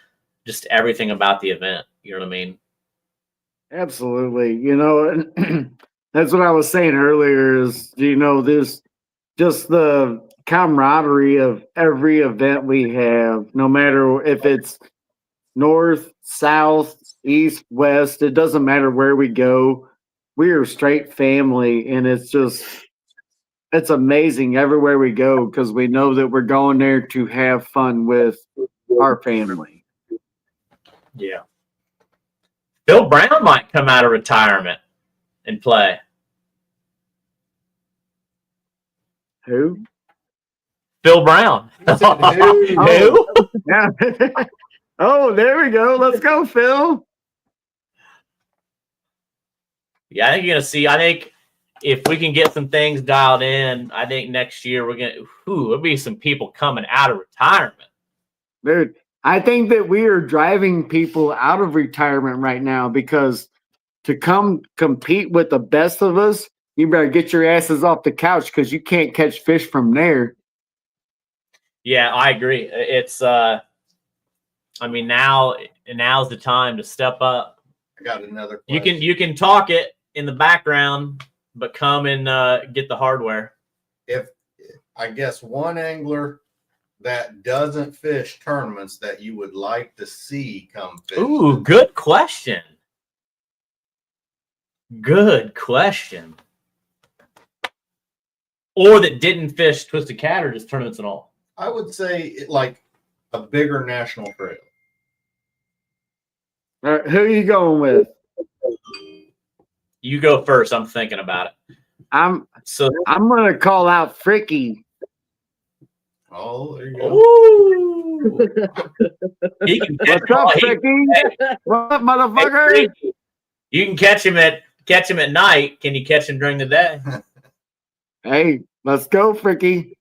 just everything about the event. You know what I mean? Absolutely. That's what I was saying earlier is, this just the camaraderie of every event we have, no matter if it's north, south, east, west, it doesn't matter where we go. We are straight family, and it's amazing everywhere we go because we know that we're going there to have fun with our family. Yeah. Bill Brown might come out of retirement and play. Who? Bill Brown. Who? Yeah. Oh, there we go. Let's go, Phil. Yeah, I think you're gonna see. I think if we can get some things dialed in, I think next year there'll be some people coming out of retirement. Dude, I think that we are driving people out of retirement right now because to come compete with the best of us, you better get your asses off the couch because you can't catch fish from there. Yeah, I agree. It's now's the time to step up. I got another question. You can talk it in the background, but come and get the hardware. If I guess one angler that doesn't fish tournaments that you would like to see come fish. Ooh, good question. Good question. Or that didn't fish Twisted Cat or just tournaments and all. I would say like a bigger national trail. All right, who are you going with? You go first. I'm thinking about it. I'm gonna call out Fricky. Oh, there you go. Ooh. He can What's up, Fricky? What up, motherfucker? Hey, you can catch him at night. Can you catch him during the day? Hey, let's go, Fricky.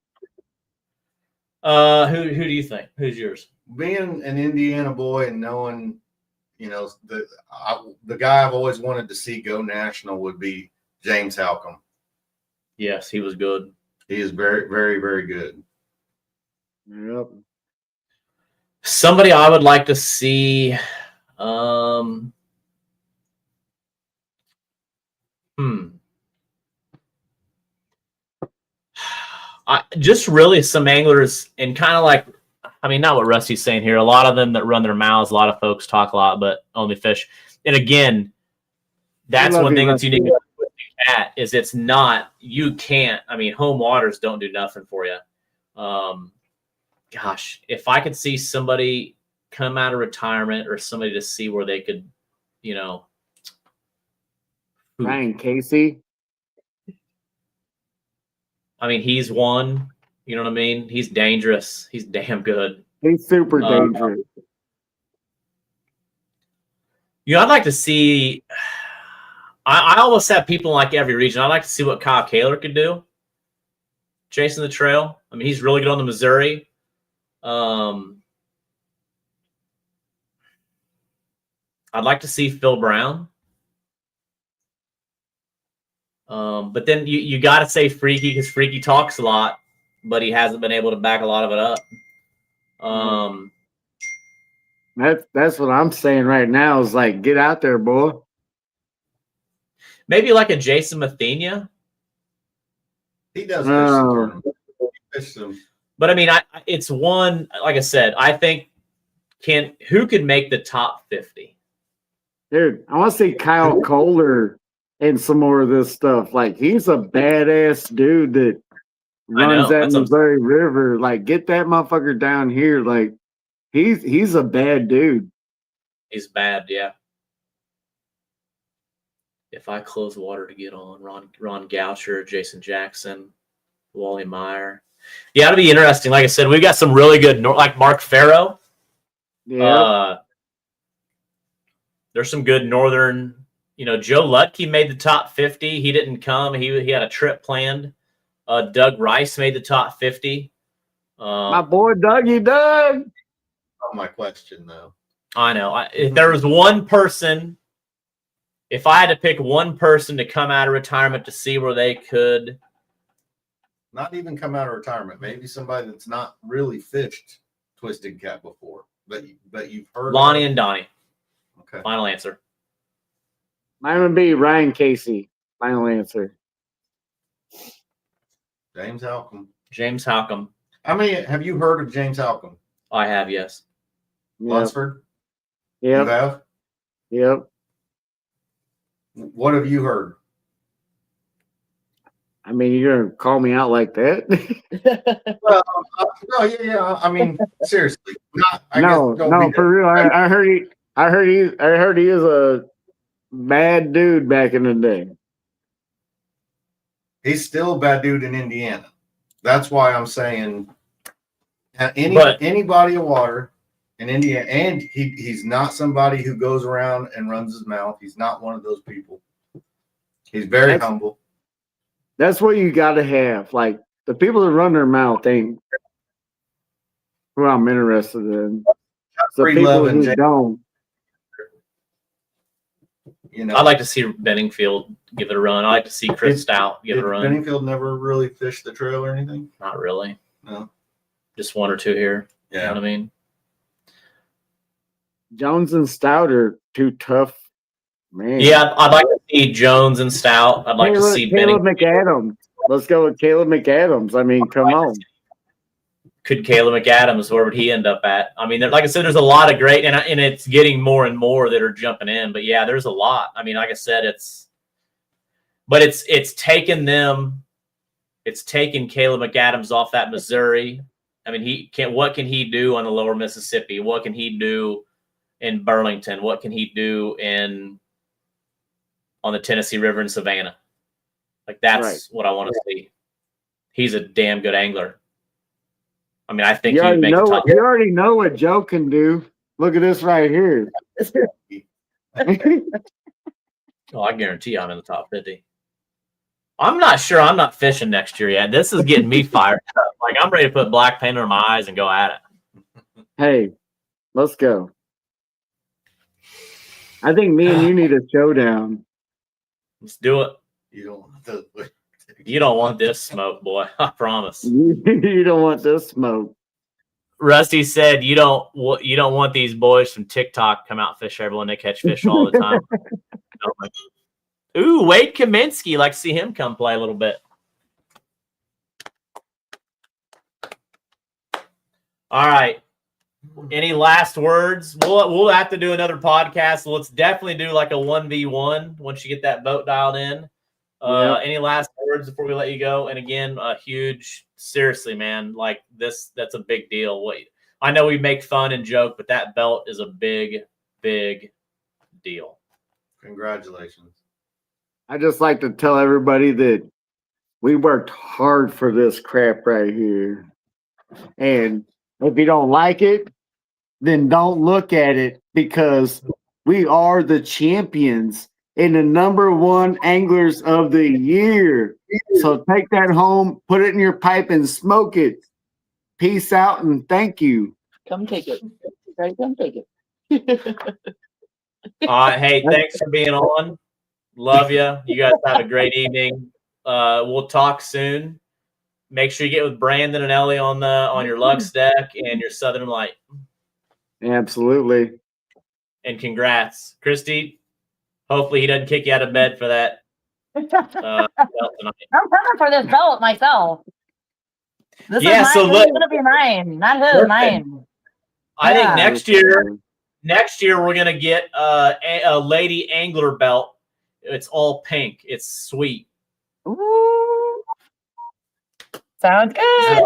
Who do you think? Who's yours? Being an Indiana boy and knowing, the guy I've always wanted to see go national would be James Halcomb. Yes, he was good. He is very, very, very good. Yep. Somebody I would like to see. Just really some anglers and kind of like, not what Rusty's saying here. A lot of them that run their mouths. A lot of folks talk a lot, but only fish. And again, that's one thing that's unique with the Cat is it's not. You can't. Home waters don't do nothing for you. Gosh, if I could see somebody come out of retirement or somebody to see where they could, Ryan Casey. He's one. You know what I mean? He's dangerous. He's damn good. He's super dangerous. I'd like to see. I almost have people in like every region. I'd like to see what Kyle Kaler could do. Chasing the trail. He's really good on the Missouri. I'd like to see Phil Brown. But then you got to say Freaky because Freaky talks a lot, but he hasn't been able to back a lot of it up. That's what I'm saying right now is like, get out there, boy. Maybe like a Jason Mathenia. He does fish some tournaments. Fish some. But it's one, like I said, I think who could make the top 50? Dude, I want to see Kyle Kohler and some more of this stuff. Like, he's a badass dude that runs that Missouri River. Like, get that motherfucker down here. Like, he's a bad dude. He's bad, yeah. If I close water to get on, Ron Goucher, Jason Jackson, Wally Meyer. Yeah, it'll be interesting. Like I said, we've got some really good, like Mark Farrow. Yeah. There's some good northern. Joe Lutke made the top 50. He didn't come. He had a trip planned. Doug Rice made the top 50. My boy Dougie Doug. Not my question though. I know. If there was one person, if I had to pick one person to come out of retirement to see where they could. Not even come out of retirement. Maybe somebody that's not really fished Twisted Cat before, but you've heard. Lonnie and Donnie. Okay. Final answer. Mine would be Ryan Casey. Final answer. James Halcomb. James Halcomb. Have you heard of James Halcomb? I have, yes. Lunsford? Yep. You have? Yep. What have you heard? You're going to call me out like that? Well, no, yeah. Seriously. No, for real. I heard he is a bad dude back in the day. He's still a bad dude in Indiana. That's why I'm saying any body of water in Indiana, and he's not somebody who goes around and runs his mouth. He's not one of those people. He's very humble. That's what you got to have. Like the people that run their mouth ain't who I'm interested in. So Free people love and who don't. You know, I'd like to see Benningfield give it a run. I'd like to see Chris Stout give it a run. Benningfield never really fished the trail or anything? Not really. No. Just one or two here. Yeah. You know what I mean? Jones and Stout are too tough, man. Yeah, I'd like to see Jones and Stout. I'd like to see Caleb Benningfield. McAdams. Let's go with Caleb McAdams. I mean, come on. Could Caleb McAdams, where would he end up at? I mean, like I said, there's a lot of great, and it's getting more and more that are jumping in. But yeah, there's a lot. I mean, like I said, it's taken Caleb McAdams off that Missouri. I mean, what can he do on the lower Mississippi? What can he do in Burlington? What can he do on the Tennessee River in Savannah? Like that's what I want to see. He's a damn good angler. I mean, I think you he'd make a top. You already know what Joe can do. Look at this right here. Oh, I guarantee you I'm in the top 50. I'm not sure I'm not fishing next year yet. This is getting me fired up. Like I'm ready to put black paint on my eyes and go at it. Hey, let's go. I think me and you need a showdown. Let's do it. You don't want this smoke, boy. I promise. You don't want this smoke. Rusty said you don't want these boys from TikTok to come out and fish everyone. They catch fish all the time. Ooh, Wade Kaminsky. Like to see him come play a little bit. All right. Any last words? We'll have to do another podcast. So let's definitely do like a 1v1 once you get that boat dialed in. Any last words before we let you go? And again, seriously, man, like that's a big deal. I know we make fun and joke, but that belt is a big, big deal. Congratulations. I just like to tell everybody that we worked hard for this crap right here. And if you don't like it, then don't look at it because we are the champions and the #1 anglers of the year. So take that home, put it in your pipe and smoke it. Peace out and thank you. Come take it. Right, come take it. All right. Hey, thanks for being on. Love you. You guys have a great evening. We'll talk soon. Make sure you get with Brandon and Ellie on your Lux deck and your Southern Light. Absolutely. And congrats. Christy, hopefully he doesn't kick you out of bed for that. I'm coming for this belt myself. This is gonna be mine, not his, mine. I think next year we're gonna get a lady angler belt. It's all pink. It's sweet. Ooh. Sounds good.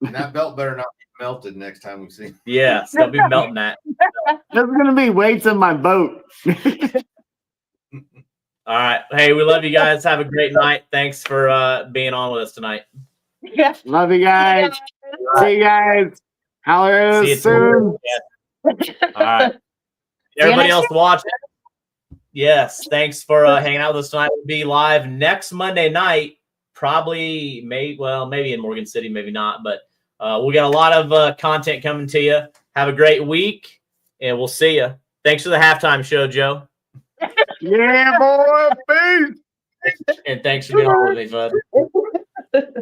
And that belt better not be melted next time we see it. Yes, they'll be melting that. There's gonna be weights in my boat. All right. Hey, we love you guys. Have a great night. Thanks for being on with us tonight. Yeah. Love you guys. See you guys. Holler at us soon. All right. Everybody else watching. Yes. Thanks for hanging out with us tonight. We'll be live next Monday night. Probably, maybe in Morgan City, maybe not. But we got a lot of content coming to you. Have a great week, and we'll see you. Thanks for the halftime show, Joe. Yeah, boy. Peace. And thanks for being on with me, bud.